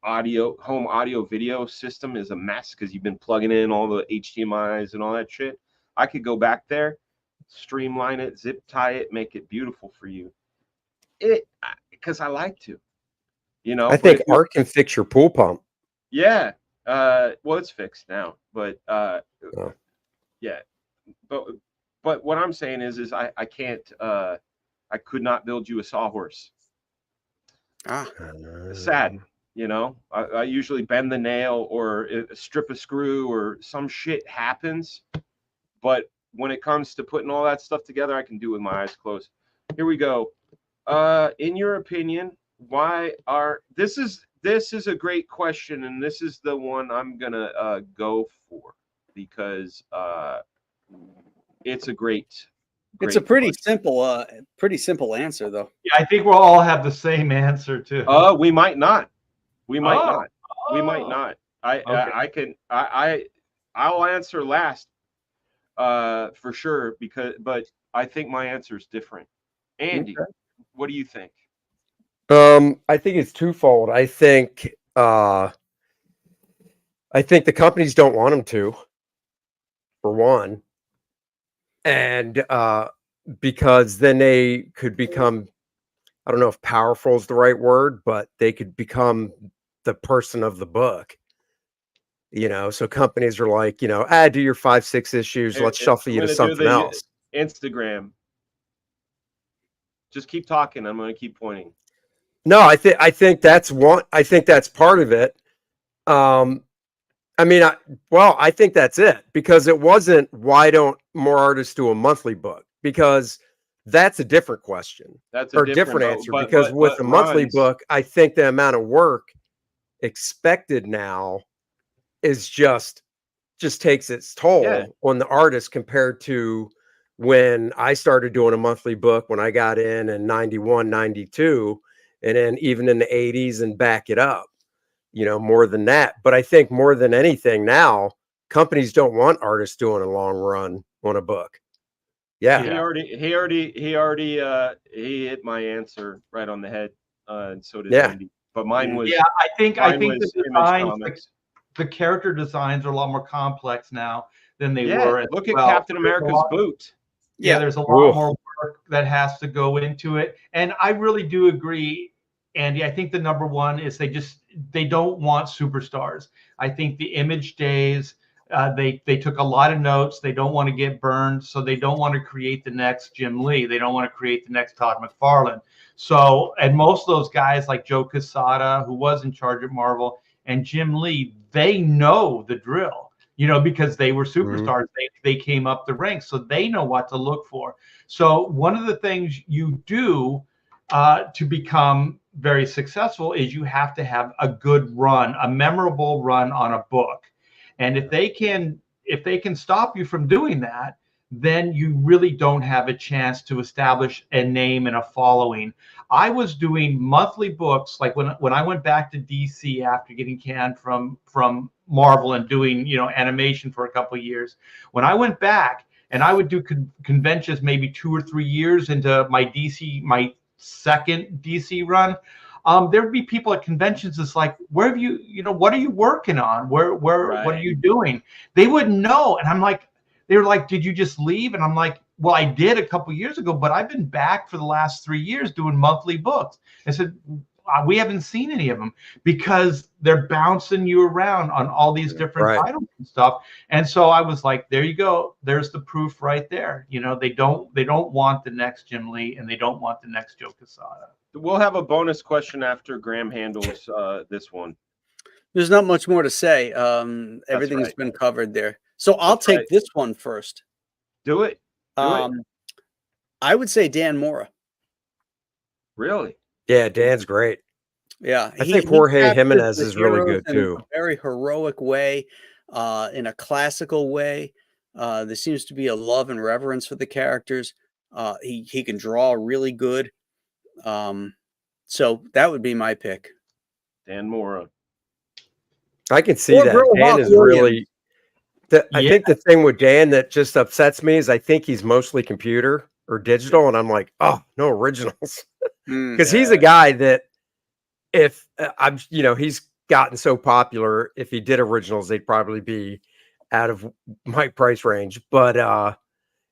home audio video system is a mess because you've been plugging in all the HDMI's and all that shit, I could go back there, streamline it, zip tie it, make it beautiful for you. Because I like to, I think Art can fix your pool pump. Yeah. Well, it's fixed now, but yeah. But what I'm saying is I can't. I could not build you a sawhorse. Sad. I usually bend the nail or strip a screw or some shit happens. But when it comes to putting all that stuff together, I can do it with my eyes closed. Here we go. In your opinion, this is a great question, and this is the one I'm gonna go for because it's a great. It's a pretty simple answer, though. Yeah, I think we'll all have the same answer too. We might not. We might not. We might not. I'll answer last for sure but I think my answer is different. Andy, what do you think? I think it's twofold. I think the companies don't want them to, for one, and because then they could become, I don't know if powerful is the right word, but they could become the person of the book. So companies are like, do your 5-6 issues. Let's shuffle you to something else. Instagram. Just keep talking. I'm going to keep pointing. No, I think that's one. I think that's part of it. I think that's it, because it wasn't why don't more artists do a monthly book, because that's a different question. That's a different answer. Because with a monthly book, I think the amount of work expected now is just takes its toll on the artist compared to when I started doing a monthly book when I got in 91, 92, and then even in the 80s and back it up. more than that. But I think more than anything now, companies don't want artists doing a long run on a book. Yeah. He hit my answer right on the head. And so did Yeah. Andy. But mine was I think was the Image designs, Comics. the character designs are a lot more complex now than they Yeah, were. as look at well. Captain America's boot. Yeah, there's a lot more work that has to go into it. And I really do agree, Andy. I think the number one is they don't want superstars. I think the Image days, they took a lot of notes. They don't want to get burned, so they don't want to create the next Jim Lee. They don't want to create the next Todd McFarlane. So, and most of those guys like Joe Quesada, who was in charge at Marvel, and Jim Lee, they know the drill. Because they were superstars, they came up the ranks, so they know what to look for. So one of the things you do to become very successful is you have to have a good run, a memorable run on a book. And if they can stop you from doing that, then you really don't have a chance to establish a name and a following. I was doing monthly books, like when I went back to DC after getting canned from Marvel and doing animation for a couple of years. When I went back, and I would do conventions maybe 2 or 3 years into my second DC run, there'd be people at conventions that's like, where have you, what are you working on? Where Right. What are you doing? They wouldn't know. And I'm like, they were like, did you just leave? And I'm like, well, I did a couple of years ago, but I've been back for the last 3 years doing monthly books. I said, we haven't seen any of them because they're bouncing you around on all these different titles and stuff. And so I was like, there you go. There's the proof right there. They don't want the next Jim Lee, and they don't want the next Joe Quesada. We'll have a bonus question after Graham handles this one. There's not much more to say. Everything's been covered there. So I'll take this one first. Do it. I would say Dan Mora. Really? Yeah, Dan's great. Yeah, I think Jorge Jimenez is really good too. In a very heroic way, in a classical way. There seems to be a love and reverence for the characters. He can draw really good. So that would be my pick. Dan Mora. I can see that. Dan is really. I think the thing with Dan that just upsets me is I think he's mostly computer or digital, and I'm like, oh, no originals, because he's a guy that if he's gotten so popular, if he did originals, they'd probably be out of my price range. But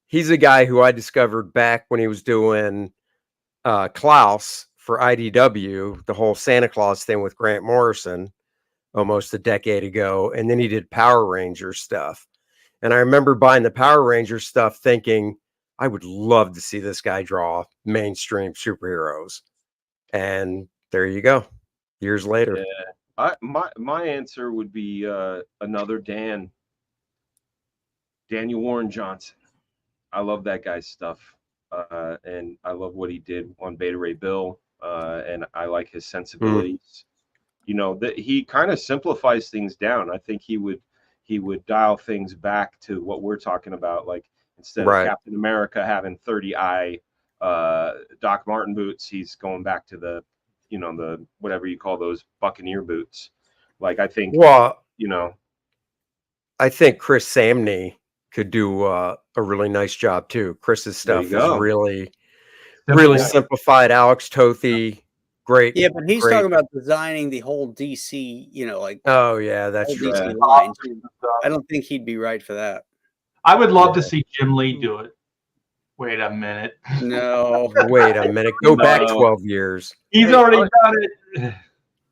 he's a guy who I discovered back when he was doing Klaus for IDW, the whole Santa Claus thing with Grant Morrison almost a decade ago. And then he did Power Rangers stuff. And I remember buying the Power Rangers stuff thinking, I would love to see this guy draw mainstream superheroes. And there you go. Years later. Yeah. My answer would be another Daniel Warren Johnson. I love that guy's stuff. And I love what he did on Beta Ray Bill. And I like his sensibilities. That he kind of simplifies things down. I think he would dial things back to what we're talking about. Like instead of Captain America having 30i Doc Marten boots, he's going back to the whatever you call those Buccaneer boots. Like I think, I think Chris Samney could do a really nice job too. Chris's stuff is really simplified. Alex Tothe, great. Yeah, but he's talking about designing the whole DC, oh yeah, that's true. DC line. I don't think he'd be right for that. I would love to see Jim Lee do it. Wait a minute. No. Wait a minute. Go back 12 years. He's already done it.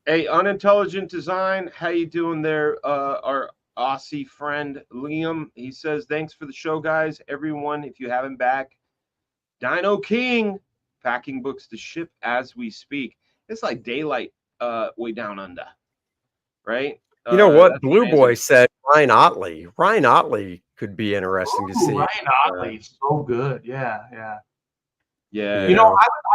Hey, Unintelligent Design, how you doing there? Our Aussie friend Liam, he says, thanks for the show, guys. Everyone, if you haven't back, Dino King, packing books to ship as we speak. It's like daylight way down under, right? You know what? Blue Boy said Ryan Otley. Ryan Otley could be interesting to see. Ryan Otley, so good. Yeah. Yeah.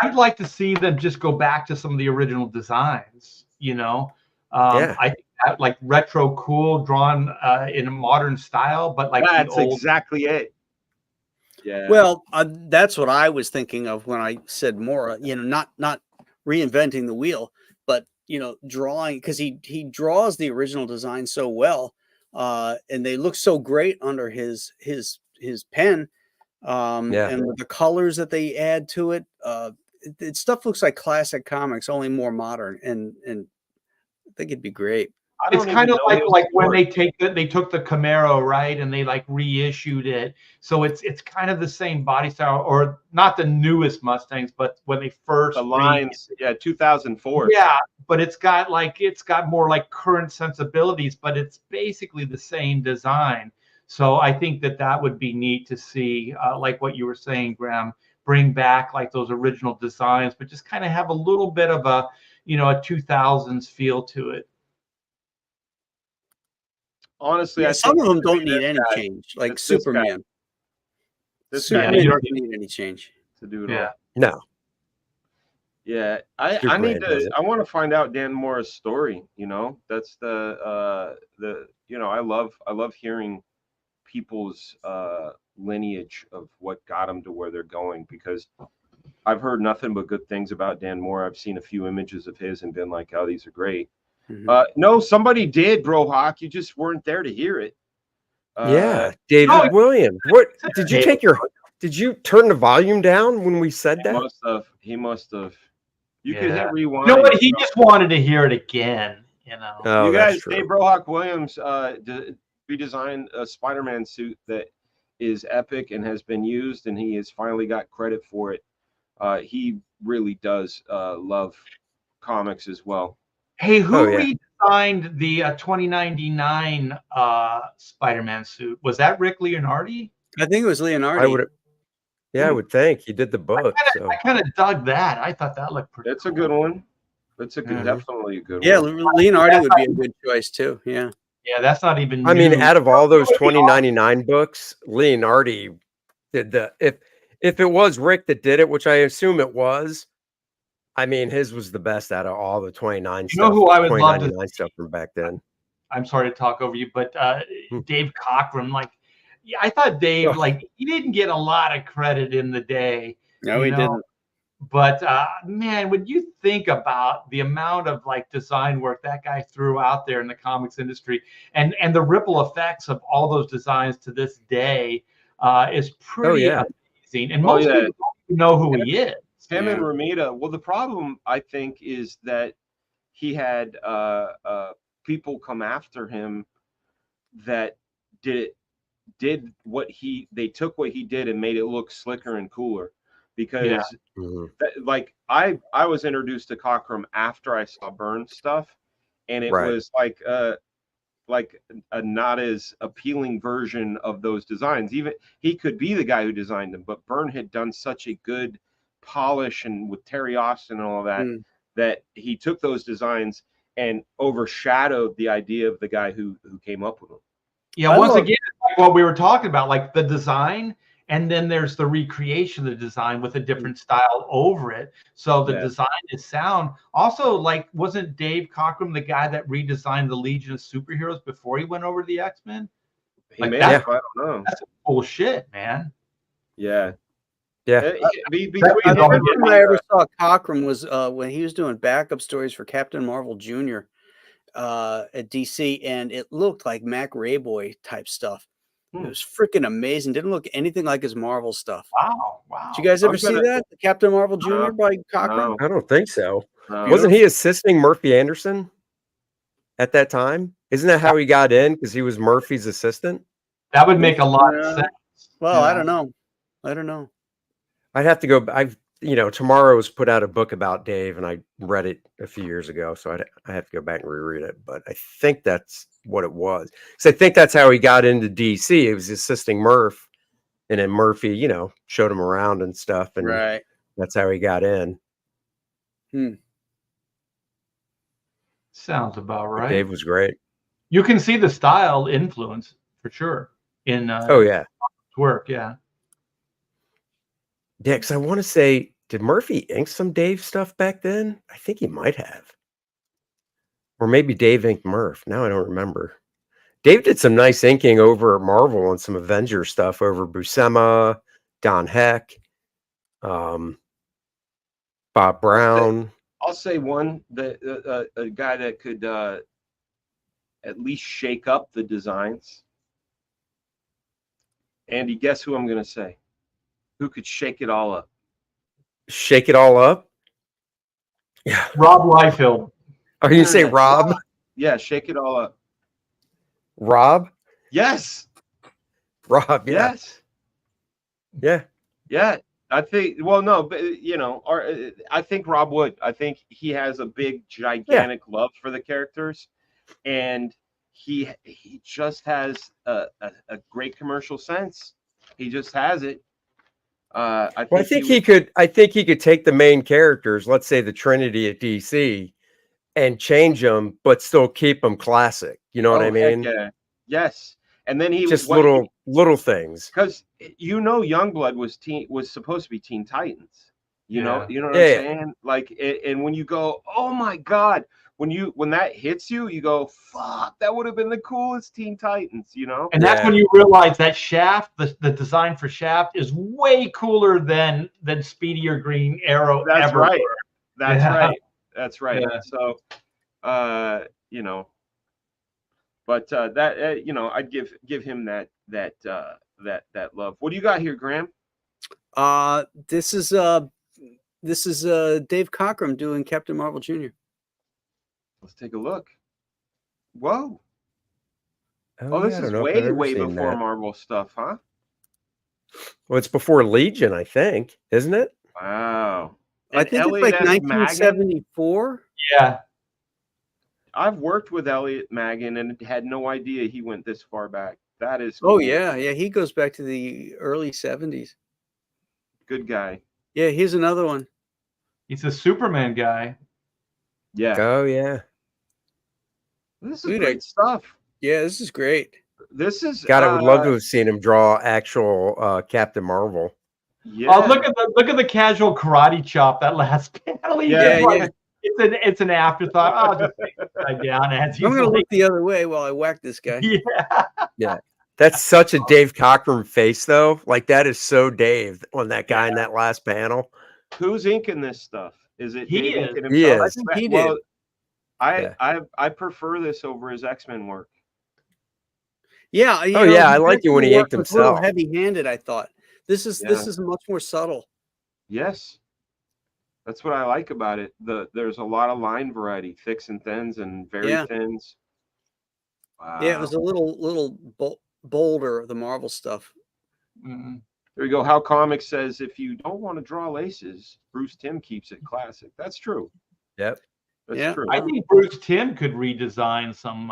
I'd like to see them just go back to some of the original designs. I think that, like retro cool, drawn in a modern style, but like that's exactly it. Yeah. Well, that's what I was thinking of when I said Mora. Not reinventing the wheel, but you know, drawing, because he draws the original design so well, and they look so great under his pen, Yeah. and with the colors that they add to it, stuff looks like classic comics, only more modern, and I think it'd be great. I It's don't kind even of know like those when words. they took the Camaro, right, and they like reissued it. So it's kind of the same body style, or not the newest Mustangs, but when they first The lines, yeah, 2004. yeah, but it's got more like current sensibilities, but it's basically the same design. So I think that would be neat to see, like what you were saying, Graham, bring back like those original designs, but just kind of have a little bit of a, you know, a 2000s feel to it. Honestly, Yeah, I some think of them it's gonna don't be need this any guy. change, like It's this guy. Superman. This guy Yeah, Superman you doesn't need any change. to do it Yeah. all. No, Yeah, I Superman need to. doesn't. I want to find out Dan Moore's story. You know, that's the you know, I love hearing people's lineage of what got them to where they're going, because I've heard nothing but good things about Dan Moore. I've seen a few images of his and been like, oh, these are great. No, somebody did, Bro Hawk. You just weren't there to hear it. Yeah, David no, Williams. What did you David take your? Did you turn the volume down when we said that? Must have. He must have. You could Yeah. hit rewind. You know what? He just wanted to hear it again. You know. Oh, You that's guys, true. hey, Brohawk Williams redesigned a Spider-Man suit that is epic and has been used, and he has finally got credit for it. He really does love comics as well. Hey, who Oh, yeah. redesigned the 2099 Spider-Man suit? Was that Rick Leonardi? I think it was I Leonardi. would. Yeah, I would think he did the book. So I kind of dug that. I thought that looked pretty. It's a cool. good one. It's a good, Mhm. definitely a good Yeah, one. Leonardi would be a good choice too. Yeah. Yeah, that's not even. I mean, new. out of all those That would be 2099 books, Leonardi did the if it was Rick that did it, which I assume it was. I mean, his was the best out of all the 29 You stuff. know who I would love to 2099 stuff from back then. I'm sorry to talk over you, but Dave Cockrum, like, yeah, I thought Dave, Ugh. like, he didn't get a lot of credit in the day. No, you he know? didn't. But man, when you think about the amount of like design work that guy threw out there in the comics industry, and the ripple effects of all those designs to this day, is pretty yeah. amazing. And Oh, most yeah. people don't even know who he is. Him and Yeah. Ramita. Well, the problem I think is that he had people come after him that did what they took what he did and made it look slicker and cooler, because Yeah. Mhm. like I was introduced to Cockrum after I saw Burn stuff, and it Right. was like a not as appealing version of those designs. Even he could be the guy who designed them, but Byrne had done such a good polish and with Terry Austin and all that, that he took those designs and overshadowed the idea of the guy who came up with them. Yeah, once again, it's like what we were talking about, like the design, and then there's the recreation of the design with a different style over it. So the design is sound. Also, like, wasn't Dave Cockrum the guy that redesigned the Legion of Superheroes before he went over to the X-Men? He Like, may that's- have, I don't know. That's cool shit, man. Yeah. Yeah. Between The That's all first we time I ever saw Cockrum was when he was doing backup stories for Captain Marvel Jr. At DC, and it looked like Mac Rayboy type stuff. It was freaking amazing. Didn't look anything like his Marvel stuff. Wow. Did you guys ever see that? The Captain Marvel Jr. by Cockrum? I don't think so. No. Wasn't he assisting Murphy Anderson at that time? Isn't that how he got in? Because he was Murphy's assistant? That would make a lot of sense. Well, I don't know. I'd have to go. Tomorrow's put out a book about Dave, and I read it a few years ago, so I have to go back and reread it. But I think that's what it was. Because I think that's how he got into DC. He was assisting Murph, and then Murphy, showed him around and stuff, and Right. that's how he got in. Sounds about right. Dave was great. You can see the style influence for sure in Oh yeah, work. Yeah. yeah. Because I want to say, did Murphy ink some Dave stuff back then? I think he might have, or maybe Dave inked Murph. Now I don't remember. Dave did some nice inking over at Marvel on some Avengers stuff over Buscema, Don Heck, Bob Brown. I'll say one that a guy that could at least shake up the designs. Andy, guess who I'm going to say? Who could shake it all up? Shake it all up. Yeah. Rob Liefeld. Are you say Rob? Yeah, shake it all up. Rob? Yes. Rob, yeah. Yes. Yeah. Yeah. I think, well, no, but I think Rob would. I think he has a big, gigantic love for the characters, and he just has a great commercial sense. He just has it. I think he could. I think he could take the main characters, let's say the Trinity at DC, and change them, but still keep them classic. You know what I mean? Yeah. Yes. And then he just little things. Because Youngblood was supposed to be Teen Titans. You know what I'm saying? Like, and when you go, oh my God, when that hits you, you go, fuck, that would have been the coolest Teen Titans, you know? And that's when you realize that Shaft, the design for Shaft is way cooler than Speedy or Green Arrow. That's ever right. were. That's right. That's right. Yeah. So, but that I'd give him that love. What do you got here, Graham? This is Dave Cockrum doing Captain Marvel Jr. Let's take a look. Whoa. Oh, this is way before Marvel stuff, huh? Well, it's before Legion, I think, isn't it? Wow. I think it's like 1974. Yeah. I've worked with Elliot Maggin and had no idea he went this far back. That is cool. Oh yeah, he goes back to the early 70s. Good guy. Yeah, here's another one. He's a Superman guy. Yeah. Oh yeah. This is great stuff. Yeah, this is great. This is God, I would love to have seen him draw actual Captain Marvel. Yeah. Oh, look at the casual karate chop, that last panel. It's an afterthought. I'll just take this guy down as I'm gonna look the other way while I whack this guy. Yeah. That's such a Dave Cockrum face, though. Like, that is so Dave on that guy in that last panel. Who's inking this stuff? Is it he Dave is? Inking He himself? is. I think he did. I prefer this over his X-Men work. Yeah. I like it when he inked himself. A little heavy-handed, I thought. This is much more subtle. Yes. That's what I like about it. There's a lot of line variety, thicks and thins and very thins. Wow. Yeah, it was a little bolder, the Marvel stuff. Mm-hmm. There you go. How Comics says, if you don't want to draw laces, Bruce Timm keeps it classic. That's true. Yep. That's true. I think Bruce Timm could redesign some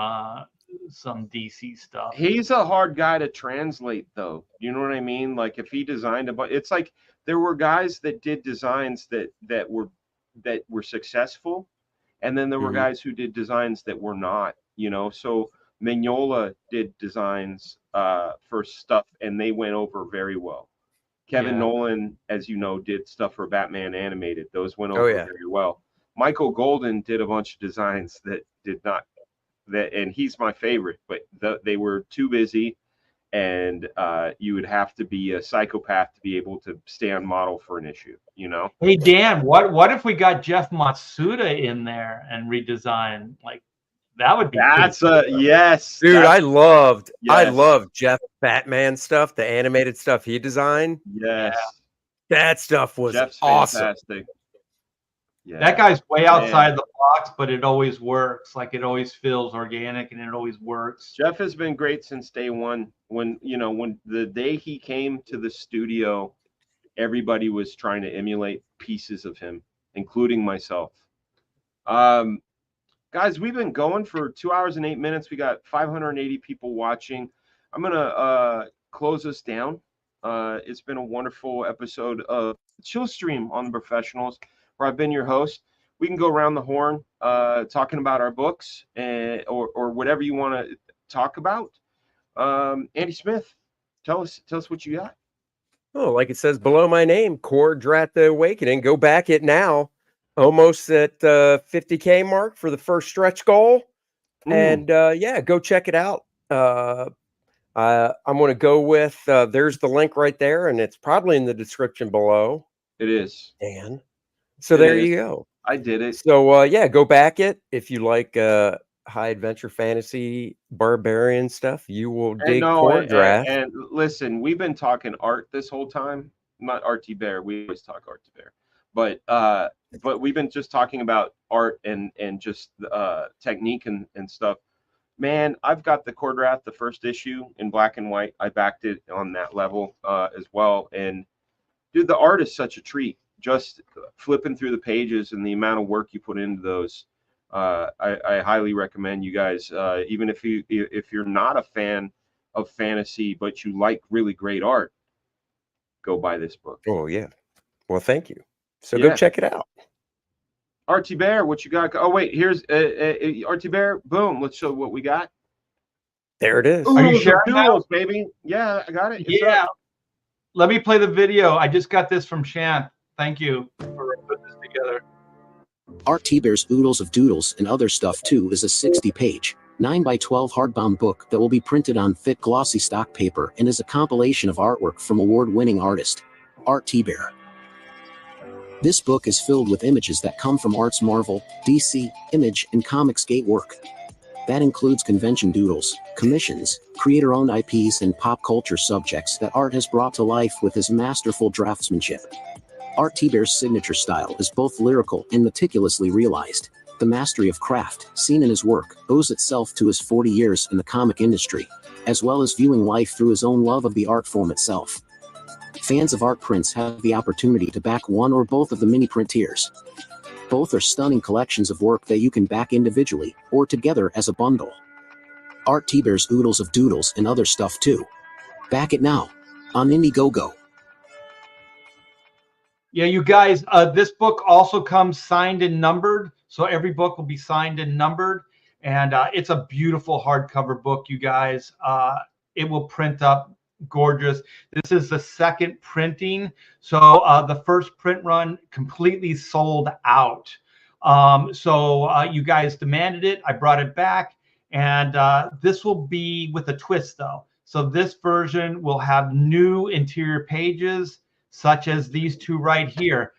DC stuff. He's a hard guy to translate, though. You know what I mean? Like, if he designed it's like there were guys that did designs that were successful, and then there were guys who did designs that were not. You know, so Mignola did designs for stuff, and they went over very well. Kevin Nolan, as you know, did stuff for Batman animated. Those went over very well. Michael Golden did a bunch of designs that did not. And he's my favorite, but they were too busy, and you would have to be a psychopath to be able to stay on model for an issue, you know? Hey, Dan, what if we got Jeff Matsuda in there and redesigned? Like, that would be yes. Dude, I loved Jeff Batman stuff, the animated stuff he designed. Yes. That stuff was awesome. Fantastic. Yeah. That guy's way outside the box, but it always works. Like, it always feels organic and it always works. Jeff has been great since day one. When the day he came to the studio, everybody was trying to emulate pieces of him, including myself. Guys, we've been going for 2 hours and 8 minutes. We got 580 people watching. I'm gonna close us down. It's been a wonderful episode of Chill Stream on the Professionals, where I've been your host. We can go around the horn talking about our books or whatever you want to talk about. Andy Smith, tell us what you got. Oh, like it says below my name, Cord Drat the Awakening. Go back it now. Almost at 50K mark for the first stretch goal. And go check it out. I'm going to go with, there's the link right there, and it's probably in the description below. It is. Dan. So there you go. I did it. So yeah, go back it if you like high adventure fantasy barbarian stuff. You will And dig no, Core Draft. and listen, we've been talking art this whole time. Not RT Bear. We always talk RT Bear, but we've been just talking about art and just technique and stuff. Man, I've got the Core Draft, the first issue in black and white. I backed it on that level as well. And dude, the art is such a treat. Just flipping through the pages and the amount of work you put into those. I highly recommend you guys, even if you're not a fan of fantasy, but you like really great art, go buy this book. Oh yeah. Well, thank you. So Yeah. go check it out. RT Bear, what you got? Oh wait, here's RT Bear. Boom. Let's show what we got. There it is. Are you Oodles of sharing that? Doodles, baby. Yeah, I got it. It's Yeah. up. Let me play the video. I just got this from Shan. Thank you for putting this together. RT Bear's Oodles of Doodles and Other Stuff Too is a 60-page, 9x12 hardbound book that will be printed on thick glossy stock paper and is a compilation of artwork from award-winning artist RT Bear. This book is filled with images that come from Art's Marvel, DC, Image, and Comicsgate work. That includes convention doodles, commissions, creator-owned IPs, and pop culture subjects that Art has brought to life with his masterful draftsmanship. RT Bear's signature style is both lyrical and meticulously realized. The mastery of craft, seen in his work, owes itself to his 40 years in the comic industry, as well as viewing life through his own love of the art form itself. Fans of art prints have the opportunity to back one or both of the mini print tiers. Both are stunning collections of work that you can back individually or together as a bundle. RT Bear's Oodles of Doodles and Other Stuff Too. Back it now on Indiegogo. Yeah, you guys, this book also comes signed and numbered. So every book will be signed and numbered. And it's a beautiful hardcover book, you guys. It will print up gorgeous. This is the second printing. So the first print run completely sold out. So you guys demanded it. I brought it back. And this will be with a twist, though. So this version will have new interior pages, such as these two right here.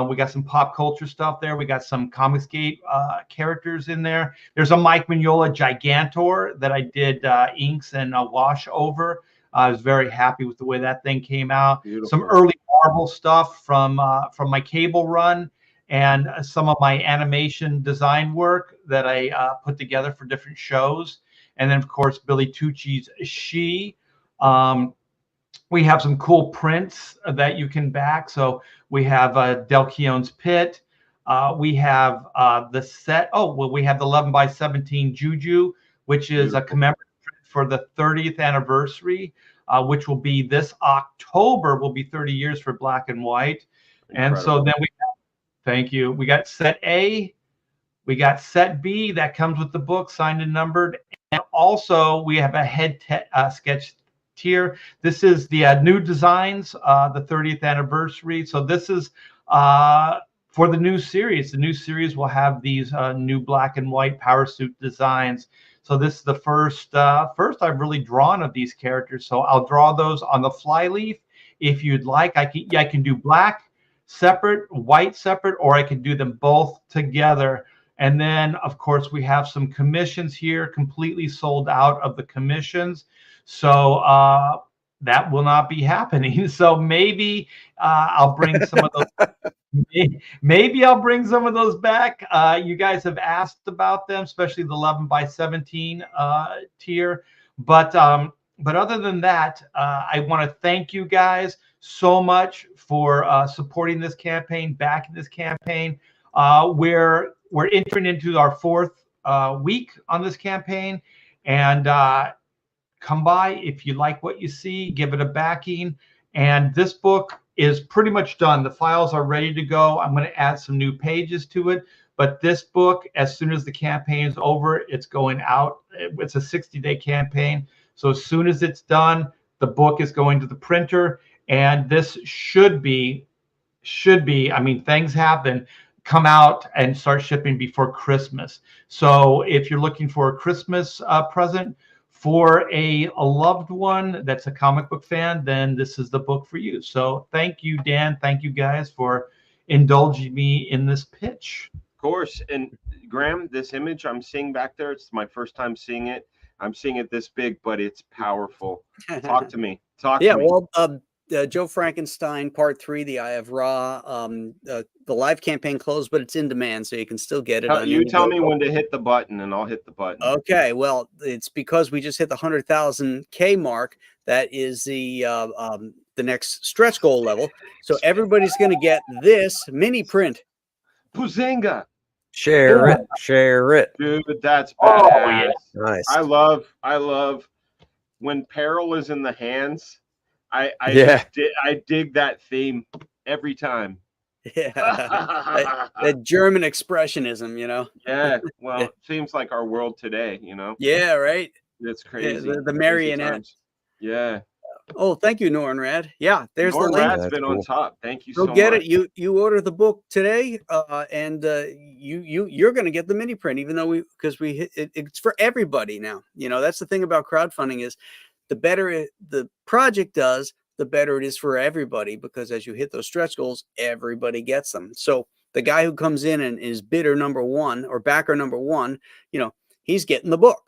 We got some pop culture stuff there. We got some Comicsgate characters in there. There's a Mike Mignola Gigantor that I did inks and wash over. I was very happy with the way that thing came out. Beautiful. Some early Marvel stuff from my cable run, and some of my animation design work that I put together for different shows. And then, of course, Billy Tucci's She. We have some cool prints that you can back. So we have Del Keown's Pit. We have the set. Oh, well, we have the 11x17 Juju, which is a commemorative print for the 30th anniversary, which will be this October, will be 30 years for black and white. Incredible. And so then we have, thank you. We got set A. We got set B that comes with the book, signed and numbered. And also we have a head sketch tier. This is the new designs, the 30th anniversary. So this is for the new series. The new series will have these new black and white power suit designs. So this is the first I've really drawn of these characters. So I'll draw those on the flyleaf. If you'd like, I can do black separate, white separate, or I can do them both together. And then, of course, we have some commissions here, completely sold out of the commissions. So that will not be happening. So maybe I'll bring some of those. Maybe I'll bring some of those back. You guys have asked about them, especially the 11x17 tier. But other than that, I want to thank you guys so much for supporting this campaign, backing this campaign. We're entering into our fourth week on this campaign, and come by if you like what you see, give it a backing. And this book is pretty much done. The files are ready to go. I'm going to add some new pages to it. But this book, as soon as the campaign is over, it's going out. It's a 60-day campaign. So as soon as it's done, the book is going to the printer. And this should be, I mean, things happen, come out and start shipping before Christmas. So if you're looking for a Christmas present for a loved one that's a comic book fan, then this is the book for you. So thank you, Dan. Thank you guys for indulging me in this pitch. Of course. And Graham, this image I'm seeing back there, it's my first time seeing it. I'm seeing it this big, but it's powerful. Talk to me. Talk Yeah, to me. well, Joe Frankenstein Part 3, The Eye of Ra. The live campaign closed, but it's in demand, so you can still get it. You tell me when to hit the button, and I'll hit the button. Okay, well, it's because we just hit the 100,000 K mark. That is the next stretch goal level. So everybody's going to get this mini print. Puzinga. Share it, share it. Dude, that's badass. Oh, yeah. Nice. I love when peril is in the hands. I dig that theme every time. Yeah, that German expressionism, you know. Yeah, well, it seems like our world today, you know. Yeah, right. It's crazy. The marionette. Yeah. Oh, thank you, Nornrad. Yeah, there's Nornrad's the link. Rad's been on top. Thank you Go so get much. it. You order the book today, and you're going to get the mini print, even though it's for everybody now. You know, that's the thing about crowdfunding is the better the project does, the better it is for everybody, because as you hit those stretch goals, everybody gets them. So the guy who comes in and is bidder number one or backer number one, you know, he's getting the book.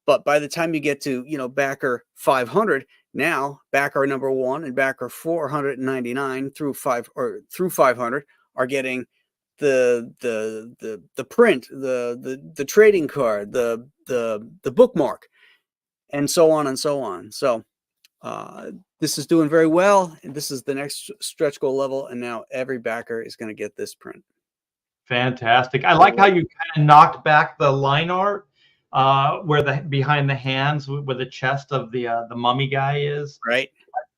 But by the time you get to, you know, backer 500, now backer number one and backer 499 through 500 are getting the print, the trading card, the bookmark, and so on and so on. So this is doing very well. And this is the next stretch goal level, and now every backer is going to get this print. Fantastic. I like how you kind of knocked back the line art. Where the behind the hands where the chest of the mummy guy is. Right.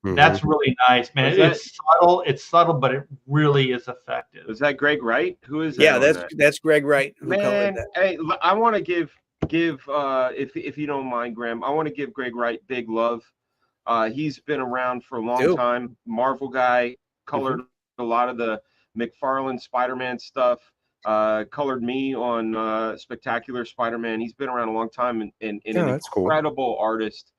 That's really nice, man. It's subtle, but it really is effective. Is that Greg Wright? Who is that? Yeah, that's Greg Wright. Man, hey, I want to give if you don't mind, Graham, I want to give Greg Wright big love. He's been around for a long time. Marvel guy, colored a lot of the McFarlane Spider-Man stuff. Colored me on Spectacular Spider-Man. He's been around a long time and an incredible artist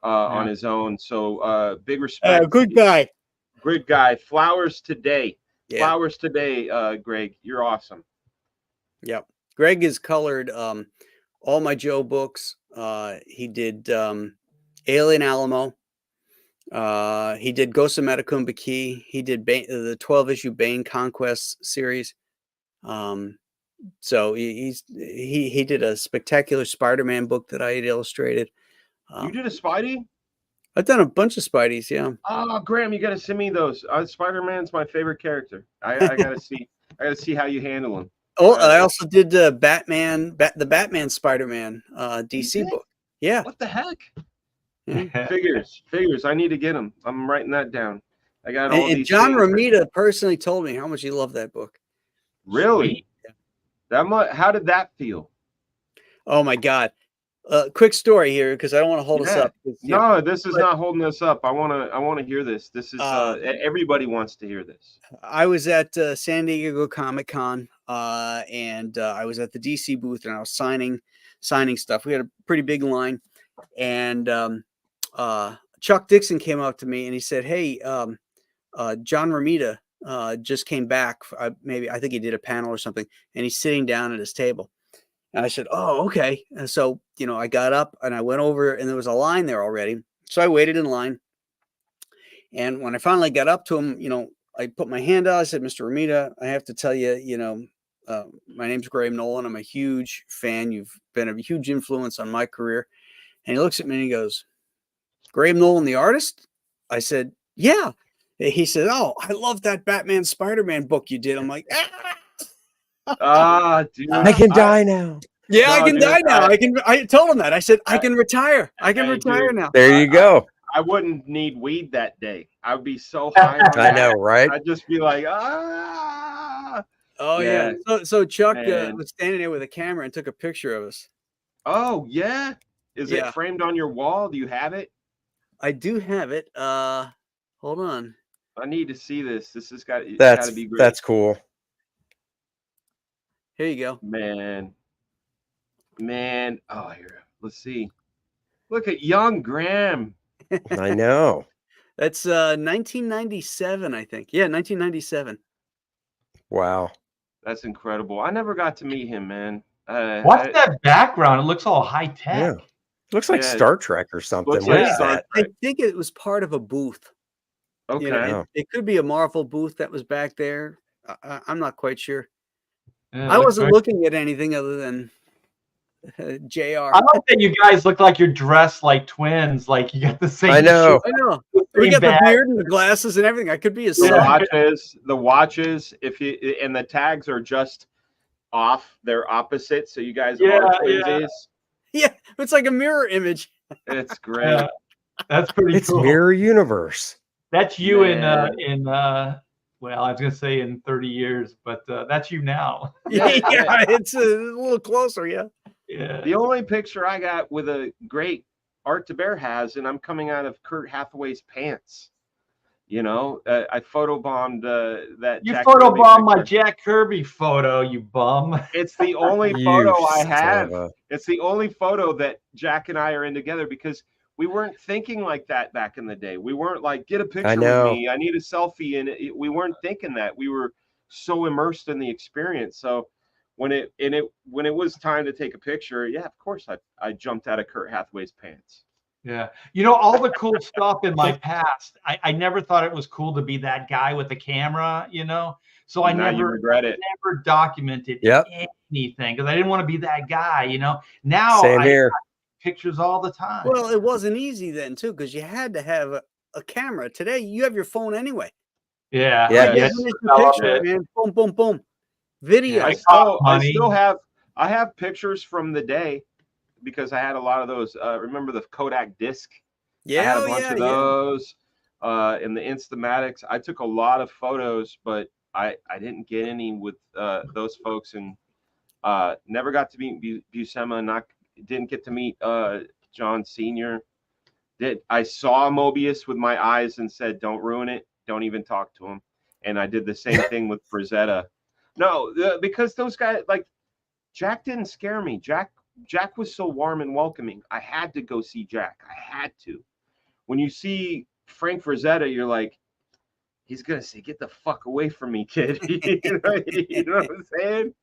on his own. So big respect. Good guy. Good guy. Flowers today. Yeah. Flowers today, Greg. You're awesome. Yep. Greg has colored all my Joe books. He did Alien Alamo. He did Ghost of Metacumba Key. He did the 12-issue Bane Conquest series. So he did a Spectacular Spider-Man book that I had illustrated. You did a Spidey? I've done a bunch of Spideys, yeah. Oh, Graham, you got to send me those. Spider-Man's my favorite character. I got to see. I got to see how you handle him. Oh, I also did the Batman Spider-Man DC book. Yeah. What the heck? Yeah. Figures. I need to get them. I'm writing that down. I got all these. John Romita personally told me how much he loved that book. Really? That much? How did that feel? Oh my God! Quick story here, because I don't want to hold us up. No, this is not holding us up. I want to hear this. This is everybody wants to hear this. I was at San Diego Comic-Con, and I was at the DC booth, and I was signing stuff. We had a pretty big line, and Chuck Dixon came up to me and he said, "Hey, John Romita just came back. I think he did a panel or something, and he's sitting down at his table." And I said, "Oh, okay." And so, you know, I got up and I went over, and there was a line there already. So I waited in line. And when I finally got up to him, you know, I put my hand out. I said, "Mr. Romita, I have to tell you, you know, my name's Graham Nolan. I'm a huge fan. You've been a huge influence on my career." And he looks at me and he goes, "Graham Nolan, the artist?" I said, "Yeah." He said, "Oh, I love that Batman Spider-Man book you did." I'm like, Dude, I can die now. Yeah, No, I can dude, die now. I told him that. I said, I can retire. I can retire dude, now. There you go. I wouldn't need weed that day. I would be so high on I that. know, right? I'd just be like, Oh yeah. So Chuck Man. was standing there with a camera and took a picture of us. Oh yeah. Is Yeah. it framed on your wall? Do you have it? I do have it. Hold on. I need to see this. This has got to be great. That's cool. Here you go. Man. Oh, here. Let's see. Look at young Graham. I know. That's 1997, I think. Yeah, 1997. Wow. That's incredible. I never got to meet him, man. What's that background? It looks all high tech. Yeah. Looks like Yeah, Star Trek or something. looks What like is Star that? I Trek. think it was part of a booth. Okay. You know, Oh. it could be a Marvel booth that was back there. I'm not quite sure. Yeah, it I looks wasn't very- looking at anything other than JR. I like that you guys look like you're dressed like twins. Like you got the same. I know. shoes, I know. the We same got the bag. beard and the glasses and everything. I could be a The son. watches, if you and the tags are just off, they're opposite, so you guys Yeah, are yeah. twinsies. Yeah, it's like a mirror image. It's great. Yeah, that's pretty It's cool. Mirror Universe. That's you Man. well, I was gonna say in 30 years, but that's you now. Yeah, it's a little closer. Yeah. Yeah. The only picture I got with a great Art to Bear has, and I'm coming out of Kurt Hathaway's pants. You know, I photobombed that. You Jack Kirby photobombed my picture. Jack Kirby photo, you bum. It's the only You photo I son have. of a- It's the only photo that Jack and I are in together because we weren't thinking like that back in the day. We weren't like, get a picture with know. me. I need a selfie. And we weren't thinking that. We were so immersed in the experience. So when it was time to take a picture, yeah, of course I jumped out of Kurt Hathaway's pants. Yeah. You know, all the cool stuff in my past, I never thought it was cool to be that guy with the camera, you know? So I Now you never regret it. documented Yep. anything because I didn't want to be that guy, you know? Now Same I here. pictures all the time. Well, it wasn't easy then too, because you had to have a camera. Today, you have your phone anyway. yeah. Yeah. Yes. Finish the Develop picture, it. man. Boom, boom, boom. Video. Like I money. still have pictures from the day because I had a lot of those. Remember the Kodak disc? I Yeah, had a oh, bunch yeah, of yeah. those in the Instamatics. I took a lot of photos, but I didn't get any with those folks, and never got to meet Buscema. Didn't get to meet John Sr. I saw Mobius with my eyes and said, "Don't ruin it. Don't even talk to him." And I did the same thing with Frazetta. No, because those guys, like Jack, didn't scare me. Jack was so warm and welcoming. I had to go see Jack. I had to. When you see Frank Frazetta, you're like, he's gonna say, "Get the fuck away from me, kid." You know what I'm saying?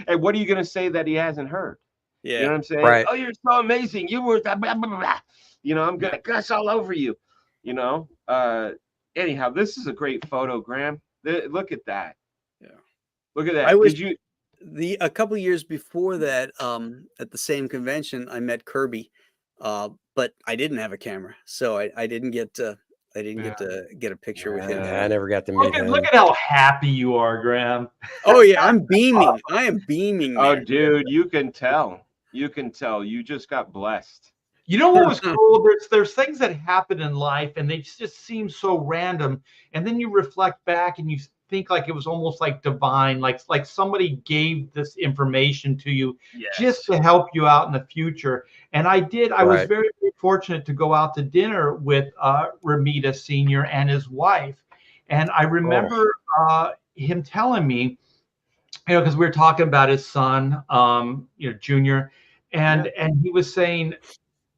And what are you gonna say that he hasn't heard? Yeah. You know what I'm saying? Right. Oh, you're so amazing. You were, blah, blah, blah, blah. You know, I'm gonna gush all over you. You know. Anyhow, this is a great photo, Graham. Look at that. Yeah. Look at that. I was- Did you? A couple years before that, at the same convention, I met Kirby, but I didn't have a camera, so I didn't get to get a picture with him. Yeah, I never got to meet him. Look at how happy you are, Graham. Oh yeah, I'm beaming. I am beaming. Oh, man. dude, you can tell. You can tell. You just got blessed. You know what was cool? There's things that happen in life and they just seem so random. And then you reflect back and you think like it was almost like divine, like somebody gave this information to you just to help you out in the future. And I was Right. very, very fortunate to go out to dinner with Ramita Sr. and his wife. And I remember him telling me, you know, because we were talking about his son, you know, Junior, and he was saying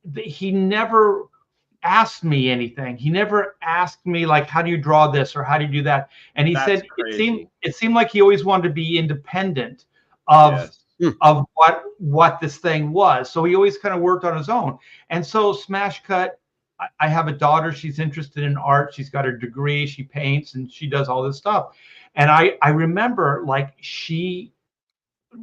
that he never asked me anything. He never asked me like, how do you draw this or how do you do that? And he That's said crazy. it seemed like he always wanted to be independent of of what this thing was. So he always kind of worked on his own. And so Smash Cut, I have a daughter. She's interested in art. She's got her degree. She paints and she does all this stuff. And I remember like she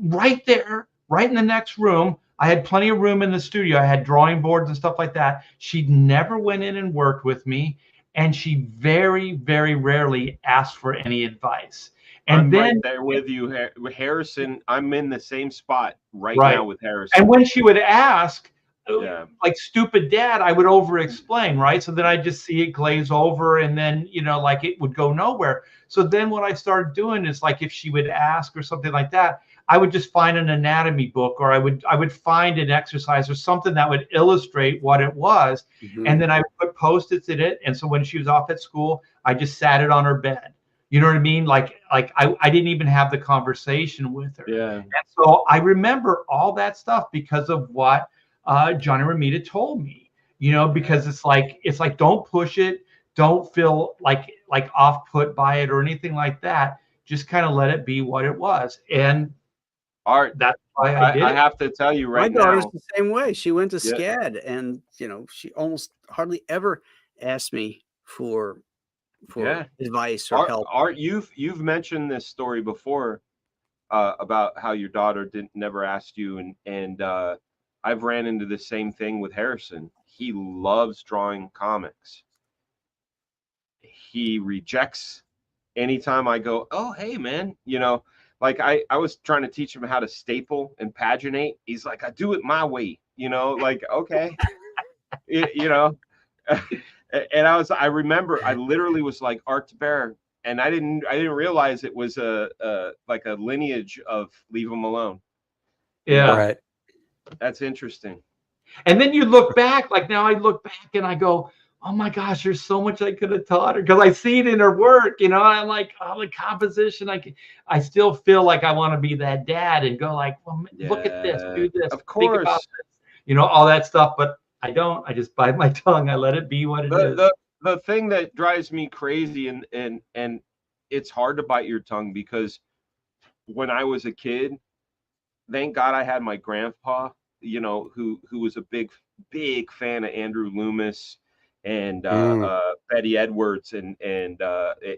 right there, right in the next room. I had plenty of room in the studio. I had drawing boards and stuff like that. She never went in and worked with me. And she very, very rarely asked for any advice. And I'm then right there with you, Harrison. I'm in the same spot right now with Harrison. And when she would ask, Yeah. like stupid dad, I would over explain, right? So then I just see it glaze over and then, you know, like it would go nowhere. So then what I started doing is like if she would ask or something like that, I would just find an anatomy book or I would find an exercise or something that would illustrate what it was. Mhm. And then I would put Post-its in it. And so when she was off at school, I just sat it on her bed. You know what I mean? Like I didn't even have the conversation with her. Yeah. And so I remember all that stuff because of what Johnny Ramita told me, you know, because it's like don't push it, don't feel like off put by it or anything like that. just kind of let it be what it was. And Art, that's why I did I it. have to tell you My right daughter's now. the same way. She went to Yeah. SCAD, and she almost hardly ever asked me for Yeah. advice or help. Art, you've mentioned this story before about how your daughter never asked you, and I've ran into the same thing with Harrison. He loves drawing comics. He rejects anytime I go, oh hey man, like I was trying to teach him how to staple and paginate. He's like, I do it my way, like okay, you know. And I remember I literally was like Art to Bear, and I didn't realize it was a like a lineage of Leave Him Alone. Yeah. Right. That's interesting. And then you look back, like now I look back and I go, oh my gosh, there's so much I could have taught her, because I see it in her work, and I'm like, oh, the composition, I still feel like I want to be that dad and go like, well, look at this, Yeah, do this, of think about course. this, all that stuff. But I don't. I just bite my tongue. I let it be what it is. The thing that drives me crazy, and it's hard to bite your tongue, because when I was a kid, thank God I had my grandpa, who was a big fan of Andrew Loomis and Betty Edwards, and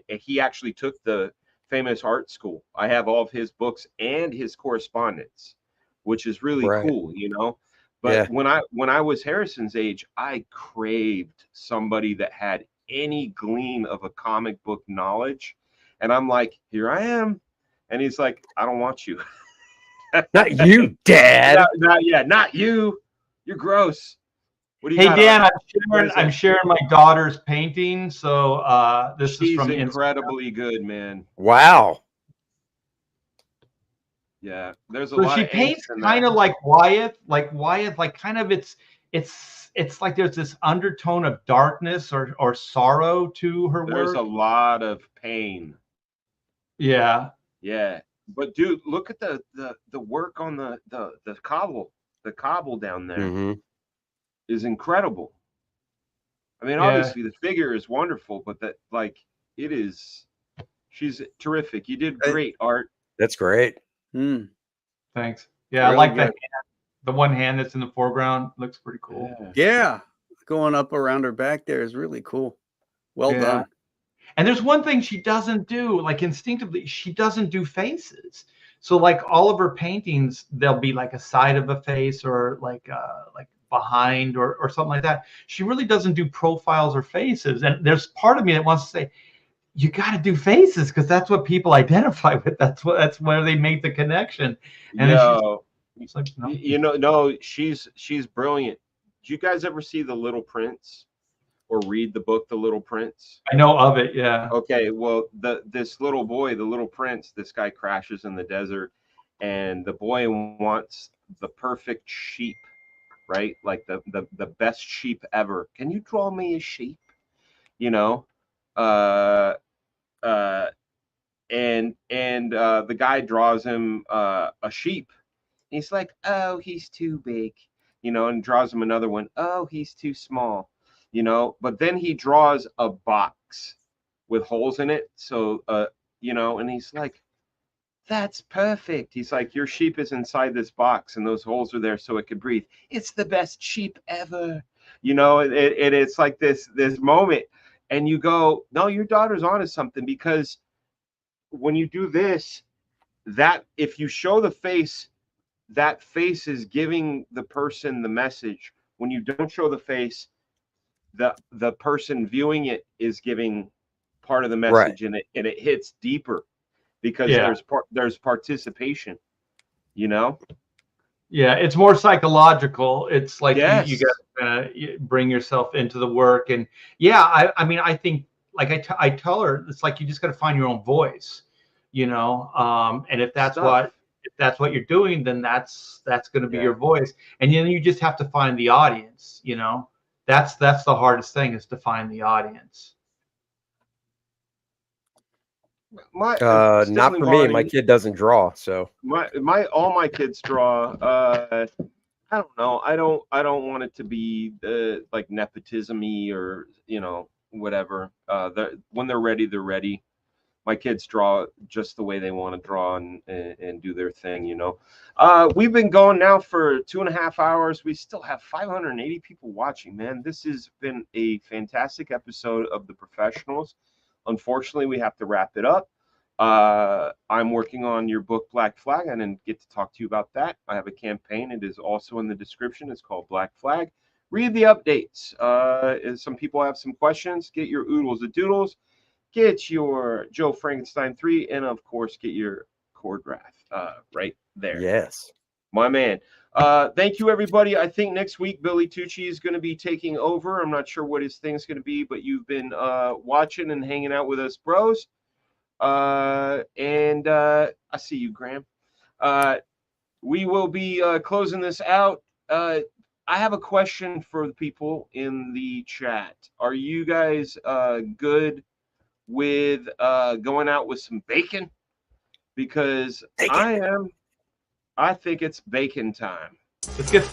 he actually took the famous art school. I have all of his books and his correspondence, which is really Right. cool, But Yeah. when I was Harrison's age, I craved somebody that had any gleam of a comic book knowledge, and I'm like, here I am, and he's like, I don't want you. Not you, Dad. Not you. You're gross. What do you Hey got? Dan, What is I'm it? sharing my daughter's painting. So this is She's from incredibly good, man. Wow. Yeah, there's a So lot she of paints angst in kind that. of like Wyeth, like kind of it's like there's this undertone of darkness or sorrow to her There's work. a lot of pain. Yeah. Yeah, but dude, look at the work on the cobble. The cobble down there Mm-hmm. is incredible. I mean, Yeah. obviously the figure is wonderful, but it is. She's terrific. You did great, Art. That's great. Hmm. Thanks. Yeah, I Really like good. the hand, the one hand that's in the foreground. Looks pretty cool. Yeah, going up around her back there is really cool. Well Yeah. done. And there's one thing she doesn't do, like instinctively, she doesn't do faces. So like all of her paintings, there'll be like a side of a face or like behind or something like that. She really doesn't do profiles or faces. And there's part of me that wants to say, you got to do faces, because that's what people identify with. That's where they make the connection. And then she's like, no. No, she's brilliant. Did you guys ever see The Little Prince or read the book The Little Prince? I know of it. Yeah. Okay, well, this little boy, the little prince, this guy crashes in the desert, and the boy wants the perfect sheep, right? Like the best sheep ever. Can you draw me a sheep? You know, uh, uh, and the guy draws him a sheep. He's like, oh, he's too big, and draws him another one. Oh, he's too small, But then he draws a box with holes in it. So, and he's like, that's perfect. He's like, your sheep is inside this box, and those holes are there so it could breathe. It's the best sheep ever. It's like this moment, and you go, no, your daughter's onto something, because when you do this, that if you show the face, that face is giving the person the message. When you don't show the face, the person viewing it is giving part of the message, and it hits deeper, because there's participation, Yeah, it's more psychological. It's like you Yes. got to bring yourself into the work. And yeah, I mean, I think, like I tell her, it's like you just got to find your own voice, and if that's what you're doing, then that's going to be your voice. And then you just have to find the audience. That's the hardest thing, is to find the audience. Not for me. My kid doesn't draw, so all my kids draw. I don't know. I don't want it to be like nepotism-y or whatever. When they're ready, they're ready. my kids draw just the way they want to draw and do their thing, you know. We've been going now for 2.5 hours. We still have 580 people watching, man. This has been a fantastic episode of The Professionals. Unfortunately, we have to wrap it up. I'm working on your book, Black Flag. I didn't get to talk to you about that. I have a campaign. It is also in the description. It's called Black Flag. Read the updates. Some people have some questions. Get your oodles and doodles. Get your Joe Frankenstein 3, and of course, get your Chordrath right there. Yes. My man. Thank you, everybody. I think next week, Billy Tucci is going to be taking over. I'm not sure what his thing's going to be, but you've been watching and hanging out with us, bros. I see you, Graham. We will be closing this out. I have a question for the people in the chat. Are you guys good with going out with some bacon? Because I am. I think it's bacon time. Let's get